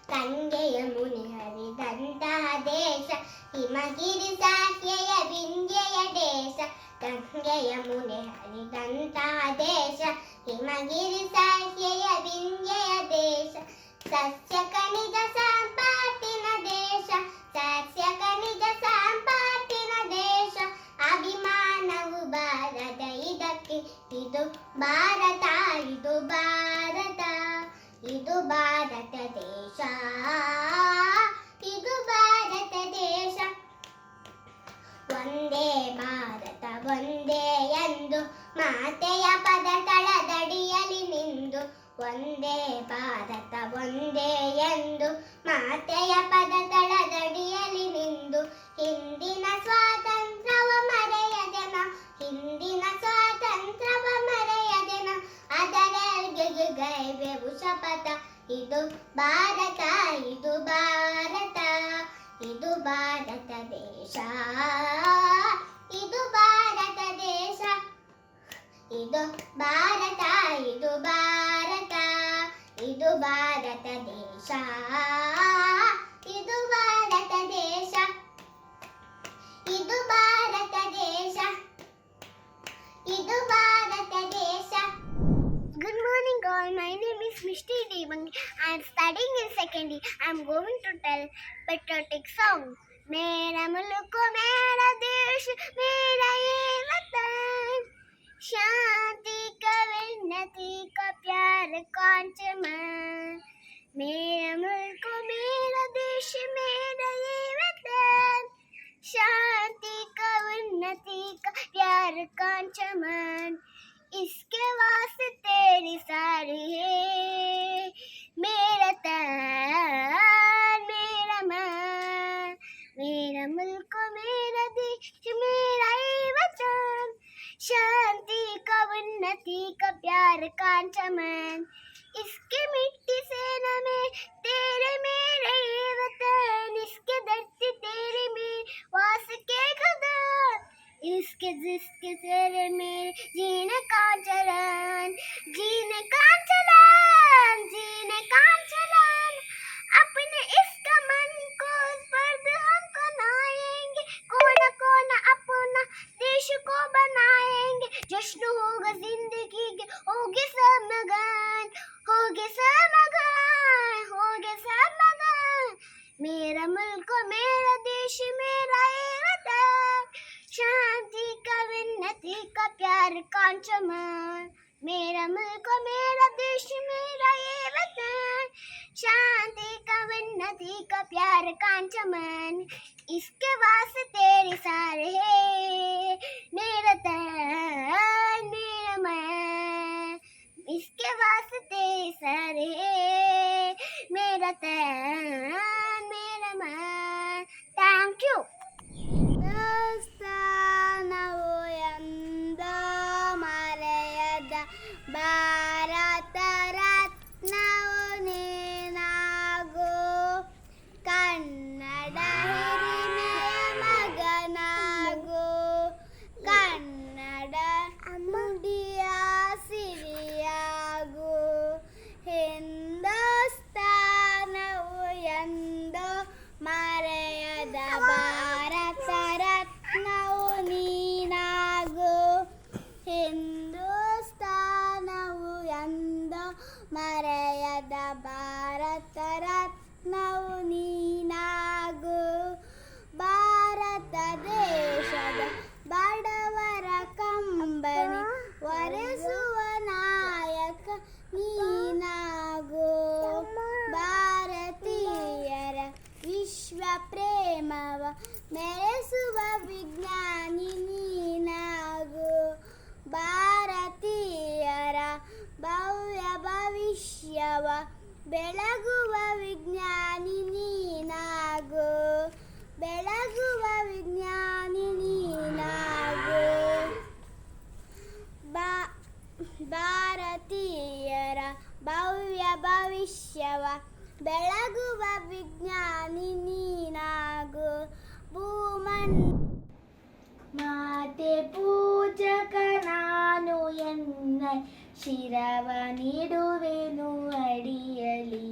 ಗಂಗೆಯ ಮುನಿ ಹರಿದಂತಹ ದೇಶ ಹಿಮಗಿರಿ ಸಾಹ್ಯಯ ವಿಂಧ್ಯಯ ದೇಶ ಗಂಗೆಯ ಮುನಿ ಹರಿದಂತಹ ದೇಶ ಹಿಮಗಿರಿ ಸಾಹ್ಯಯ ವಿಂಧ್ಯಯ ದೇಶ ಸಸ್ಯ ಖನಿಜ ಸಂಪತ್ತಿನ ದೇಶ ಸಸ್ಯ ಖನಿಜ ಸಂಪತ್ತಿನ ದೇಶ ಅಭಿಮಾನವು ಭಾರತ ಇದಕ್ಕೆ ಇದು ಭಾರತ ಇದು ಭಾರತ ಇದು ಭಾರತ ದೇಶ ಇದು ಭಾರತ ದೇಶ ಒಂದೇ ಭಾರತ ಒಂದೇ ಎಂದು ಮಾತೆಯ ಪದ ತಳದಡಿಯಲಿ ನಿಂದು ಒಂದೇ ಭಾರತ ಒಂದೇ ಎಂದು ಮಾತೆಯ ಪದ ತಳದಡಿಯಲಿ ನಿಂದು ಹಿಂದಿನ ಸ್ವಾತಂತ್ರ್ಯವ ಮರೆಯದೆ ನಾವು ಹಿಂದಿನ ಸ್ವಾತಂತ್ರ್ಯವ ಮರೆಯದೆ ನಾವು ಅದರಿಗೆ ಗೈವೆವು ಶಪಥ ಇದು ಭಾರತ ಇದು ಭಾರತ ಇದು ಭಾರತ ದೇಶ ಇದು ಭಾರತ ದೇಶ ಇದು ಭಾರತ ಇದು ಭಾರತ ಇದು ಭಾರತ ದೇಶ ಇದು ಭಾರತ ದೇಶ ಇದು ಭಾರತ ದೇಶ ಇದು ಭಾರತ ದೇಶ Good morning all, my name is Mishti Devangi. I am studying in second year. I am going to tell patriotic song. मेरा मुल्क मेरा देश मेरा ये वतन शांति का उन्नति का प्यार कांचन मेरा मुल्क मेरा देश मेरा ये वतन शांति का उन्नति का प्यार कांचन इसके वास्ते तेरी सारी है मेरा तन मेरा मन मेरा मुल्क मेरा देश मेरा ये वतन शांति का उन्नति का प्यार का चमन इसके मिट्टी से न में तेरे मेरे ये वतन इसके धरती तेरे में वास के खुदा इसके जिसके तेरे में जीने का चलन जीने का चलन जीने का चलन अपने इसका मन को फर्द हम बनाएंगे कोना कोना अपना देश को बनाएंगे जश्न होगा जिंदगी के होगे सब मगन होगे सब मगन होगे सब मगन मेरा मुल्क मेरा देश मेरा ये वतन शांति का उन्नति का प्यार का चमन मेरा मुल्क मेरा देश मेरा ये वतन शांति का उन्नति का प्यार का चमन इसके वास्ते तेरे सारे है मेरा तन मेरा मन इसके वास्ते तेरे सारे है मेरा तन मेरा मन थैंक यू ಸ್ಥಾನವು ಎಂದ ಮರೆಯದ ಭಾರತ ರತ್ನವು ನೀನಾಗು ಕನ್ನಡ ಹಿರಿಮೆಯ ಮಗನಾಗು ಕನ್ನಡ ನುಡಿಯ ಸಿರಿಯಾಗು ಹಿಂದೂಸ್ತಾನವು ಎಂದೋ ಮರೆಯದ ಭಾರತ ರತ್ನವು ನೀನಾಗು ಹಿಂದೂಸ್ತಾನವು ಎಂದೋ ಮರೆಯದ ಭಾರತ ರತ್ನವು ನೀನಾಗು ಭಾರತ ದೇಶದ ಬಡವರ ಕಂಬನಿ ಒರೆಸುವ ನಾಯಕ ನೀನಾಗು ಭಾರತೀಯರ ವಿಶ್ವ ಪ್ರೇಮವ ಮೆರೆಸುವ ವಿಜ್ಞಾನಿ ನೀನಾಗು ಭಾರತೀಯರ ಭವ್ಯ ಭವಿಷ್ಯವ ಬೆಳಗುವ ವಿಜ್ಞಾನಿ ನೀನಾಗು ಬೆಳಗುವ ವಿಜ್ಞಾನಿ ನೀನಾಗು ಭಾರತೀಯರ ಭವ್ಯ ಭವಿಷ್ಯವ ಬೆಳಗುವ ವಿಜ್ಞಾನಿ ನೀನಾಗು ಶಿರವ ನೀಡುವೆನು ಅಡಿಯಲಿ.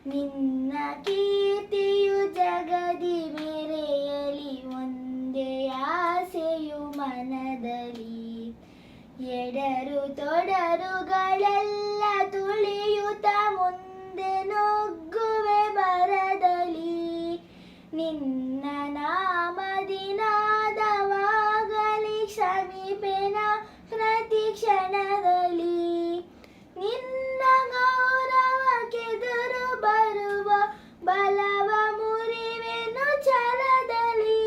ನಿನ್ನ ಕೀರ್ತಿಯು ಜಗದಿ ಮೆರೆಯಲಿ, ಒಂದೇ ಆಸೆಯು ಮನದಲ್ಲಿ. ಎಡರು ತೊಡರುಗಳೆಲ್ಲ ತುಳಿಯುತ್ತ ಮುಂದೆ ನುಗ್ಗುವೆ ಬರದಲ್ಲಿ. ನಿನ್ನ ನಾಮದಿನಾದವಾಗಲಿ ಕ್ಷಮಿಪೆನ ಪ್ರತಿ ಕ್ಷಣದಲ್ಲಿ. ನಿನ್ನ ಗೌರವಕ್ಕೆದುರು ಬರುವ ಬಲವ ಮುರಿವೆನು ಛಲದಲ್ಲಿ.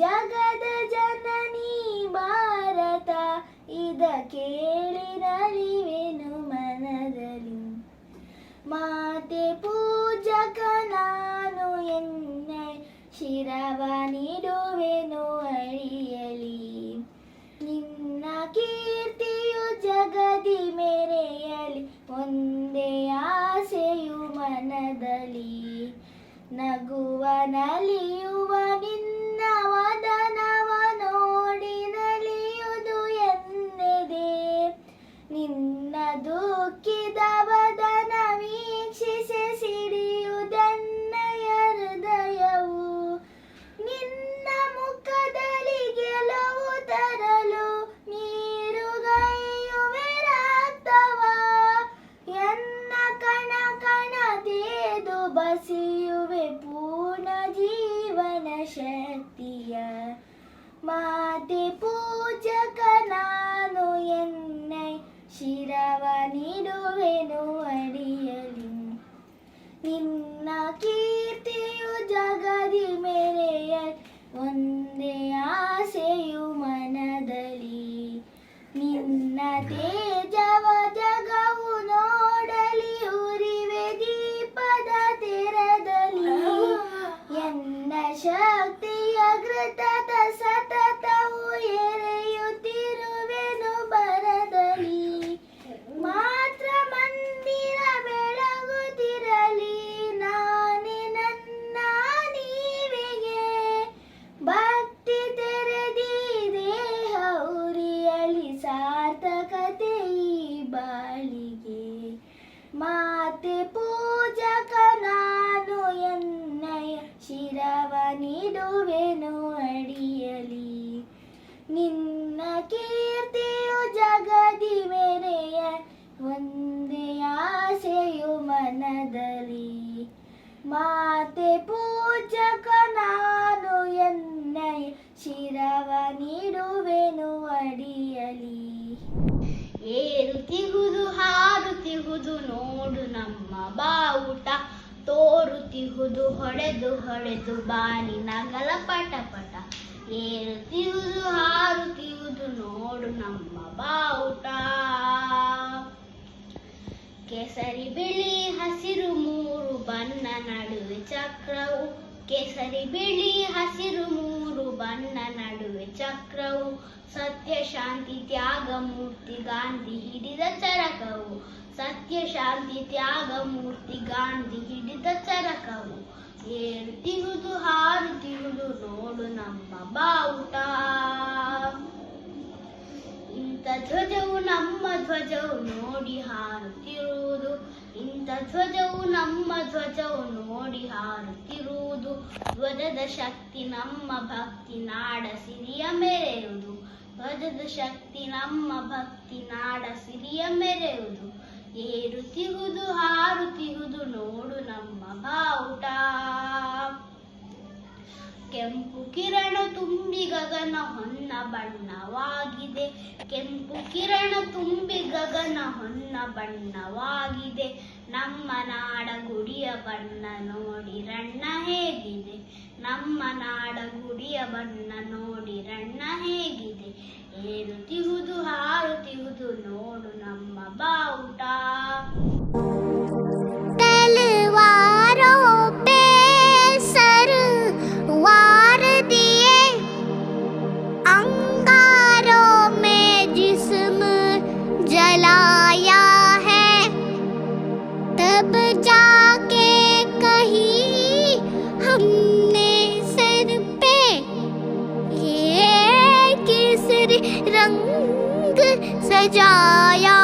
ಜಗದ ಜನನಿ ಭಾರತ ಇದ ಕೇಳಿ ನಲಿವೆನು ಮನದಲ್ಲಿ. ಮಾತೆ ಪೂಜಕ ನಾನು ಎನ್ನೆ ಶಿರವ ನೀಡುವೆನು ಅಡಿಯಲಿ. ನಿನ್ನ ಕೀರ್ತಿಯು ಜಗದಿ ಮೆರೆಯಲಿ, ಒಂದೇ ಆಸೆಯು ಮನದಲ್ಲಿ. ನಗುವ ನಲಿಯುವ ನಿನ್ನ ವದನವ ನೋಡಿ ನಲಿಯುವುದು ಎನ್ನೆದೆ. ನಿನ್ನ ದುಃಖಿದ ವದನ ವೀಕ್ಷಿಸಿ ಸಿಡಿಯುವುದನ್ನಯ ಹೃದಯವು. ನಿನ್ನ ಮುಖದಲ್ಲಿ ಗೆಲುವು ತರಲು ನೀರುಗೈಯುವೆ ರಕ್ತವ. ಎನ್ನ ಕಣ ಕಣ ತೇದು ಬಸಿಯುವೆ ಪೂರ್ಣ ಜೀವನ ಶಕ್ತಿಯ. ಮಾತೆ ಪೂಜಕ ನಾನು ಎನ್ನೆ ಶಿರವ ನೀಡುವೆನು ಅಡಿಯಲಿ. ನಿನ್ನ ಕೀರ್ತಿಯು ಜಗದಿ ಮೆರೆಯಲಿ, ಒಂದೇ ಆಸೆಯು ಮನದಲ್ಲಿ. ನಿನ್ನ ತೇಜವ ಜಗವು ನೋಡಲಿ, ಉರಿವೆ ದೀಪದ ತೆರದಲ್ಲಿ. ಎನ್ನ ಶಕ್ತಿಯ ಘೃತದ ಸತತವು ಎರೆಯುತ್ತಿರುವೆನು ಬರದಲ್ಲಿ. ಮಾತ್ರ ಮಂದಿರ ಬೆಳಗುತ್ತಿರಲಿ, ನಾನೇ ನನ್ನ ನೀವಿಗೆ. ಭಕ್ತಿ ತೆರೆದಿ ದೇಹ ಉರಿಯಲಿ, ಸಾರ್ಥಕತೆ ಈ ಬಾಳಿಗೆ. ಮಾತೆ ಪೂಜಕ ನಾನು ಎನ್ನಯ ಶಿರವ ನೀಡುವೆನು ಅಡಿಯಲಿ. ನಿನ್ನ ಕೀರ್ತಿಯು ಜಗದಿ ಮೆರೆಯ, ಒಂದೇ ಆಸೆಯು ಮನದಲ್ಲಿ. ಮಾತೆ ಪೂಜಕ ನಾನು ಎನ್ನಯ ಶಿರವ ನೀಡುವೆನು ಅಡಿಯಲಿ. ಏರುತ್ತಿಹುದು ಹಾರುತ್ತಿಹುದು ನೋಡು ನಮ್ಮ ಬಾವುಟ, ತೋರುತ್ತಿಹುದು ಹೊಡೆದು ಹೊಡೆದು ಬಾನಿ ನಗಲ ಪಟ ಪಟ. ಏರುತ್ತಿಹುದು ಹಾರುತ್ತಿಹುದು ನೋಡು ನಮ್ಮ ಬಾವುಟ. ಕೇಸರಿ ಬಿಳಿ ಹಸಿರು ಮೂರು ಬಣ್ಣ ನಡುವೆ ಚಕ್ರವು. ಕೇಸರಿ ಬಿಳಿ ಹಸಿರು ಮೂರು ಬಣ್ಣ ನಡುವೆ ಚಕ್ರವು. ಸತ್ಯ ಶಾಂತಿ ತ್ಯಾಗ ಮೂರ್ತಿ ಗಾಂಧಿ ಹಿಡಿದ ಚರಕವು. ಸತ್ಯ ಶಾಂತಿ ತ್ಯಾಗ ಮೂರ್ತಿ ಗಾಂಧಿ ಹಿಡಿದ ಚರಕವು. ಏರುತ್ತಿಹುದು ಹಾರುತ್ತಿಹುದು ನೋಡು ನಮ್ಮ ಬಾವುಟ. ಇಂಥ ಧ್ವಜವು ನಮ್ಮ ಧ್ವಜವು ನೋಡಿ ಹಾರುತ್ತಿರುವುದು. ಇಂಥ ಧ್ವಜವು ನಮ್ಮ ಧ್ವಜವು ನೋಡಿ ಹಾರುತ್ತಿರುವುದು. ಧ್ವಜದ ಶಕ್ತಿ ನಮ್ಮ ಭಕ್ತಿ ನಾಡ ಸಿರಿಯ ಮೆರೆಯುವುದು. ಧ್ವಜದ ಶಕ್ತಿ ನಮ್ಮ ಭಕ್ತಿ ನಾಡ ಸಿರಿಯ ಮೆರೆಯುವುದು. ಏರುತ್ತಿಹುದು ಹಾರುತ್ತಿಹುದು ನೋಡು ನಮ್ಮ ಬಾವುಟ. ಕೆಂಪು ಕಿರಣ ತುಂಬಿ ಗಗನ ಹೊನ್ನ ಬಣ್ಣವಾಗಿದೆ. ಕೆಂಪು ಕಿರಣ ತುಂಬಿ ಗಗನ ಹೊನ್ನ ಬಣ್ಣವಾಗಿದೆ. ನಮ್ಮ ನಾಡ ಗುಡಿಯ ಬಣ್ಣ ನೋಡಿ ರಣ್ಣ ಹೇಗಿದೆ. ನಮ್ಮ ನಾಡ ಗುಡಿಯ ಬಣ್ಣ ನೋಡಿ ರಣ್ಣ ಹೇಗಿದೆ. ಏರುತ್ತಿಹುದು ಹಾರುತ್ತಿಹುದು ನೋಡು ನಮ್ಮ ಬಾವುಟ. तलवारों पे सर वार दिए, अंगारों में जिस्म जलाया है. तब जाके कहीं हमने सर पे ये केसरी रंग सजाया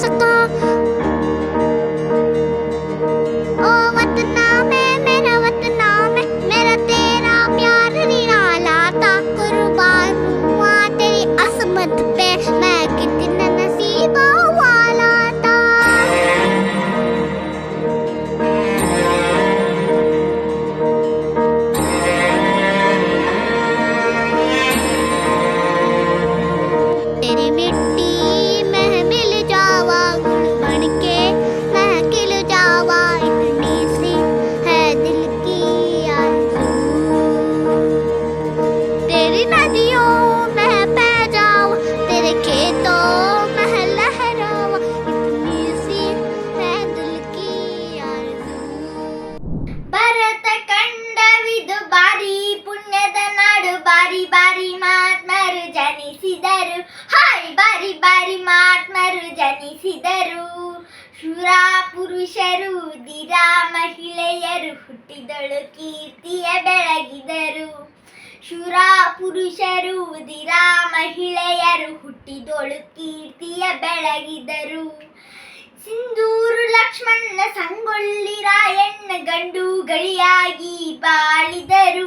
सका। ओ वतना में मेरा वतना में मेरा तेरा प्यार निराला था। कुर्बान हुआ तेरी असमत पे मैं कितना नसीबा वाला था। तेरी मिट्टी में मिल जावा बन के मैं खिल जावा। इतनी सी है दिल की आरज़ू। तेरी नदियों में बह जावा तेरे खेतों में लहरावा। इतनी सी है दिल की आरज़ू। ಭರತ ಕಂಡವಿದು ಬಾರಿ ಪುಣ್ಯದ ನಾಡು ಬಾರಿ ಬಾರಿ ಮಹಾತ್ಮರು ಜನಿಸಿದರು. ಹಾಯ್ ಬಾರಿ ಬಾರಿ ಮಹಾತ್ಮರು ಜನಿಸಿದರು. ಶೂರ ಪುರುಷರು ಧೀರ ಮಹಿಳೆಯರು ಹುಟ್ಟಿದಳು ಕೀರ್ತಿಯ ಬೆಳಗಿದರು. ಶೂರ ಪುರುಷರು ಧೀರ ಮಹಿಳೆಯರು ಹುಟ್ಟಿದಳು ಕೀರ್ತಿಯ ಬೆಳಗಿದರು. ಸಿಂಧೂರು ಲಕ್ಷ್ಮಣ ಸಂಗೊಳ್ಳಿ ರಾಯಣ್ಣ ಗಂಡುಗಳಿಯಾಗಿ ಬಾಳಿದರು.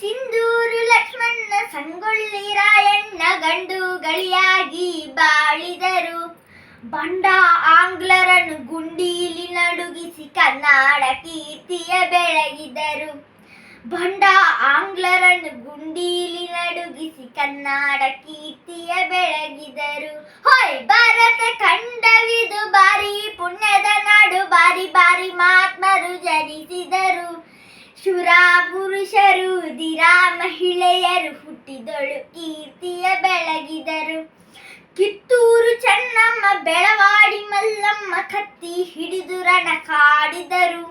ಸಿಂಧೂರು ಲಕ್ಷ್ಮಣ ಸಂಗೊಳ್ಳಿ ರಾಯಣ್ಣ ಗಂಡುಗಳಿಯಾಗಿ ಬಾಳಿದರು. ಬಂಡ ಆಂಗ್ಲರನ್ನು ಗುಂಡೀಲಿ ನಡುಗಿಸಿ ಕನ್ನಡ ಕೀರ್ತಿಯ ಬೆಳಗಿದರು. ಬಂಡ ಆಂಗ್ಲರನ್ನು ಗುಂಡೀಲಿ ನಡುಗಿಸಿ ಕನ್ನಡ ಕೀರ್ತಿಯ ಬೆಳಗಿದರು. ಹೋಯ್ ಭಾರತ ಖಂಡವಿದು ಬಾರಿ ಪುಣ್ಯದ ನಾಡು ಬಾರಿ ಬಾರಿ ಮಹಾತ್ಮರು ಜನಿಸಿದರು. ಶೂರ ಪುರುಷರು ಧೀರ ಮಹಿಳೆಯರು ಹುಟ್ಟಿದಳು ಕೀರ್ತಿಯ ಬೆಳಗಿದರು. ಕಿತ್ತೂರು ಚೆನ್ನಮ್ಮ ಬೆಳವಾಡಿ ಮಲ್ಲಮ್ಮ ಕತ್ತಿ ಹಿಡಿದು ರಣ ಕಾಡಿದರು.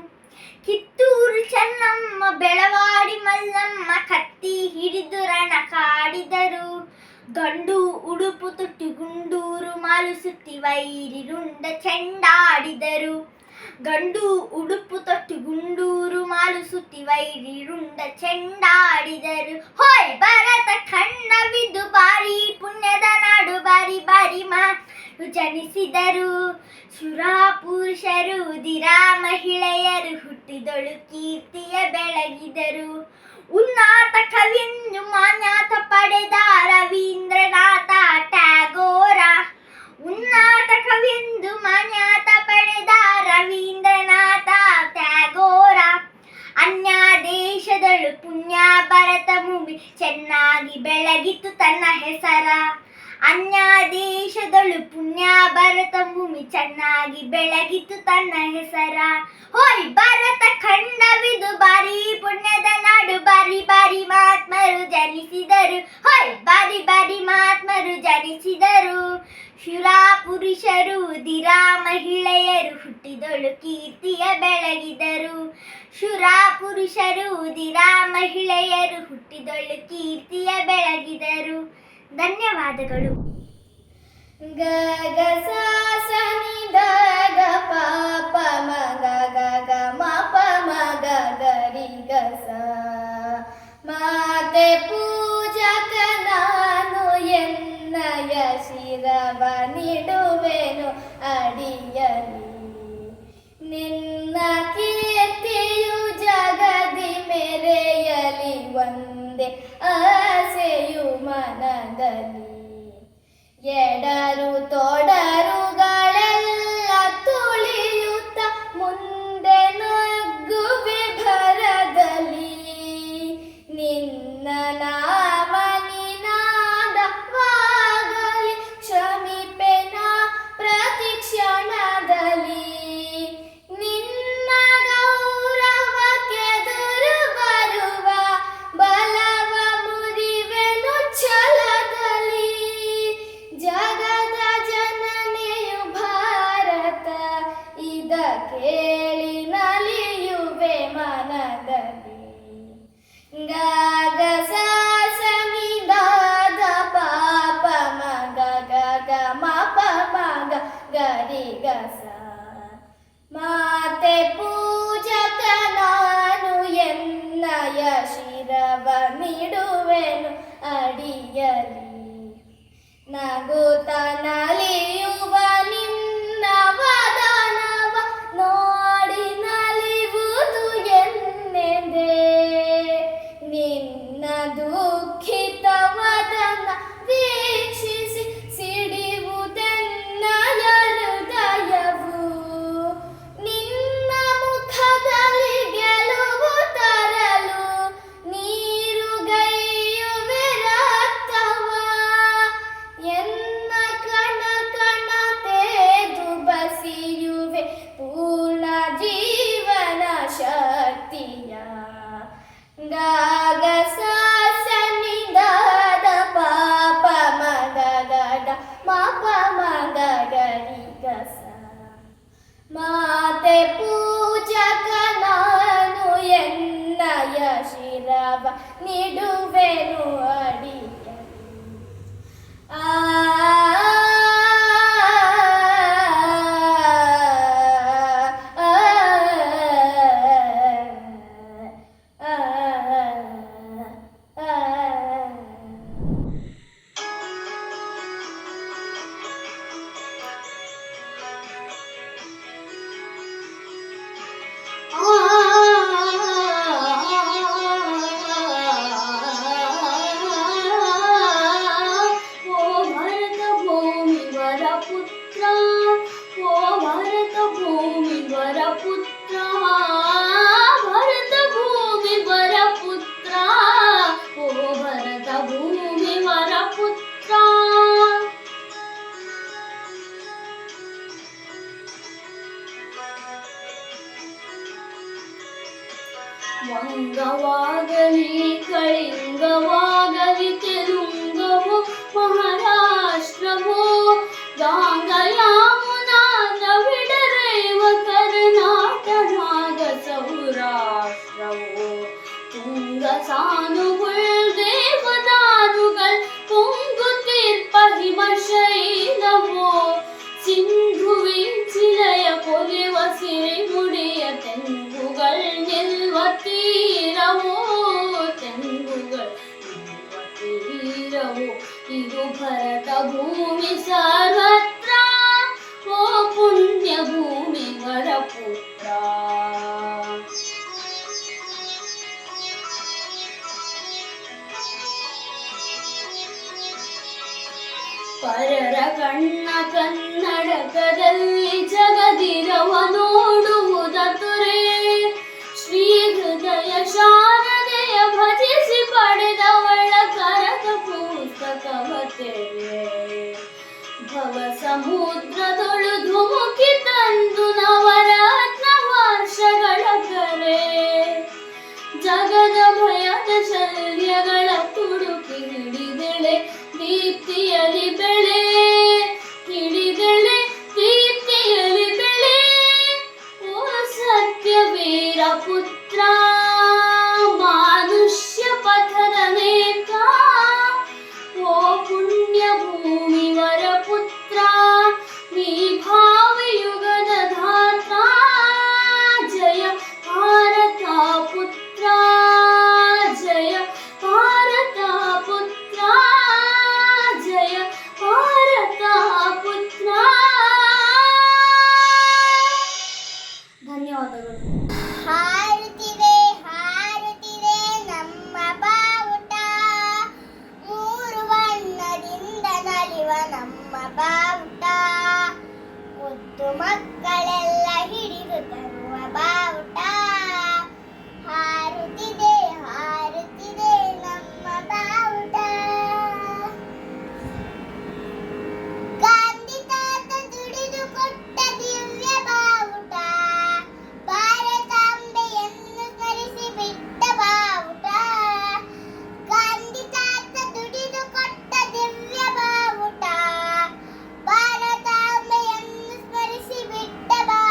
ಕಿತ್ತೂರು ಚೆನ್ನಮ್ಮ ಬೆಳವಾಡಿ ಮಲ್ಲಮ್ಮ ಕತ್ತಿ ಹಿಡಿದು ರಣ ಕಾಡಿದರು. ಗಂಡು ಉಡುಪು ತೊಟ್ಟು ಗುಂಡೂರು ಮಾಲು ಸುತ್ತಿ ವೈರಿ ರುಂಡ ಚೆಂಡಾಡಿದರು. ಗಂಡು ಉಡುಪು ತೊಟ್ಟು ಗುಂಡೂರು ಮಾಲು ಸುತ್ತಿ ವೈರಿ ರುಂಡ ಚೆಂಡಾಡಿದರು. ಹೋಯ್ ಭಾರತ ಖಂಡವಿದು ಬಾರಿ ಪುಣ್ಯದ ನಾಡು ಬಾರಿ ಬಾರಿ ಮಹಾತ್ಮರು ಜನಿಸಿದರು. ಶೂರ ಪುರುಷರು ಧೀರ ಮಹಿಳೆಯರು ಹುಟ್ಟಿದಳು ಕೀರ್ತಿಯ ಬೆಳಗಿದರು. ಉನ್ನತ ಕವಿಯನ್ನು ಮಾನ್ಯತ ಪಡೆದ ರವೀಂದ್ರನಾಥ ಟ್ಯಾಗೋರ. ಉನ್ನತ ಕವಿಯೆಂದು ಮಾನ್ಯತ ಪಡೆದ ರವೀಂದ್ರನಾಥ ಟ್ಯಾಗೋರ. ಅನ್ಯ ದೇಶದಳು ಪುಣ್ಯ ಭರತ ಭೂಮಿ ಚೆನ್ನಾಗಿ ಬೆಳಗಿತು ತನ್ನ ಹೆಸರ. ಅನ್ಯ ದೇಶದಳು ಪುಣ್ಯ ಭರತ ಭೂಮಿ ಚೆನ್ನಾಗಿ ಬೆಳಗಿತು ತನ್ನ ಹೆಸರ. ಹೋಯ್ ಭಾರತ ಖಂಡವಿದು ಬಾರಿ ಪುಣ್ಯದ ನಾಡು ಬಾರಿ ಬಾರಿ ಮಹಾತ್ಮರು ಜನಿಸಿದರು. ಹೋಯ್ ಬಾರಿ ಬಾರಿ ಮಹಾತ್ಮರು ಜನಿಸಿದರು. ಶೂರ ಪುರುಷರು ಧೀರ ಮಹಿಳೆಯರು ಹುಟ್ಟಿದಳು ಕೀರ್ತಿಯ ಬೆಳಗಿದರು. ಶೂರ ಪುರುಷರು ಧೀರ ಮಹಿಳೆಯರು ಹುಟ್ಟಿದಳು ಕೀರ್ತಿಯ ಬೆಳಗಿದರು. ಧನ್ಯವಾದಗಳು. ಗ ಗ ಸ ಸ ನಿ ದ ಗ ಪ ಪ ಮ ಗ ಗ ಗ ಮ ಪ ಮ ಗ ಗ ರಿ ಗ ಸ. ಮಾತೆ ಪೂಜಕ ನಾನು ಎನ್ನಯ ಶಿರವ ನೀಡುವೆನು ಅಡಿಯಲಿ. ನಿನ್ನ ಕೀರ್ತಿಯು ಜಗದಿ ಮೆರೆಯಲಿ ಒಂದೇ ಆಸೆಯು ಮನದಲ್ಲಿ. ಎಡರು ತೊಡರುಗಳೆಲ್ಲ ತುಳಿಯುತ್ತ ಮುಂದೆ ನಗ್ಗುವೆ ಭರದಲ್ಲಿ. ನಿನ್ನ ನಾಮ ನಿನಾದವಾಗಲಿ ಕ್ಷಮಿಪೆನ ಪ್ರತಿ ಕ್ಷಣದಲ್ಲಿ. ನಿನ್ನ ಗೌರವಕ್ಕೆದುರು ಬರುವ ಬಲವ ಮುರಿವೆನು ಛಲದಲ್ಲಿ. ಜಗದ ಜನನೆಯು ಭಾರತ ಇದ ಕೇಳಿ ನಲಿಯುವೆ ಮನದಲ್ಲಿ. ಗ ಗ ಸ ಸ ನಿ ದ ದ ಪ ಪ ಮ ಗ ಗ ಗ ಮ ಪ ಮ ಗ ಗ ರಿ ಗ ಸ. ಮಾತೆ ಪೂಜಕ ನಾನು ಎನ್ನಯ ಶಿರವ ನೀಡುವೆನು ಅಡಿಯಲಿ. ನಗುತ್ತ ನಲಿಯುವ ನಿನ್ನ ವಿರಸ ಮಾತೆ ಪೂಜಕ ನಾನು ಎನ್ನಯ ಶಿರವ ನಿಡುವೆನು ಅಡಿಯ ವಂಗವಾಗಲಿ ಕಳಿಂಗವಾಗಲಿ ತೆಲುಂಗವೋ ಮಹಾರಾಷ್ಟ್ರವೋ ಗಂಗಾ ಯಮುನಾ ದ್ರವಿಡರೇವ ಕರ್ನಾಟನಾಗ ಸೌರಾಷ್ಟ್ರವೋ ತುಂಗ ಸಾನುಗುಳ್ ದೇವದಾರುಗಳ್ ಪೊಂಗುತೀರ್ಪ ಹಿಮಶೈಲವೋ ಸಿಂಧುವಿ ಚಿಲಯ ಕೊಲೆವ ಸಿರಿಮುಡಿಯ ತೆಂಗುಗಳ್ ನಿಲ್ವ ತೀರವೋ ತೆಂಗುಗಳ್ ನಿಲ್ವ ತೀರವೋ ಇದು ಭರತ ಭೂಮಿ ಸರ್ವತ್ರ ಓ ಪುಣ್ಯ ಭೂಮಿ ವರಪುತ್ರ ಪರರ ಕಣ್ಣ ಕನ್ನಡಕದಲ್ಲಿ ಜಗದಿರವ ನೋಡುವುದ ತುರೆ ಶ್ರೀ ಹೃದಯ ಶಾರದೆಯ ಭಜಿಸಿ ಪಡೆದವಳ ಕರಕ ಪುಸ್ತಕವ ತೆರೆ ಭವ ಸಮುದ್ರದೊಳು ಧುಮುಕಿ ತಂದು ನವರತ್ನ ವರ್ಷಗಳ ಕರೆ ಜಗದ ಭಯದ ಶಲ್ಯಗಳ ತುಡುಕಿ ಹಿಡಿದೆಳೆ ದೀಪ್ತಿಯಲಿ ಬೆಳೆ ಹಿಡಿದೆಳೆ ದೀಪ್ತಿಯಲಿ ಬೆಳೆ ಓ ಸತ್ಯವೀರ ಪುತ್ರ ಮಾನುಷ್ಯ ಪಥದ ನೇತ್ರ ಓ ಪುಣ್ಯ ಭೂಮಿ ವರ ಪುತ್ರ ನೀ ಭಾವಯುಗದ ಧಾತ್ರ ಜಯ ಭಾರತ ಪುತ್ರ ಜಯ ಭಾರತ ಪುತ್ರ ಜಯ ಭಾರತ ಪುತ್ರ ಧನ್ಯವಾದಗಳು. ಹಾರುತ್ತಿದೆ ಹಾರುತ್ತಿದೆ ನಮ್ಮ ಬಾವುಟ ಮೂರು ಬಣ್ಣದಿಂದ ನಲಿವ ನಮ್ಮ ಬಾವುಟ ಮುದ್ದು ಮಕ್ಕಳೆಲ್ಲ ಹಿಡಿದು ತರುವ ಬಾವುಟ ಹಾರುತ್ತಿದೆ ಹಾರುತ್ತಿದೆ ನಮ್ಮ ಬಾವುಟ ಗಾಂಧಿ ತಾತ ದುಡಿದು ಕೊಟ್ಟ ದಿವ್ಯ ಬಾವುಟ ಭಾರತಾಂಬೆಯನ್ನು ಸ್ಮರಿಸಿ ಬಿಟ್ಟ ಬಾವುಟ ಗಾಂಧಿ ತಾತ ದುಡಿದು ಕೊಟ್ಟ ದಿವ್ಯ ಬಾವುಟ ಭಾರತಾಂಬೆಯನ್ನು ಸ್ಮರಿಸಿ ಬಿಟ್ಟ ಬಾವುಟ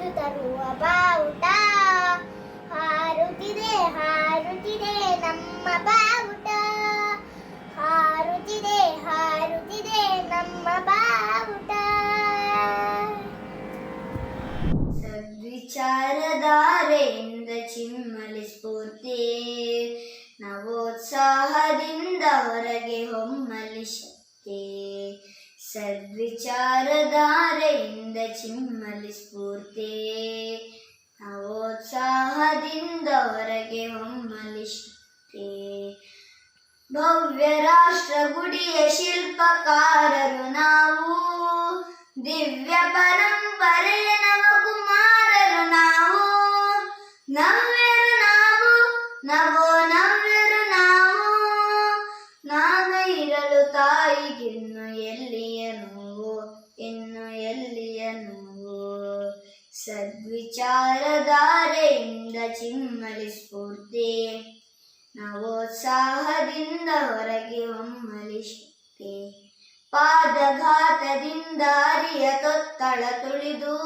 ಮುತ್ತು ತರುವ ಬಾವುಟ, ಹಾರುತ್ತಿದೆ ಹಾರುತ್ತಿದೆ ನಮ್ಮ ಬಾವುಟ, ಹಾರುತ್ತಿದೆ ಹಾರುತ್ತಿದೆ ನಮ್ಮ ಬಾವುಟ. ಸದ್ವಿಚಾರಧಾರೆಯಿಂದ ಚಿಮ್ಮಲಿ ಸ್ಫೂರ್ತಿ, ನವೋತ್ಸಾಹದಿಂದ ಹೊರಗೆ ಹೊಮ್ಮಲಿ ಶಕ್ತಿ. ಸದ್ವಿಚಾರಧಾರೆಯಿಂದ ಚಿಮ್ಮಲಿ ಸ್ಫೂರ್ತಿ, ನವೋತ್ಸಾಹದಿಂದ ಹೊರಗೆ ಹೊಮ್ಮಲಿ ಶಕ್ತಿ. ಭವ್ಯ ರಾಷ್ಟ್ರ ಗುಡಿಯ ಶಿಲ್ಪಕಾರರು ನಾವು, ದಿವ್ಯ ಪರಂಪರೆಯ ನವಕುಮಾರರು ನಾವು. ನವ್ಯರು ನಾವು, ನವೋ ನವ್ಯರು ನಾವು, ನಾವೇ ಇರಲು ತಾಯಿಗಿನ್ನು ಎಲ್ಲಿಯ ನೋವು, ಇನ್ನು ಎಲ್ಲಿಯ ನೋವು. ಸದ್ವಿಚಾರಧಾರೆಯಿಂದ ಚಿಮ್ಮಲಿ ಸ್ಫೂರ್ತಿ, ನವೋತ್ಸಾಹದಿಂದ ಹೊರಗೆ ಹೊಮ್ಮಲಿ ಶಕ್ತಿ. ಪಾದಘಾತದಿಂದ ಅರಿಯ ತೊತ್ತಳ ತುಳಿದು,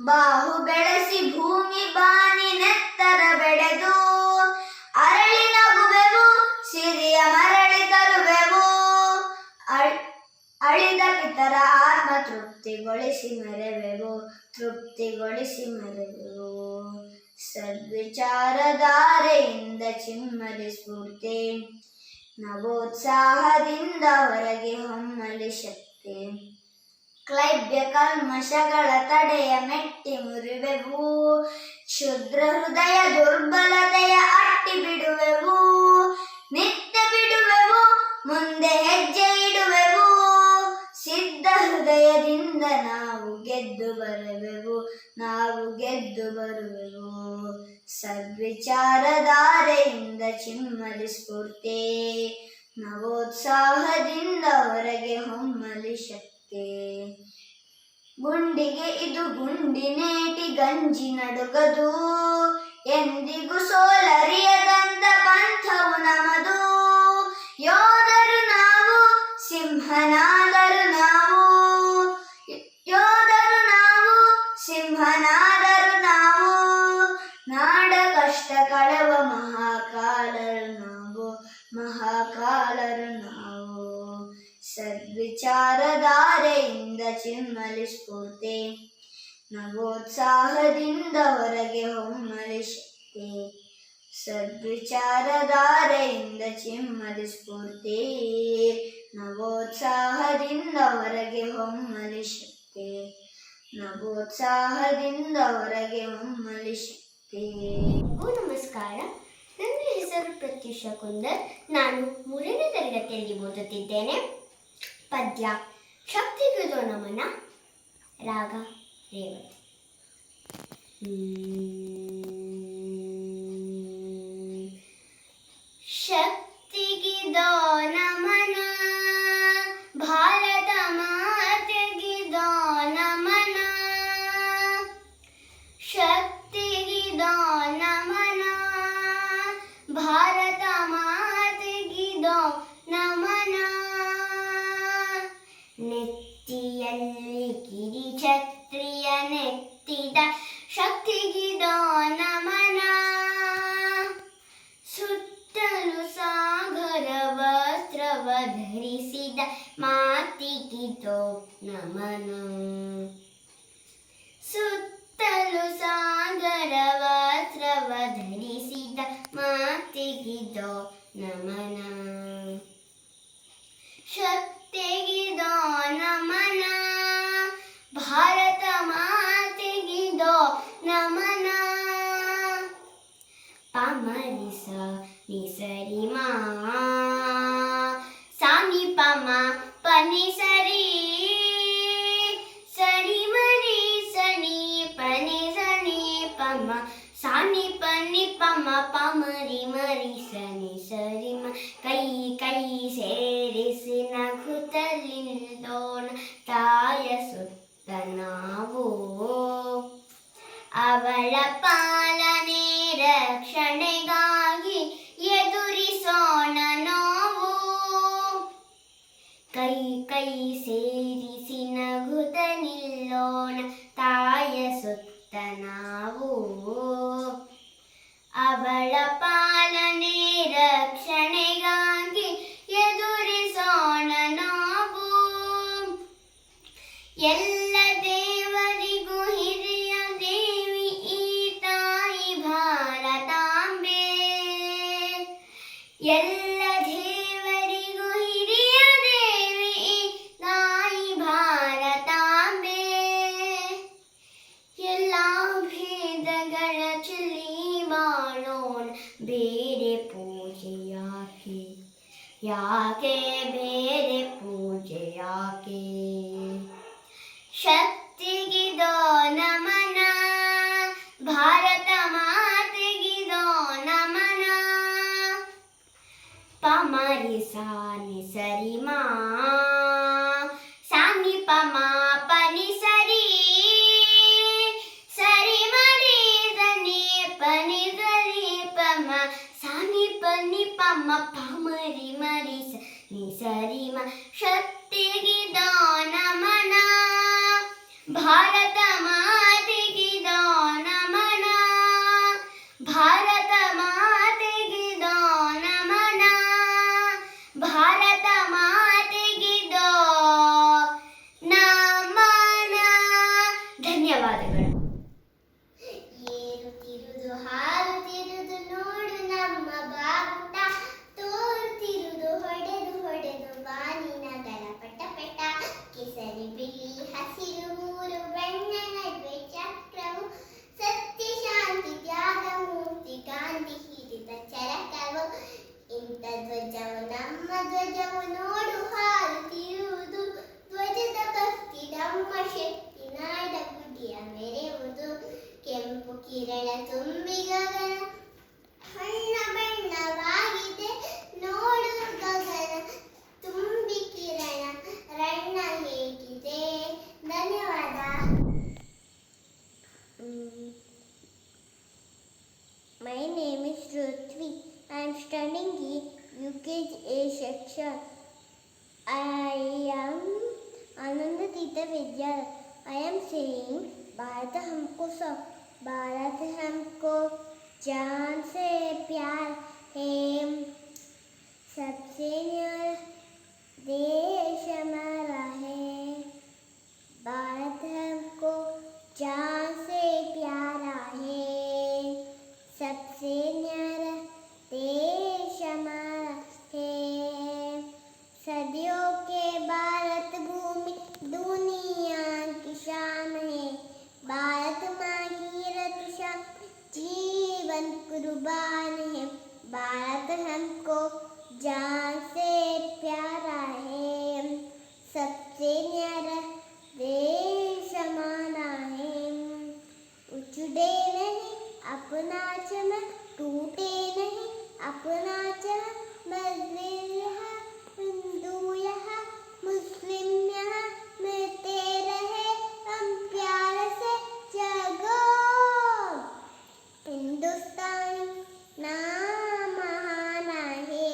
ಬಾಹು ಬೆಳೆಸಿ ಭೂಮಿ ಬಾನಿ ನೆತ್ತರ ಬೆಳೆದು, ಅರಳಿ ನಗುವೆವು ಸಿರಿಯ ಮರಳಿ ತರುವೆವು. ಅಳಿದ ಪಿತರ ಆತ್ಮ ತೃಪ್ತಿಗೊಳಿಸಿ ಮೆರೆವೆವು, ತೃಪ್ತಿಗೊಳಿಸಿ ಮೆರೆವೆವು. ಸದ್ವಿಚಾರಧಾರೆಯಿಂದ ಚಿಮ್ಮಲಿ ಸ್ಫೂರ್ತಿ, ನವೋತ್ಸಾಹದಿಂದ ಹೊರಗೆ ಹೊಮ್ಮಲಿ ಶಕ್ತಿ. ಕ್ಲೈಬ್ಯ ಕಲ್ಮಶಗಳ ತಡೆಯ ಮೆಟ್ಟಿ ಮುರಿವೆವು, ಕ್ಷುದ್ರ ಹೃದಯ ದುರ್ಬಲತೆಯ ಅಟ್ಟಿ ಬಿಡುವೆವು. ನಿತ್ಯ ಬಿಡುವೆವು, ಮುಂದೆ ಹೆಜ್ಜೆ ಇಡುವೆವು, ಸಿದ್ಧ ಹೃದಯದಿಂದ ನಾವು ಗೆದ್ದು ಬರುವೆವು, ನಾವು ಗೆದ್ದು ಬರುವೆವು. ಸದ್ವಿಚಾರಧಾರೆಯಿಂದ ಚಿಮ್ಮಲಿ ಸ್ಫೂರ್ತಿ, ನವೋತ್ಸಾಹದಿಂದ ಹೊರಗೆ ಹೊಮ್ಮಲಿ ಶಕ್ತಿ. ಗುಂಡಿಗೆ ಇದು ಗುಂಡಿನೇಟಿ ಗಂಜಿ ನಡುಗದು, ಎಂದಿಗೂ ಸೋಲರಿಯದಂತ ಪಂಥವು ನಮದು. ಯೋಧರು ನಾವು, ಸಿಂಹನಾದರು ನಾವು, ಯೋಧರು ನಾವು, ಸಿಂಹನಾದರು ನಾವು. ನಾಡ ಕಷ್ಟ ಕಳೆವ ಮಹಾಕಾಲರು ನಾವು, ಮಹಾಕಾಲರು ನಾವು. ಸದ್ವಿಚಾರಧಾರೆಯಿಂದ ಚಿಮ್ಮಲಿ ಸ್ಫೂರ್ತಿ, ನವೋತ್ಸಾಹದಿಂದ ಹೊರಗೆ ಹೊಮ್ಮಲಿ ಶಕ್ತಿ. ಸದ್ವಿಚಾರಧಾರೆಯಿಂದ ಚಿಮ್ಮಲಿ ಸ್ಫೂರ್ತಿ, ನವೋತ್ಸಾಹದಿಂದ ಹೊರಗೆ ಹೊಮ್ಮಲಿ ಶಕ್ತಿ. ನವೋತ್ಸಾಹದಿಂದ ಹೊರಗೆ ಹೊಮ್ಮಲಿ ಶಕ್ತಿ. ನಮಸ್ಕಾರ, ನನ್ನ ಹೆಸರು ಪ್ರತ್ಯುಷಾ ಕುಂದರ್. ನಾನು 3ನೇ ತರಗತಿಯಲ್ಲಿ ಓದುತ್ತಿದ್ದೇನೆ. ಪದ್ಯ ಶಕ್ತಿಗಿದೋ ನಮನ, ರಾಗ ರೇವತಿ. ಶಕ್ತಿಗಿದೋ ನಮನ, ಭಾರತ ಮಾತೆಗಿದೋ ನಮನ. ಶಕ್ತಿಗಿದೋ ನಮನ, ಭಾರತ ಮಾತೆಗಿದೋ ನಮನ. ನೆತ್ತಿಯಲ್ಲಿ ಕಿರಿಛತ್ರಿಯ ನೆತ್ತಿದ ಶಕ್ತಿಗಿದೋ ನಮನ. ಸುತ್ತಲೂ ಸಾಗರ ವಸ್ತ್ರವ ಧರಿಸಿದ ಮಾತಿಗಿದೋ ನಮನ. ಸುತ್ತಲೂ ಸಾಗರ ವಸ್ತ್ರವ ಧರಿಸಿದ ಮಾತಿಗಿದೋ ನಮನ. ಶಕ್ತಿಗಿದೋ ನಮನ, ಭಾರತ ಮಾತೆಗಿದೋ ನಮನ. ಪಮರಿಸ ನಿಸರಿ ಮಾ, ಸಾನಿ ಪಮ ಪನಿ ಸರಿ, ಸರಿ ಮರಿ ಸನಿ ಪನಿ ಸನಿ ಪಮ, ಸಾನಿ ಪನಿ ಪಮ ಪಮರಿ ಮರಿ ಸನಿ ಸರಿ ಮ. ಕೈ ಕೈ ಸೇರಿಸಿ ನಗುತ್ತಲಿ ನಿಲ್ಲೋಣ ತಾಯ ಸುತ್ತ ನಾವು. ಅವಳ ಪಾಲನೆ ರಕ್ಷಣೆಗಾಗಿ ಎದುರಿಸೋಣ ನೋವು. ಕೈ ಕೈ ಸೇರಿಸಿ ನಗುತ್ತ ನಿಲ್ಲೋಣ ತಾಯ ಸುತ್ತ ನಾವು ಅವಳ ಪಾಲನೆ ರಕ್ಷಣೆಗಾಗಿ ಎದುರಿಸೋಣ ನಾವು. ಎಲ್ಲ ದೇವರಿಗೂ ಹಿರಿಯ ದೇವಿ ಈ ತಾಯಿ ಭಾರತಾಂಬೆ. ಎಲ್ಲ ದೇವರಿಗೂ ಹಿರಿಯ ದೇವಿ ಈ ತಾಯಿ ಭಾರತಾಂಬೆ. ಎಲ್ಲ ಭೇದಗಳ ಚೆಲ್ಲಿ ಮಾಡೋಣ ಬೇರೆ ಪೂಜೆ ಯಾಕೆ, ಯಾಕೆ ಬೇರೆ ಪೂಜೆ ಯಾಕೆ. ಶಕ್ತಿಗಿದೋ ನಮನ, ಭಾರತ ಮಾತೆಗಿದೋ ನಮನ. ಪಮರಿ ಸಾನಿ ಸರಿ ಮಾ ಸಾನಿ ಪಮ ಪನಿ ಸರಿ ಸರಿ ಮರಿ ಧನಿ ಪನಿ ಸರಿ ಪಮ ಸಾನಿ ಪನಿ ಪಮ ಪಮರಿ ಮರಿ ನಿ ಸರಿ ಮ. ಶಕ್ತಿಗಿದೋ ನಮನ, ಭಾರತ ಮಾತೆಗಿದೋ ನಮನ, ಭಾರತ ಮಾತೆಗಿದೋ ನಮನ, ಭಾರತ ಮಾತೆಗಿದೋ ನಮನ. ಧನ್ಯವಾದಗಳು. ಏರುತ್ತಿರುವುದು ಹಾರುತ್ತಿರುವುದು ನೋಡು ನಮ್ಮ ಬಾವುಟ, ತೋರುತ್ತಿರುವುದು ಹೊಡೆದು ಹೊಡೆದು ಬಾನಿನ ದಳ ಪಟ ಪಟ. ಕೇಸರಿ ಬಿಳಿ ಹಸಿರು ಮೂರು ಬಣ್ಣ ನಡುವೆ ಚಕ್ರವು, ಸತ್ಯ ಶಾಂತಿ ತ್ಯಾಗ ಮೂರ್ತಿ ಗಾಂಧಿ ಹಿಡಿದ ಚರಕವು. ಇಂಥ ಧ್ವಜವು ನಮ್ಮ ಧ್ವಜವು ನೋಡು ಹಾರುತ್ತಿರುವುದು, ಧ್ವಜದ ಭಕ್ತಿ ನಮ್ಮ ಶಕ್ತಿ ನಾಡ ಗುಡಿಯ ಮೆರೆಯುವುದು. ಕೆಂಪು ಕಿರಣ ತುಂಬಿ ಗಗನ ಬಣ್ಣ ಬಣ್ಣವಾಗಿದೆ ನೋಡು ಗಗನ ತುಂಬಿ ಕಿರಣ ರಣ್ಣ ಹೇಗಿದೆ. ಧನ್ಯವಾದ. My name is Rutvi. I am studying in UKG A section. I am Ananda Tita Vidyalaya. I am saying Bharat हमको सब, भारत हमको जान से प्यार है, सबसे न्यारा देश हमारा है. भारत हमको जान से प्यारा है, सबसे न्यारा देश हमारा है. सदियों के भारत भूमि दुनिया की शान है, भारत माँ की रक्षा जीवन कुर्बान है. भारत हमको जान से प्यारा है, सबसे न्यारा देश हमारा है. उजड़े नहीं अपना चमन, टूटे नहीं अपना चमन. मस्जिद यहाँ, हिंदू यहाँ, मुस्लिम यहाँ मिलते रहे हम प्यार से. जगो हिंदुस्तान नाम महाना है,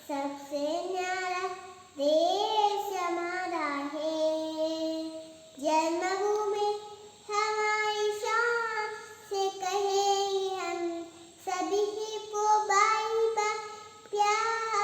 सबसे न्यारा देश हमारा है. जन्मभूमि हमारी शान से कहे हम सभी को बाई बा प्यार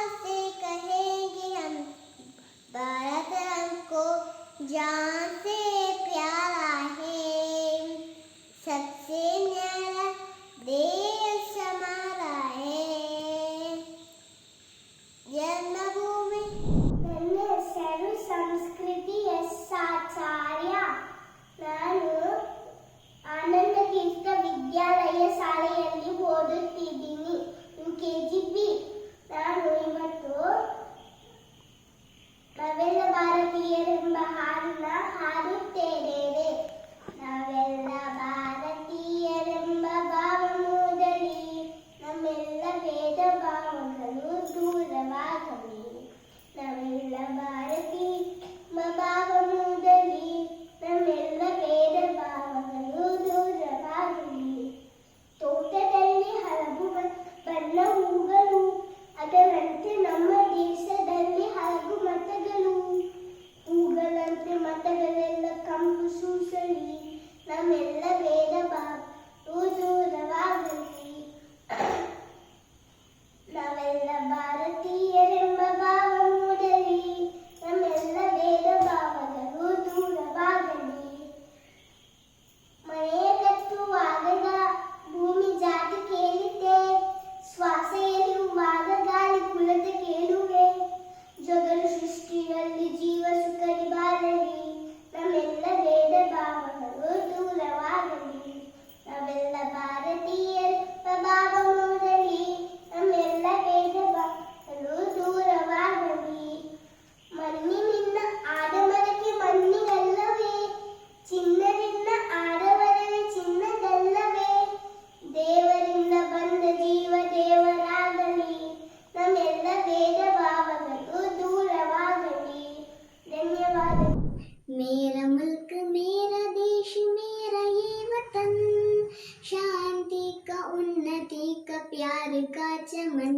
उन्नति का प्यार का चमन,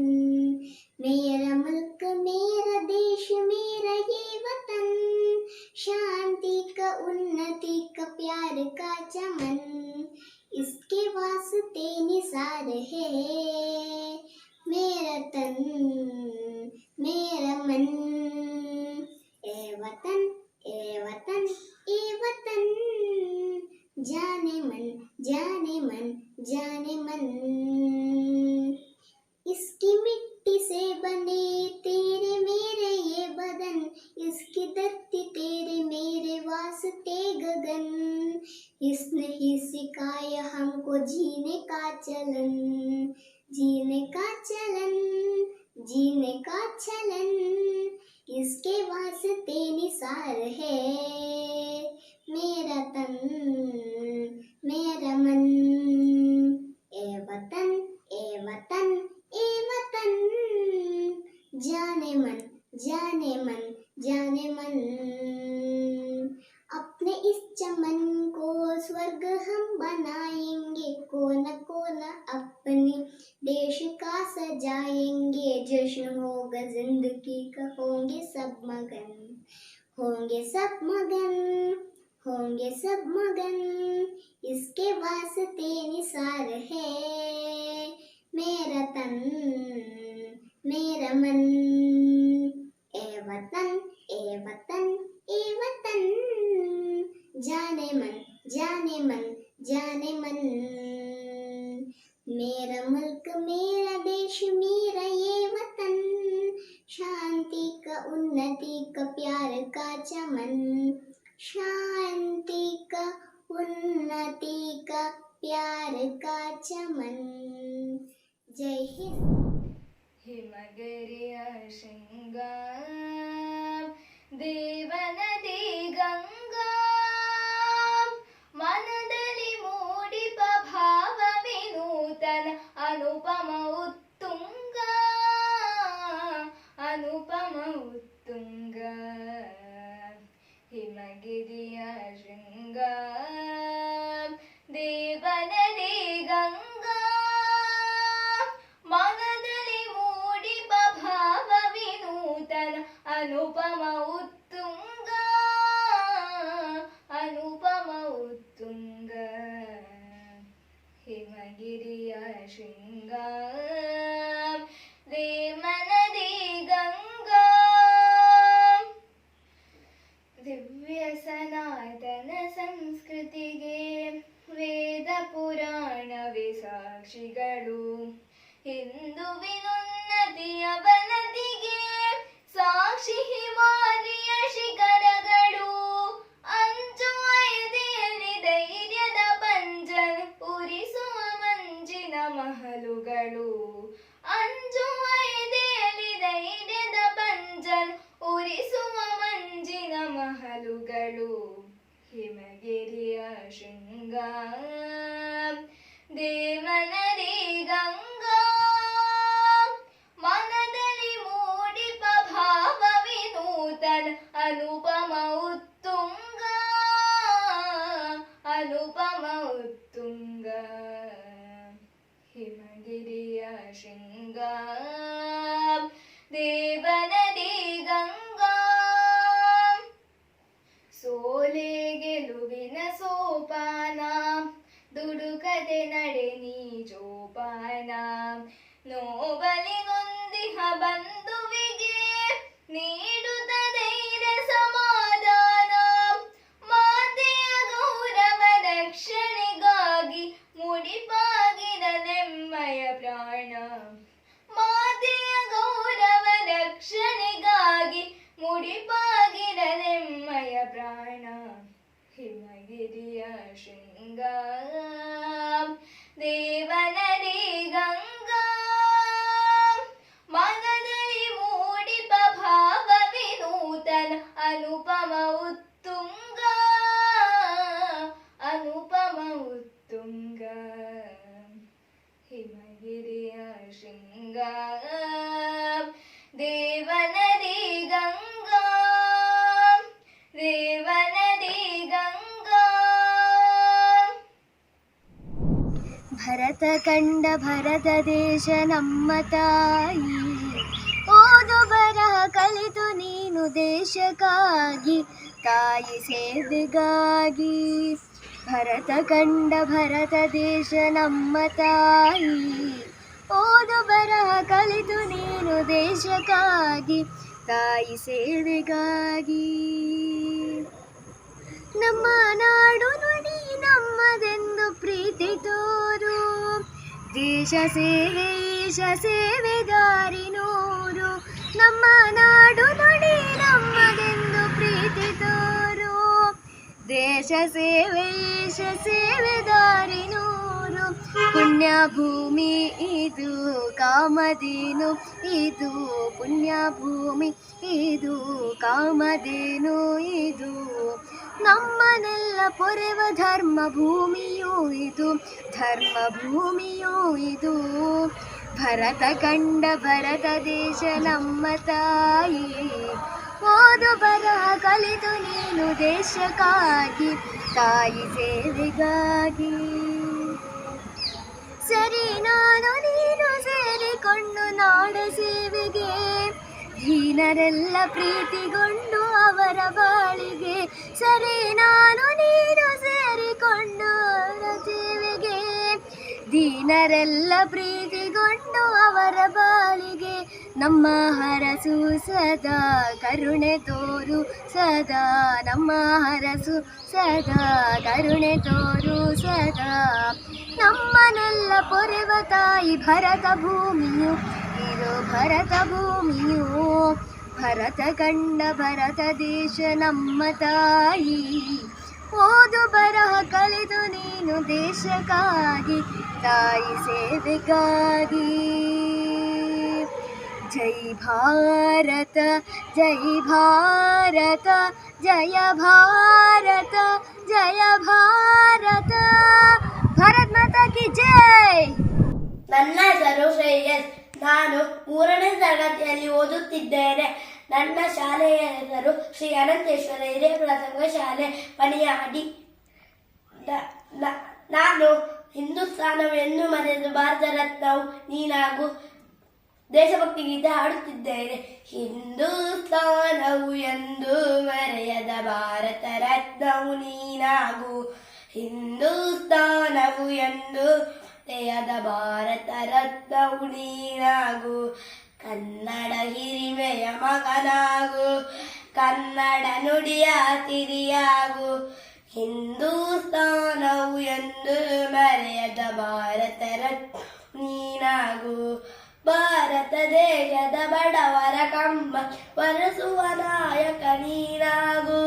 मेरा मुल्क मेरा देश मेरा ये वतन, शांति का उन्नति का प्यार का चमन, इसके वास्ते निसार है मेरा तन मेरा मन। ए वतन ए वतन ए वतन, जाने मन जाने मन जाने मन। इसकी मिट्टी से बने तेरे मेरे ये बदन, इसकी धरती तेरे मेरे वास्ते गगन, इसने ही सिखाया हमको जीने का चलन, जीने का चलन जीने का चलन, इसके वास्ते निसार है मेरा तन मेरा मन। ए वतन ए वतन ए वतन, जाने मन जाने मन जाने मन। अपने इस चमन को स्वर्ग हम बनाएंगे, कोना कोना अपने देश का सजाएंगे, जश्न होगा जिंदगी का, होंगे सब मगन होंगे सब मगन होंगे सब मगन, इसके वास्ते निसार है मेरा तन मेरा मन। ए वतन ए वतन ए वतन, जाने मन जाने मन जाने मन। मेरा मुल्क मेरा देश मेरा ये वतन, शांति का उन्नति का प्यार का चमन, शांति का उन्नति का प्यार का चमन। जय हिंद। ಹಿಮಗಿರಿಯ ಶೃಂಗಾರ ದೇವನದಿ ಗಂಗಾ, ಮನದಲ್ಲಿ ಮೂಡಿಪ ಭಾವ ವಿನೂತನ ಅನುಪಮ ಉತ್ತುಂಗ ಅನುಪಮ ಉತ್ತುಂಗ। ಹಿಮಗಿರಿಯ ಶೃಂಗಾರ ದೇವನದಿ ಗಂಗಾ, ಮನದಲ್ಲಿ ಮೂಡಿಪ ಭಾವ ವಿನೂತನ ಅನುಪಮ ಉತ್ತುಂಗ ಅನುಪಮ ಉತ್ತುಂಗ। ಹಿಮಗಿರಿಯ ಶೃಂಗಾರ ದೇವನದಿ ಗಂಗಾ, ದಿವ್ಯ ಸನಾತನ ಸಂಸ್ಕೃತಿಗೆ ವೇದ ಪುರಾಣವೇ ಸಾಕ್ಷಿಗಳು, ಹಿಂದುವಿನುನ್ನತಿಯ ಬನದಿಗೆ ಸಾಕ್ಷಿ ಹಿಮಾಲಯ ಶಿಖರಗಳು, ಅಂಜುವ ಎದೆಯಲ್ಲಿ ಧೈರ್ಯದ ಪಂಜನು ಉರಿಸುವ ಮಂಜಿನ ಮಹಲುಗಳು, ಅಂಜುವ ಎದೆಯಲ್ಲಿ ಧೈರ್ಯದ ಪಂಜನು ಉರಿಸುವ ಮಂಜಿನ ಮಹಲುಗಳು। ಹಿಮಗಿರಿಯ ಶೃಂಗಾರ ದೇವನದಿ ಗಂಗಾ, ಮನದಲ್ಲಿ ಮೂಡಿಪ ಭಾವ ವಿನೂತನ ಅನುಪಮ ಉತ್ತುಂಗ ಅನುಪಮ ಉತ್ತುಂಗ। ಹಿಮಗಿರಿಯ ಶೃಂಗಾರ ದೇವನದಿ ಗಂಗಾ, ಸೋಲೆ ಗೆಲುವಿನ ಸೋಪಾನ, ದುಡುಕದೆ ನಡೆ ನೀ ಜೋಪಾನ, ನೋಬಲಿ ನೊಂದಿಹ ಬಂಧುವಿಗೆ ನೀಡುತ್ತ ಧೈರ್ಯ ಸಮಾಧಾನ, ಮಾತೆಯ ಗೌರವ ರಕ್ಷಣೆಗಾಗಿ ಮುಡಿಪಾಗಿದ ನೆಮ್ಮಯ ಪ್ರಾಣ, ಮಾತೆಯ ಗೌರವ ರಕ್ಷಣೆಗಾಗಿ ಮುಡಿಪಾಗಿದ ನೆಮ್ಮಯ ಪ್ರಾಣ। ಹಿಮಗಿರಿಯ ಶೃಂಗಾರ ದೇವನದಿ ಗಂಗಾ, ಮನದಲ್ಲಿ ಮೂಡಿಪ ಭಾವ ವಿನೂತನ ಅನುಪಮ ಉತ್ತುಂಗ ಅನುಪಮ ಉತ್ತುಂಗ। ಹಿಮಗಿರಿಯ ಶೃಂಗಾರ ದೇವನದಿ ಗಂಗಾ ದೇವನದಿ ಗಂಗಾ। ಭರತ ಕಂಡ ಭರತ ದೇಶ ನಮ್ಮ ತಾಯಿ, ಓದು ಬರಹ ಕಲಿತು ನೀನು ದೇಶಕ್ಕಾಗಿ, ತಾಯಿ ಸೇವೆಗಾಗಿ. ಭರತ ಕಂಡ ಭರತ ದೇಶ ನಮ್ಮ ತಾಯಿ, ಓದು ಬರಹ ಕಲಿತು ನೀನು ದೇಶಕ್ಕಾಗಿ, ತಾಯಿ ಸೇವೆಗಾಗಿ. ನಮ್ಮ ನಾಡು ನುಡಿ ನಮ್ಮದೆಂದು ಪ್ರೀತಿ ತೋರು, ದೇಶ ಸೇವೆ ಈಶ ಸೇವೆದಾರಿ ನೂರು. ನಮ್ಮ ನಾಡು ನುಡಿ ನಮ್ಮದೆಂದು ಪ್ರೀತಿ ತೋರು, ದೇಶ ಸೇವೆ ಈಶ ಸೇವೆದಾರಿ ನೂರು. ಪುಣ್ಯ ಭೂಮಿ ಇದು ಕಾಮಧೇನು, ಇದು ಪುಣ್ಯ ಭೂಮಿ ಇದು ಕಾಮಧೇನು, ಇದು ನಮ್ಮನೆಲ್ಲ ಪೊರೆವ ಧರ್ಮ ಭೂಮಿಯೂ ಇದು, ಧರ್ಮ ಭೂಮಿಯೂ ಇದು. ಭರತ ಕಂಡ ಭರತ ದೇಶ ನಮ್ಮ ತಾಯಿ, ಓದು ಬರಹ ಕಲಿತು ನೀನು ದೇಶಕ್ಕಾಗಿ, ತಾಯಿ ಸೇವೆಗಾಗಿ. ಸರಿ ನಾನು ನೀನು ಸೇರಿಕೊಂಡು ನಾಡ ಸೇವೆಗೆ, ದೀನರೆಲ್ಲ ಪ್ರೀತಿಗೊಂಡು ಅವರ ಬಾಳಿಗೆ. ಸರಿ ನಾನು ನೀನು ಸೇರಿಕೊಂಡು ಸೇವೆಗೆ, ದೀನರೆಲ್ಲ ಪ್ರೀತಿಗೊಂಡು ಅವರ ಬಾಳಿಗೆ. ನಮ್ಮ ಹರಸು ಸದಾ ಕರುಣೆ ತೋರು ಸದಾ, ನಮ್ಮ ಹರಸು ಸದಾ ಕರುಣೆ ತೋರು ಸದಾ. ನಮ್ಮನೆಲ್ಲ ಪೊರೆವ ತಾಯಿ ಭರತ ಭೂಮಿಯು, ಇದು ಭರತ ಭೂಮಿಯು. ಭರತ ಕಂಡ ಭರತ ದೇಶ ನಮ್ಮ ತಾಯಿ, ಓದು ಬರಹ ಕಲಿತು ನೀನು ದೇಶಕ್ಕಾಗಿ, ತಾಯಿ ಸೇವೆಗಾಗಿ. ಜೈ ಭಾರತ ಜೈ ಭಾರತ, ಜಯ ಭಾರತ ಜಯ ಭಾರತ, ಭಾರತ್ ಮಾತಾ ಕಿ ಜೈ. ನನ್ನ ಹೆಸರು ಶ್ರೇಯಸ್. ನಾನು 3ನೇ ತರಗತಿಯಲ್ಲಿ ಓದುತ್ತಿದ್ದೇನೆ. ನನ್ನ ಶಾಲೆಯ ಹೆಸರು ಶ್ರೀ ಅನಂತೇಶ್ವರ ಹಿರಿಯ ಪ್ರಾಥಮಿಕ ಶಾಲೆ ಪಣಿಯಾಡಿ. ನಾನು ಹಿಂದೂಸ್ತಾನವೆಂದು ಮರೆತು ಭಾರತ ರತ್ನವು ನೀನಾಗು ದೇಶಭಕ್ತಿ ಗೀತೆ ಹಾಡುತ್ತಿದ್ದೇನೆ. ಹಿಂದೂಸ್ತಾನವು ಎಂದು ಮರೆಯದ ಭಾರತ ರತ್ನವು ನೀನಾಗು, ಹಿಂದೂಸ್ತಾನವು ಎಂದು ಮರೆಯದ ಭಾರತ ರತ್ನವು ನೀನಾಗು. ಕನ್ನಡ ಹಿರಿಮೆಯ ಮಗನಾಗು, ಕನ್ನಡ ನುಡಿಯ ತಿರಿಯಾಗು, ಹಿಂದೂಸ್ತಾನವು ಎಂದು ಮರೆಯದ ಭಾರತ ರತ್ನ ನೀನಾಗು. ಭಾರತ ದೇಶದ ಬಡವರ ಕಂಬ ವರಸುವ ನಾಯಕ ನೀನಾಗು,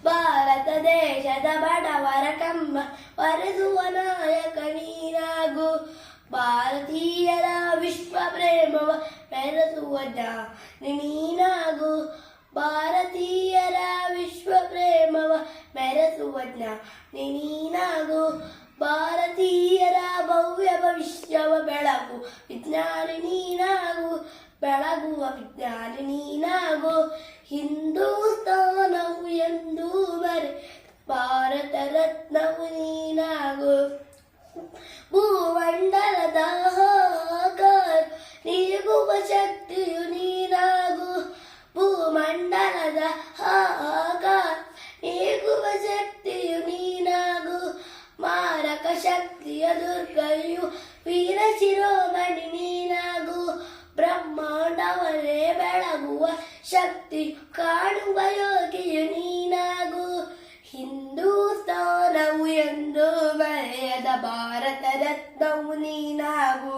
ಭಾರತ ದೇಶದ ಬಡವರ ಕಂಬ ವರಸುವ ನಾಯಕ ನೀನಾಗು. ಭಾರತೀಯರ ವಿಶ್ವ ಪ್ರೇಮವ ಮೆರೆಸುವ ಜ್ಞಾನಿ ನೀನಾಗು, ಭಾರತೀಯರ ವಿಶ್ವ ಪ್ರೇಮವ ಮೆರೆಸುವ ಜ್ಞಾನಿ ನೀನಾಗು. ಭಾರತೀಯರ ಭವ್ಯ ಭವಿಷ್ಯವ ಬೆಳಗು ವಿಜ್ಞಾನಿ ನೀನಾಗು, ಬೆಳಗುವ ವಿಜ್ಞಾನಿ ನೀನಾಗು. ಹಿಂದೂಸ್ತಾನವು ಎಂದು ಬರೆ ಭಾರತ ರತ್ನವು ನೀನಾಗು. ಭೂಮಂಡಲದ ಹಾಕಾರ ನೀಗುವ ಶಕ್ತಿಯು ನೀನಾಗು, ಭೂಮಂಡಲದ ಹಾಕಾರ ನೀಗುವ ಶಕ್ತಿಯು ನೀನಾಗು. ಮಾರಕ ಶಕ್ತಿಯ ದುರ್ಗಯು ವೀರ ಶಿರೋಮಣಿ ನೀನಾಗು, ಬ್ರಹ್ಮಾಂಡವನ್ನೇ ಬೆಳಗುವ ಶಕ್ತಿ ಕಾಣುವ ಯೋಗಿಯು ನೀನಾಗು. ಹಿಂದೂಸ್ತಾನವು ಎಂದು ಮರೆಯದ ಭಾರತ ರತ್ನವು ನೀನಾಗು,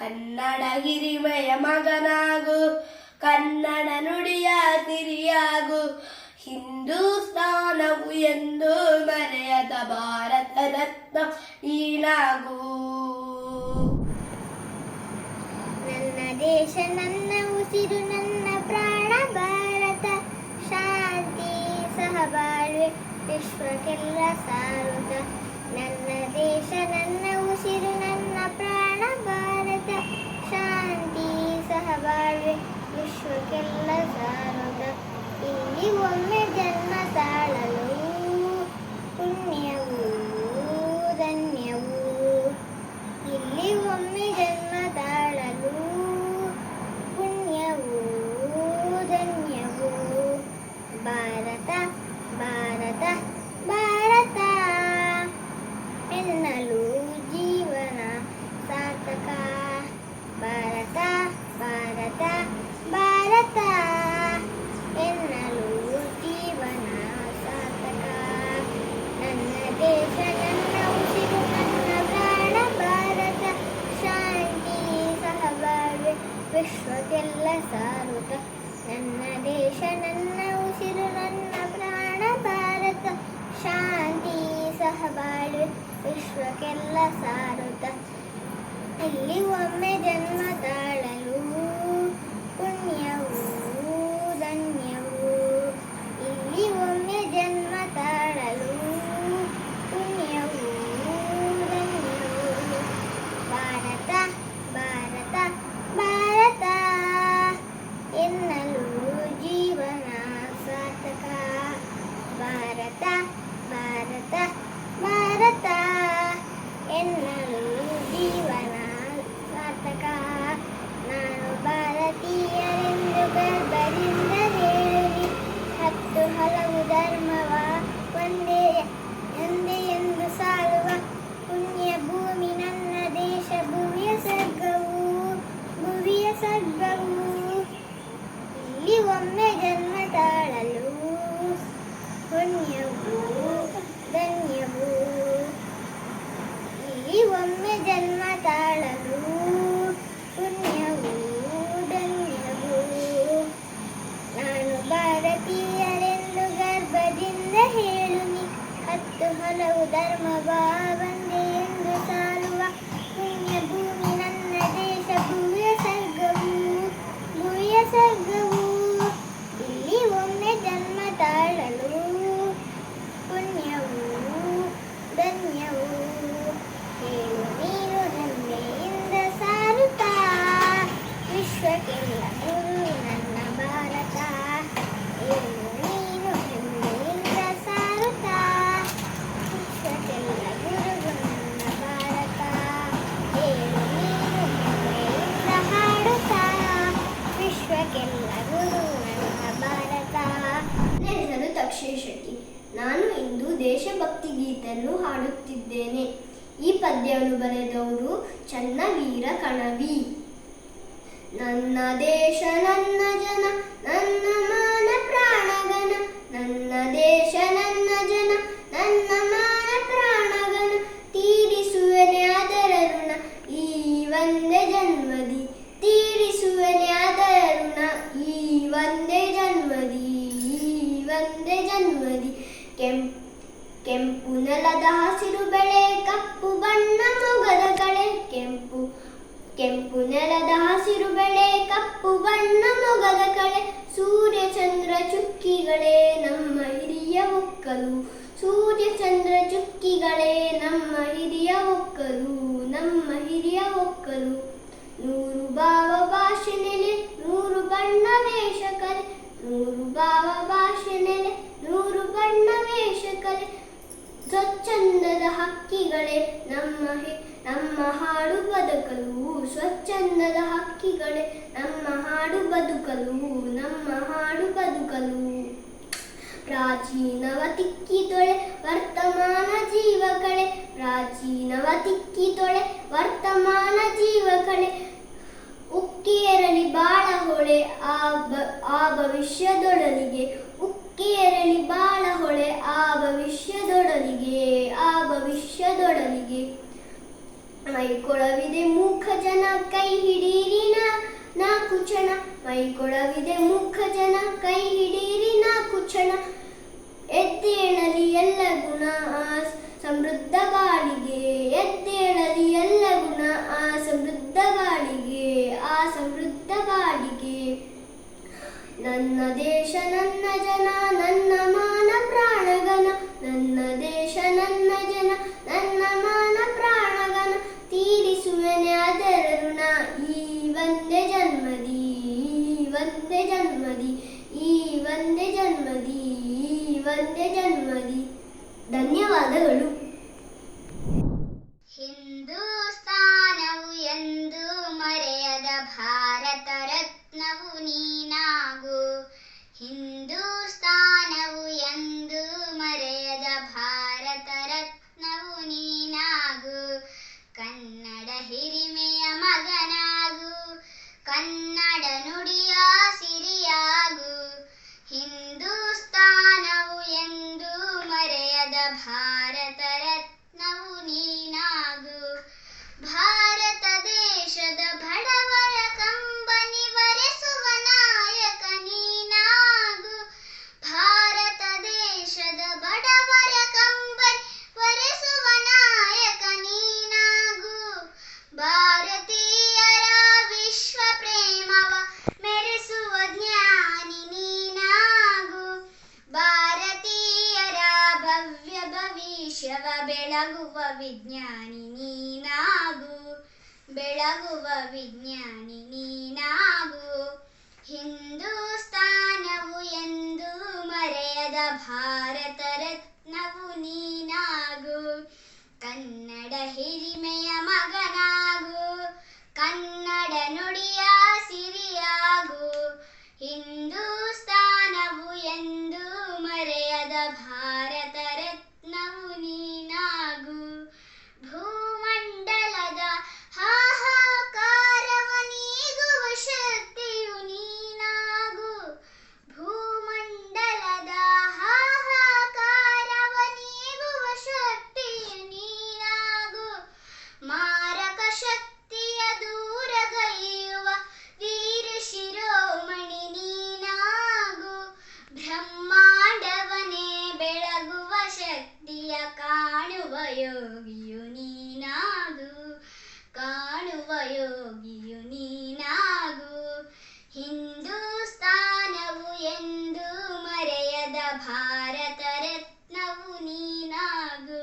ಕನ್ನಡ ಹಿರಿಮೆಯ ಮಗನಾಗು, ಕನ್ನಡ ನುಡಿಯ ತಿರಿಯಾಗು. ಹಿಂದೂಸ್ತಾನವು ಎಂದು ಮರೆಯದ ಭಾರತ ರತ್ನ ನೀನಾಗು. ನನ್ನ ದೇಶ ನನ್ನ ಉಸಿರು ನನ್ನ ಪ್ರಾಣ ಭಾರತ, ಶಾಂತಿ ಸಹಬಾಳ್ವೆ ವಿಶ್ವಕ್ಕೆಲ್ಲ ಸಾರುತ್ತ. ನನ್ನ ದೇಶ ನನ್ನ ಉಸಿರು ನನ್ನ ಪ್ರಾಣ ಭಾರತ, ಶಾಂತಿ ಸಹಬಾಳ್ವೆ ವಿಶ್ವಕ್ಕೆಲ್ಲ ಸಾರುತ್ತ. ಇಲ್ಲಿ ಒಮ್ಮೆ ಜನ್ಮ ತಾಳಲು ಪುಣ್ಯವು ಧನ್ಯವು, ಸಹ ಬಾಳುವೆ ವಿಶ್ವಕ್ಕೆಲ್ಲ ಸಾರುತ್ತ ಇಲ್ಲಿ ಒಮ್ಮೆ ಜನ್ಮ ತಾಳಲು ಪುಣ್ಯವೂ ಧನ್ಯವೂ ಇಲ್ಲಿ ಒಮ್ಮೆ ಜನ್ಮ ತಾಳಲು ಪುಣ್ಯವೂ ಧನ್ಯವೂ ಭಾರತ ಭಾರತ ಭಾರತ ಎನ್ನಲು ಜೀವನ ಸಾರ್ಥಕ ಭಾರತ ಭಾರತ ಭಾರತ ಎನ್ನಲು ಜೀವನ ಸಾರ್ಥಕ ನಾನು ಭಾರತೀಯರೆಂದು ಗರ್ಭದಿಂದ ಹೇಳಿ 10 ಹಲವು ಧರ್ಮವ ಒಂದೇ ಎಂದು ಸಾರುವ ಪುಣ್ಯ ಭೂಮಿ ನನ್ನ ದೇಶ ಭುವಿಯ ಸ್ವರ್ಗವು ಇಲ್ಲಿ ಒಮ್ಮೆ ಜನ್ಮ ತಾಳಲು ಪುಣ್ಯವೂ ಧನ್ಯವೂ ಇಲ್ಲಿ ಒಮ್ಮೆ ಜನ್ಮ ತಾಳಲು ಪುಣ್ಯವೂ ಧನ್ಯವೂ ನಾನು ಭಾರತೀಯರೆಂದು ಗರ್ಭದಿಂದ ಹೇಳುನಿ 10 ಹಲವು ಧರ್ಮವ ಒಂದೇ ಎಂದು ಸಾರುವ ಪುಣ್ಯ ಭೂಮಿ ನನ್ನ ದೇಶ ಭುವಿಯ ಸ್ವರ್ಗವು ಇಲ್ಲಿ ಒಮ್ಮೆ ಜನ್ಮ ತಾಳಲು ಪುಣ್ಯವೂ ಧನ್ಯವೂ ಹೇಳು ನೀನು ಹೆಮ್ಮೆಯಿಂದ ಸಾರುತ್ತಾ ವಿಶ್ವಕ್ಕೆಲ್ಲ ಗುರು ನನ್ನ ಭಾರತ ಹೇಳು ನೀನು ಹೆಮ್ಮೆಯಿಂದ ಸಾರುತ್ತಾ ವಿಶ್ವಕ್ಕೆಲ್ಲ ಗುರು ನನ್ನ ಭಾರತ ಹೇಳು ನೀನು ಹೆಮ್ಮೆಯಿಂದ ಹಾಡುತ್ತಾ ವಿಶ್ವಕ್ಕೆಲ್ಲ ಗುರು ನನ್ನ ಭಾರತ. ನನ್ನ ಹೆಸರು ತಕ್ಷೇ ಶೆಟ್ಟಿ. ನಾನು ಇಂದು ದೇಶಭಕ್ತಿ ಗೀತೆಯನ್ನು ಹಾಡುತ್ತಿದ್ದೇನೆ. ಈ ಪದ್ಯವನ್ನು ಬರೆದವರು ಚನ್ನವೀರ ಕಣವಿ. ನನ್ನ ದೇಶ ನನ್ನ ಜನ ನನ್ನ ಮಾನ ಪ್ರಾಣಗನ ನನ್ನ ದೇಶ ನನ್ನ ಜನ ನನ್ನ ಮಾನ ಪ್ರಾಣಗನ ತೀರಿಸುವೆನೆ ಅದರ ಋಣ ಈ ಒಂದೇ ಜನ್ಮದಿ ತೀರಿಸುವೆನೆ ಅದರ ಋಣ ಈ ಒಂದೇ ಜನ್ಮದಿ ಒಂದೇ ಜನ್ಮದಿ ಕೆಂಪು ನೆಲದ ಹಸಿರು ಬೆಳೆ ಕಪ್ಪು ಬಣ್ಣ ಮೊಗದ ಕಳೆ ಕೆಂಪು ನೆಲದ ಹಸಿರು ಬೆಳೆ ಕಪ್ಪು ಬಣ್ಣ ಮೊಗದ ಕಳೆ ಸೂರ್ಯ ಚಂದ್ರ ಚುಕ್ಕಿಗಳೇ ನಮ್ಮ ಹಿರಿಯ ಒಕ್ಕಲು ಸೂರ್ಯ ಚಂದ್ರ ಚುಕ್ಕಿಗಳೇ ನಮ್ಮ ಹಿರಿಯ ಒಕ್ಕಲು ನಮ್ಮ ಹಿರಿಯ ಒಕ್ಕಲು 100 ಭಾವ ಭಾಷೆ ನೆಲೆ 100 ಬಣ್ಣ ವೇಷ ಕಲೆ 100 ಭಾವ ಭಾಷೆ ನೆಲೆ 100 ಬಣ್ಣ ವೇಷ ಕಲೆ ಸ್ವಚ್ಛಂದದ ಹಕ್ಕಿಗಳೇ ನಮ್ಮ ಹಾಡು ಬದುಕಲು ಸ್ವಚ್ಛಂದದ ಹಕ್ಕಿಗಳೇ ನಮ್ಮ ಹಾಡು ಬದುಕಲು ನಮ್ಮ ಹಾಡು ಬದುಕಲು ಪ್ರಾಚೀನವ ತಿಕ್ಕಿತೊಳೆ ವರ್ತಮಾನ ಜೀವ ಕಳೆ ಪ್ರಾಚೀನವ ತಿಕ್ಕಿತೊಳೆ ವರ್ತಮಾನ ಜೀವ ಕಳೆ ಉಕ್ಕೇರಲಿ ಬಾಳ ಹೊಳೆ ಆ ಭವಿಷ್ಯದೊಡಲಿಗೆ ಉಕ್ಕೇರಲಿ ಬಾಳ ಹೊಳೆ ಆ ಭವಿಷ್ಯದೊಡಲಿಗೆ ಮೈಕೊಳವಿದೆ ಮೂಕ ಜನ ಕೈ ಹಿಡೀರಿ ನಾಲ್ಕು ಕ್ಷಣ ಮೈಕೊಳವಿದೆ ಮೂಕ ಜನ ಕೈ ಹಿಡೀರಿ ನಾಲ್ಕು ಕ್ಷಣ ಎದ್ದೇಳಲಿ ಎಲ್ಲ ಗುಣ ಸಮೃದ್ಧ ಬಾಳಿಗೆ ಎದ್ದೇಳಲಿ ಎಲ್ಲ ಗುಣ ಸಮೃದ್ಧ ಬಾಳಿಗೆ ನನ್ನ ದೇಶ ನನ್ನ ಜನ ನನ್ನ ಮಾನ ಪ್ರಾಣಗನ ನನ್ನ ದೇಶ ನನ್ನ ಜನ ನನ್ನ ಮಾನ ಪ್ರಾಣಗನ ತೀರಿಸುವೆನೆ ಅದರ ಋಣ ಈ ಒಂದೇ ಜನ್ಮದಿ ಒಂದೇ ಜನ್ಮದಿ ಈ ಒಂದೇ ಜನ್ಮದಿ ಒಂದೇ ಜನ್ಮದಿ. ಧನ್ಯವಾದಗಳು. ಹಿಂದೂಸ್ತಾನವು ಎಂದು ಮರೆಯದ ಭಾರತ ರತ್ನವು ನೀನಾಗು ಹಿಂದೂಸ್ತಾನವು ಎಂದು ಮರೆಯದ ಭಾರತ ಬೆಳಗುವ ವಿಜ್ಞಾನಿ ನೀನಾಗು, ಬೆಳಗುವ ವಿಜ್ಞಾನಿ ನೀನಾಗು. ಹಿಂದೂಸ್ತಾನವು ಎಂದು ಮರೆಯದ ಭಾರತ ರತ್ನವು ನೀನಾಗು. ಕನ್ನಡ ಹಿರಿಮೆಯ ಮಗನಾಗು, ಕನ್ನಡ ನುಡಿಯ ಸಿರಿಯಾಗು. ಹಿಂದೂಸ್ತಾನವು ಎಂದು ಮರೆಯದ ಭಾರತ ರತ್ನವು ನೀನಾಗು. ಭೂಮಂಡಲದ ಹಾಹಾಕಾರವ ನೀಗುವ ಶಕ್ತಿಯು ನೀನಾಗು. ಭೂಮಂಡಲದ ಹಾಹಾಕಾರವ ನೀಗುವ ಶಕ್ತಿಯು ನೀನಾಗು. ಮಾರಕ ಶಕ್ತಿಯ ದೂರಗೈಯುವ ವೀರ ಶಿರೋಮಣಿ ನೀನಾಗು. ಬ್ರಹ್ಮಾಂಡವನೇ ಬೆಳಗುವ ಶಕ್ತಿಯ ಕಾಣುವ ಯೋಗಿಯು ನೀನಾಗು, ಕಾಣುವ ಯೋಗಿಯು ನೀನಾಗು. ಹಿಂದೂಸ್ತಾನವು ಎಂದು ಮರೆಯದ ಭಾರತ ರತ್ನವು ನೀನಾಗು.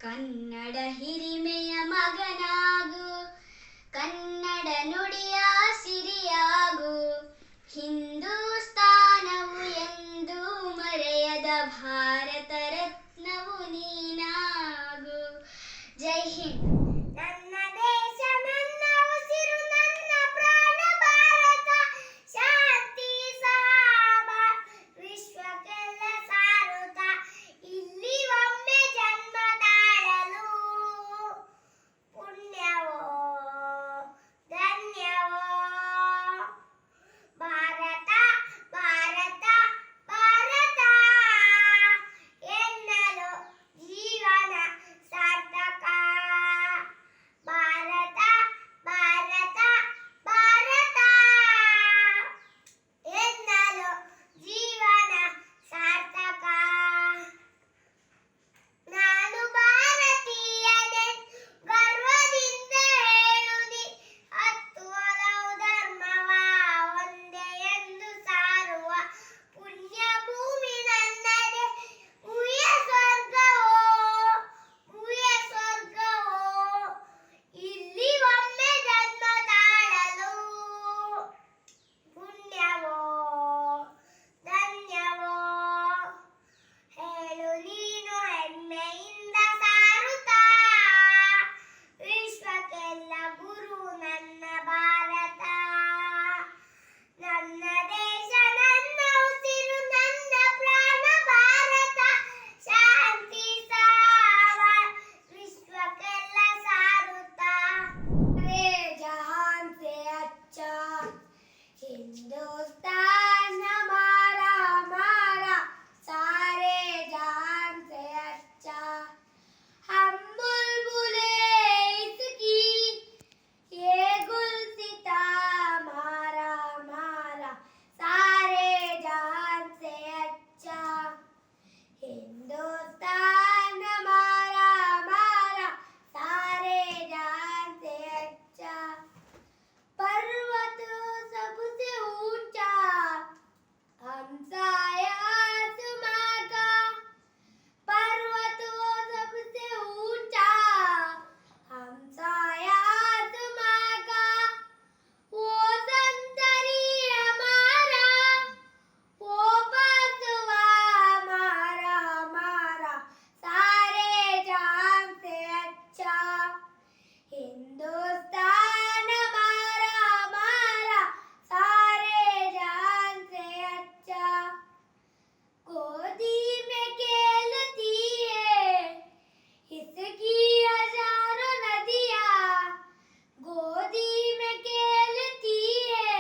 ಕನ್ನಡ ಹಿರಿಮೆಯ ಮಗನಾಗು, ಕನ್ನಡ ನುಡಿಯ ಸಿರಿಯಾಗು. ಹಿಂದೂಸ್ತಾನವು ಎಂದು ಮರೆಯದ ಭಾರತ ರತ್ನವು ನೀನಾಗು. ಜೈ ಹಿಂದ್. ನನ್ನ ದೇಶ ನನ್ನ ಉಸಿರು ನನ್ನ ಪ್ರಾಣ ಭಾರತ, ಶಾಂತಿ ಸಹಬ ವಿಶ್ವಕ್ಕೆಲ್ಲ ಸಾರುತ್ತ, ಇಲ್ಲಿ ಒಮ್ಮೆ ಜನ್ಮ ತಾಳಲು ಪುಣ್ಯವೋ ಧನ್ಯವೋ. ಭಾರತ ಭಾರತ ಭಾರತ ಎನ್ನಲು ಜೀವನ ಸಾರ್ಥಕ. ಭಾರತ ಭಾರತ ಭಾರತ ಎನ್ನಲು ಜೀವನ ಸಾರ್ಥಕ. ನಾನು ಭಾರತೀಯನೇ ಗರ್ವದಿಂದ ಹೇಳುನಿ, ಹತ್ತು ಹಲವು ಧರ್ಮವ ಒಂದೇ ಎಂದು ಸಾರುವ ಪುಣ್ಯ ಭೂಮಿ ನನ್ನದೇ. ಭೂಯ ಸ್ವರ್ಗವೋ ಭೂಯ ಸ್ವರ್ಗವೋ, ಇಲ್ಲಿ ಒಮ್ಮೆ ಜನ್ಮ ತಾಳಲು ಪುಣ್ಯವೋ ಧನ್ಯವೋ. ಹೇಳು ನೀನು ಹೆಮ್ಮೆಯಿಂದ ಸಾರುತ್ತಾ, ವಿಶ್ವಕ್ಕೆಲ್ಲ ಗುರು ನನ್ನ ಭಾರತ. ನನ್ನ ದೇಶ ನನ್ನ ಉಸಿರು ನನ್ನ ಪ್ರಾಣ ಭಾರತ, ಶಾಂತಿ ಸಹಬ ವಿಶ್ವಕ್ಕೆಲ್ಲ ಸಾರುತ್ತಾ. ರೇ ಜಹಾನ್ ಸೆ ಅಚ್ಚಾ हिंदुस्तान हमारा हमारा, सारे जहान से अच्छा. हम बुलबुले इसकी, ये गुलसिता हमारा हमारा, सारे जहान से अच्छा. हिंदुस्तान हमारा हमारा, सारे जहान से अच्छा. पर्वत सबसे ऊंचा हमसाया आसमां का, पर्वत वो सबसे ऊंचा हमसाया आसमां का. वो संतरी हमारा, वो बसवा हमारा हमारा, सारे जहान से अच्छा. हिंदुस्तान हमारा हमारा, सारे जहान से अच्छा. गोदी में खेलती है इसकी हजारों नदियाँ, गोदी में खेलती है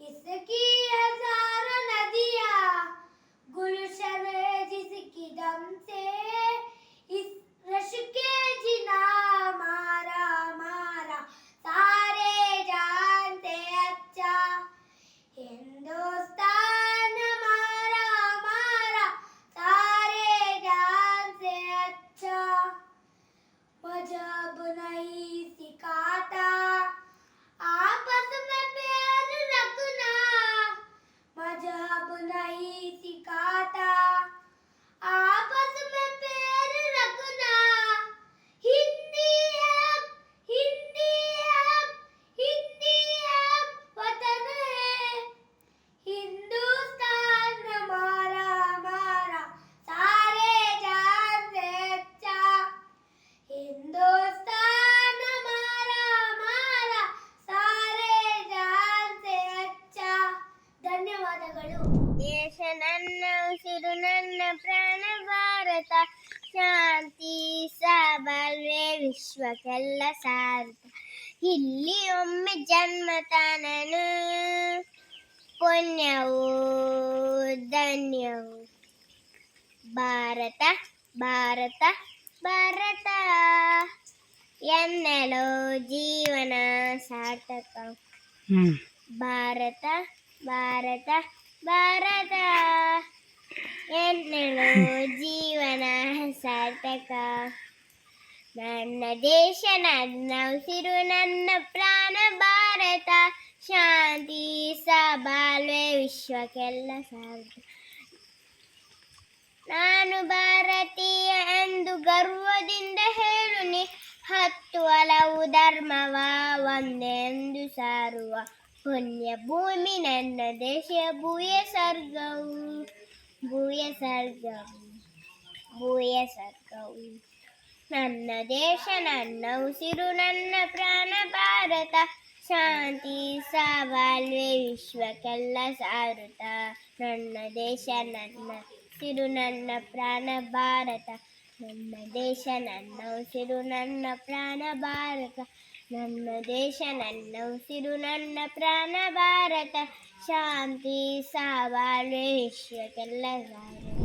इसकी हजारों नदियाँ. गुलशन जिसकी दम से इस रश के जिना हमारा हमारा, सारे जहान से अच्छा. हिंदुस्तान हमारा हमारा, सारे जहान से अच्छा. ವಿಶ್ವಕ್ಕೆಲ್ಲ ಸಾರ್ಥ. ಇಲ್ಲಿ ಒಮ್ಮೆ ಜನ್ಮತಾನನು ಪುಣ್ಯವು ಧನ್ಯವು. ಭಾರತ ಭಾರತ ಭಾರತ ಎನ್ನಲು ಜೀವನ ಸಾರ್ಥಕ. ಭಾರತ ಭಾರತ ಭಾರತ ಎನ್ನಲು ಜೀವನ ಸಾರ್ಥಕ. ನನ್ನ ದೇಶ ನನ್ನ ಉಸಿರು ನನ್ನ ಪ್ರಾಣ ಭಾರತ. ಶಾಂತಿ ಸಬಾಳ್ವೆ ವಿಶ್ವಕ್ಕೆಲ್ಲ ಸಾರ್ಥ. ನಾನು ಭಾರತೀಯ ಎಂದು ಗರ್ವದಿಂದ ಹೇಳುನಿ. 10 ಹಲವು ಧರ್ಮವ ಒಂದೆಂದು ಸಾರುವ ಪುಣ್ಯ ಭೂಮಿ ನನ್ನ ದೇಶ. ಭೂಯ ಸ್ವರ್ಗವು ಭೂಯ ಸ್ವರ್ಗವು ಭೂಯ ಸ್ವರ್ಗವು. ನನ್ನ ದೇಶ ನನ್ನ ಉಸಿರು ನನ್ನ ಪ್ರಾಣ ಭಾರತ. ಶಾಂತಿ ಸಬಾಳ್ವೆ ವಿಶ್ವಕ್ಕೆಲ್ಲ ಸಾರುತ್ತ. ನನ್ನ ದೇಶ ನನ್ನ ಉಸಿರು ನನ್ನ ಪ್ರಾಣ ಭಾರತ. ನನ್ನ ದೇಶ ನನ್ನ ಉಸಿರು ನನ್ನ ಪ್ರಾಣ ಭಾರತ. ನನ್ನ ದೇಶ ನನ್ನ ಉಸಿರು ನನ್ನ ಪ್ರಾಣ ಭಾರತ. ಶಾಂತಿ ಸಬಾಳ್ವೆ ವಿಶ್ವಕ್ಕೆಲ್ಲ ಸಾರುತ್ತ.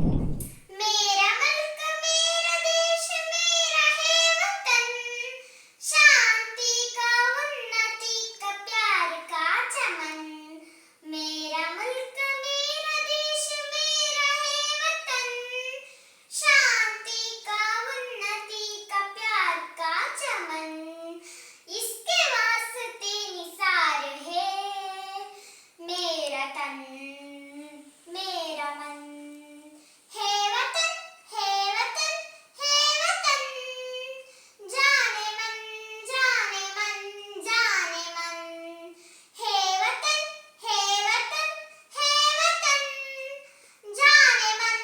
मेरा मुल्क मेरा देश मेरा है वतन, शांति का उन्नति का प्यार का चमन. मेरा मुल्क मेरा देश मेरा है वतन, शांति का उन्नति का प्यार का चमन. इसके वास्ते निसार है मेरा तन मेरा मन. हे वतन हे वतन हे वतन, जाने मन जाने मन जाने मन. हे वतन हे वतन हे वतन, जाने मन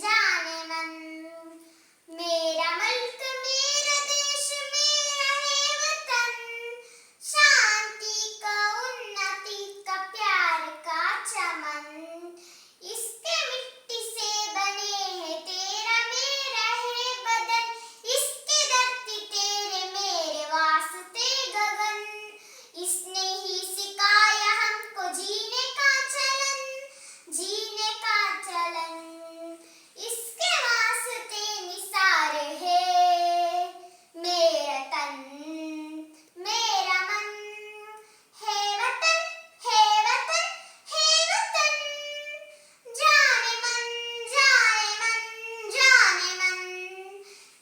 जाने मन. मेरा मुल्क मेरा देश मेरा है वतन, शांति का उन्नति का प्यार का चमन. इसके मिट्टी से बने हैं तेरा मेरा है बदन, इसकी धरती तेरे मेरे वास्ते गगन. इसने ही सिखाया हमको जीने का चलन जीने का चलन. इसके वास्ते निसार है मेरा तन मेरा मन. हे वतन हे वतन हे वतन, जाने मन जाने मन.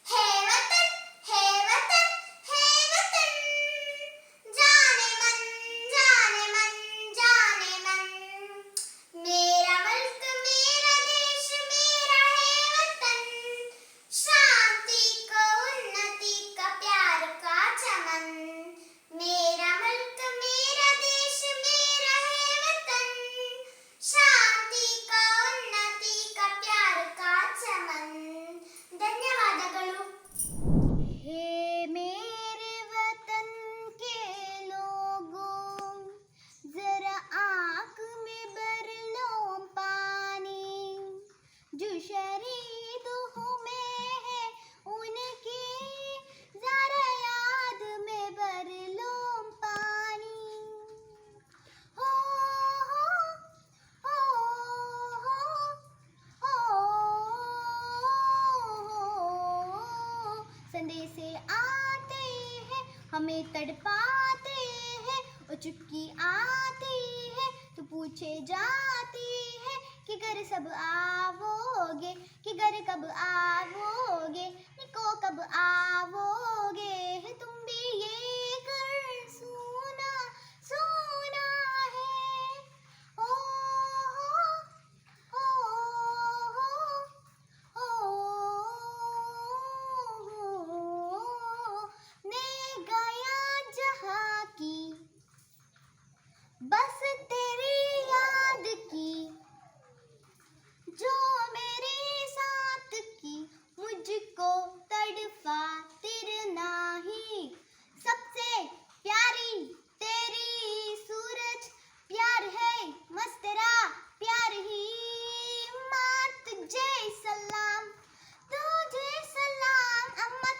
हे वतन हे वतन हे वतन, जाने मन जाने मन. मेरा मुल्क मेरा देश मेरा है वतन, शांति का उन्नति का प्यार का चमन. मेरा मुल्क मेरा देश मेरा है वतन, शांति का उन्नति का प्यार का चमन. ಧನ್ಯವಾದಗಳು. हे मेरे वतन के लोगों, जरा आँख में भर लो पानी. जो शहीद हुए हैं उनकी जरा याद में भर लो पानी. हो हो हो संदेश आते हैं हमें तड़पाते हैं, और चुटकी आती है तो पूछे जाती है कि घर सब आओगे, कि घर कब आओगे, निको कब आओगे. है तुम भी ये घर सुना सुना है. ओ हो हो मैं गया जहाँ की बस तेरी याद की, जो मेरे साथ की मुझको तड़पा तेरे नाही. सबसे प्यारी तेरी सूरज प्यार है मस्त तेरा प्यार ही. माँ तुझे सलाम अम्मा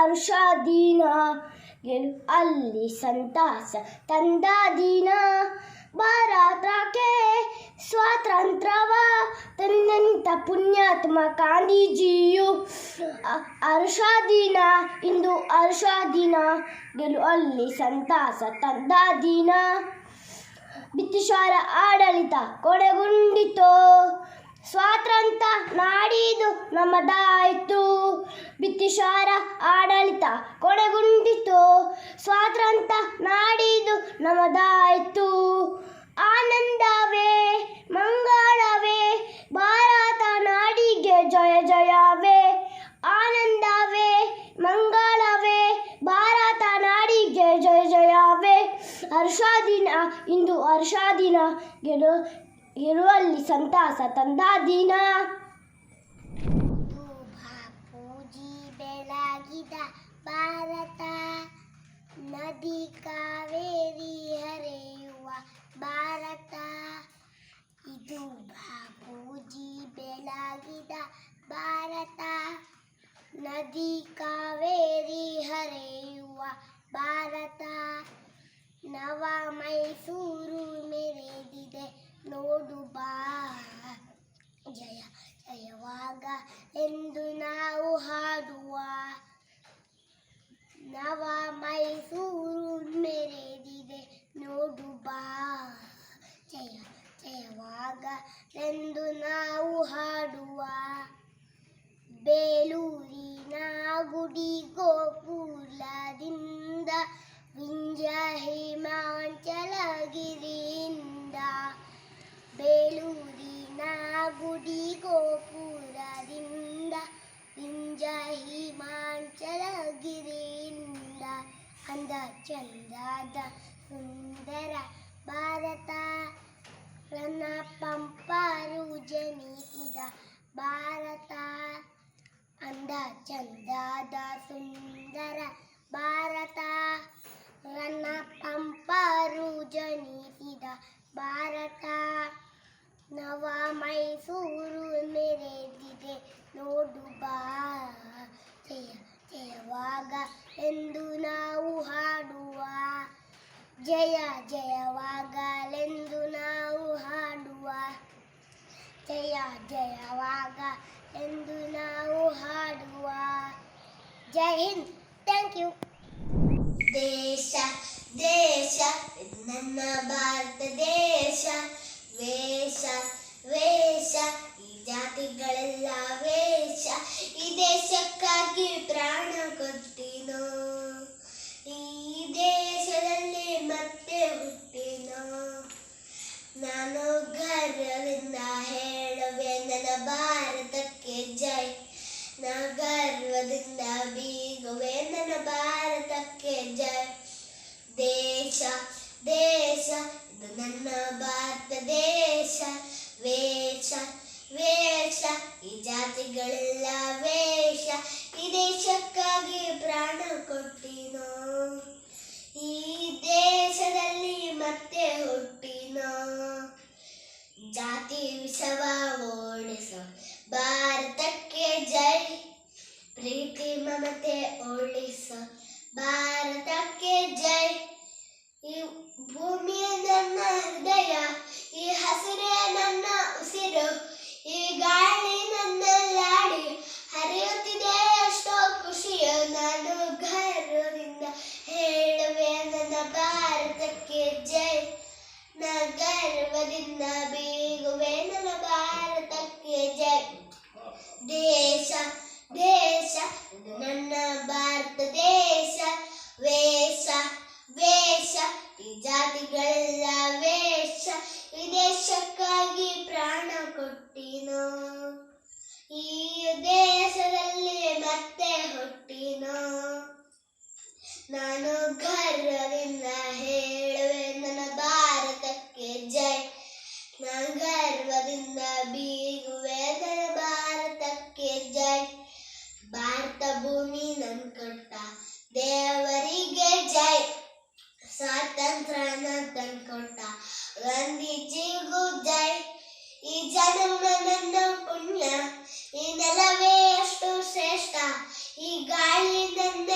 ಹರ್ಷ ದಿನ ಗೆಲು ಅಲ್ಲಿ ಸಂತಾಸ ತಂದ ದಿನ ಭಾರತಕ್ಕೆ ಸ್ವಾತಂತ್ರ್ಯವ ತಂದಂತ ಪುಣ್ಯಾತ್ಮ ಗಾಂಧೀಜಿಯು ಹರ್ಷ ದಿನ ಇಂದು ಹರ್ಷ ದಿನ ಗೆಲು ಅಲ್ಲಿ ಸಂತಾಸ ತಂದ ದಿನ ಬ್ರಿಟಿಷರ ಆಡಳಿತ ಕೊನೆಗೊಂಡಿತು ಸ್ವಾತಂತ್ರ್ಯ ನಾಡಿದು ನಮ್ಮದಾಯಿತು ಬ್ರಿಟಿಷರ ಆಡಳಿತ ಕೊನೆಗೊಂಡಿತು ಸ್ವಾತಂತ್ರ್ಯ ನಾಡಿದು ನಮ್ಮದಾಯಿತು ಆನಂದವೇ ಮಂಗಳವೇ ಭಾರತ ನಾಡಿಗೆ ಜಯ ಜಯವೇ ಆನಂದವೇ ಮಂಗಳವೇ ಭಾರತ ನಾಡಿಗೆ ಜಯ ಜಯವೇ ಹರ್ಷ ದಿನ ಇಂದು ಹರ್ಷ ದಿನ ಗೆಲುವಲ್ಲಿ ಸಂತಾಸ ತಂದ ದಿನ ಪೂಜಿ ಬೆಳಗಿದ ಭಾರತ ನದಿ ಕಾವೇರಿ ಹರಿಯುವ ಭಾರತ ಇದು ಬಾಪೂಜಿ ಬೆಳಗಿದ ಭಾರತ ನದಿ ಕಾವೇರಿ ಹರಿಯುವ ಭಾರತ ನವ ಮೈಸೂರು ಮೆರೆದಿದೆ ನೋಡು ಬಾ ಜಯ ಜಯವಾಗ ಎಂದು ನಾವು ಹಾಡುವ ನವ ಮೈಸೂರು ಮೆರೆದಿದೆ ನೋಡು ಬಾ ಜಯ ಜಯವಾಗ ಎಂದು ನಾವು ಹಾಡುವ ಬೇಲೂರಿನ ಗುಡಿ ಗೋಪುರದಿಂದ ವಿಂಧ್ಯ ಹಿಮಾಚಲಗಿರಿಯಿಂದ ಬೇಲೂರಿನ ಗುಡಿ ಗೋಪುರದಿಂದ ವಿಂಧ್ಯ ಹಿಮಾಚಲಗಿರಿಯಿಂದ ಅಂದ ಚಂದದ ಸುಂದರ ಭಾರತ ರನ್ನ ಪಂಪರು ಜನಿಸಿದ ಭಾರತ ಅಂದ ಚಂದದ ಸುಂದರ ಭಾರತ ರನ್ನ ಪಂಪರು ಜನಿಸಿದ ಭಾರತ ನವ ಮೈಸೂರು ಮೆರೆದಿದೆ ನೋಡು ಬಾ ಜಯ ಜಯವಾಗ ಎಂದು ನಾವು ಹಾಡುವ ಜಯ ಜಯವಾಗಲೆಂದು ನಾವು ಹಾಡುವ ಜಯ ಜಯವಾಗ ಎಂದು ನಾವು ಹಾಡುವ ಜೈ ಹಿಂದ್ ಥ್ಯಾಂಕ್ ಯು ದೇಶ ದೇಶ ಇದು ನನ್ನ ಭಾರತ ದೇಶ ವೇಷ ವೇಷ ಈ ಜಾತಿಗಳೆಲ್ಲ ವೇಷ ಈ ದೇಶಕ್ಕಾಗಿ ಪ್ರಾಣ ಕೊಟ್ಟಿನೋ ಈ ದೇಶದಲ್ಲಿ ಮತ್ತೆ ಹುಟ್ಟಿನೋ ನಾನು ಗರ್ವದಿಂದ ಹೇಳುವೆ ನನ್ನ ಭಾರತಕ್ಕೆ ಜೈ ನಾ ಗರ್ವದಿಂದ ಬೀಗುವೆ ನನ್ನ ಭಾರತಕ್ಕೆ ಜೈ ದೇಶ ದೇಶ ಇದು ನನ್ನ ಭಾರತ ದೇಶ ವೇಷ ವೇಷ ಈ ಜಾತಿಗಳೆಲ್ಲ ವೇಷ ಈ ದೇಶಕ್ಕಾಗಿ ಪ್ರಾಣ ಕೊಟ್ಟಿನೋ ಈ ದೇಶದಲ್ಲಿ ಮತ್ತೆ ಹುಟ್ಟಿನೋ ಜಾತಿ ವಿಷವ ಓಡಿಸೋ ಭಾರತಕ್ಕೆ ಜೈ ಪ್ರೀತಿ ಮಮತೆ ಉಳಿಸೋ ಭಾರತಕ್ಕೆ ಜೈ ಈ ಭೂಮಿಯ ನನ್ನ ಹೃದಯ ಈ ಹಸಿರೇ ನನ್ನ ಉಸಿರು ಈ ಗಾಳಿ ನನ್ನ ಲಾಡಿ ಹರಿಯುತ್ತಿದೆ ಎಷ್ಟೋ ಖುಷಿಯು ನಾನು ಗರ್ವದಿಂದ ಹೇಳುವೆ ನನ್ನ ಭಾರತಕ್ಕೆ ಜೈ ನಾ ಗರ್ವದಿಂದ ಬೀಗುವೆ ನನ್ನ ಭಾರತಕ್ಕೆ ಜೈ ದೇಶ ದೇಶ ಇದು ನನ್ನ ಭಾರತ ದೇಶ ವೇಷ ವೇಷ ಈ ಜಾತಿಗಳೆಲ್ಲ ವೇಷ ಈ ದೇಶಕ್ಕಾಗಿ ಪ್ರಾಣ ಕೊಟ್ಟಿನೋ ಈ ದೇಶದಲ್ಲಿ ಮತ್ತೆ ಹುಟ್ಟಿನೋ ನಾನು ಗರ್ವದಿಂದ ಹೇಳುವೆ ನನ್ನ ಭಾರತಕ್ಕೆ ಜೈ ನಾ ಗರ್ವದಿಂದ ಬೀಗುವೆ ನನ್ನ ಭಾರತಕ್ಕೆ ಜೈ ಭಾರತ ಭೂಮಿ ನನ್ ಕೊಟ್ಟ ದೇವರಿಗೆ ಜೈ ಸ್ವಾತಂತ್ರ್ಯನ ತಂದ್ಕೊಟ್ಟ ಗಾಂಧೀಜಿಗೂ ಜೈ ಈ ಜನ್ಮ ನನ್ನ ಪುಣ್ಯ ಈ ನೆಲವೇ ಅಷ್ಟು ಶ್ರೇಷ್ಠ ಈ ಗಾಳಿ ನನ್ನ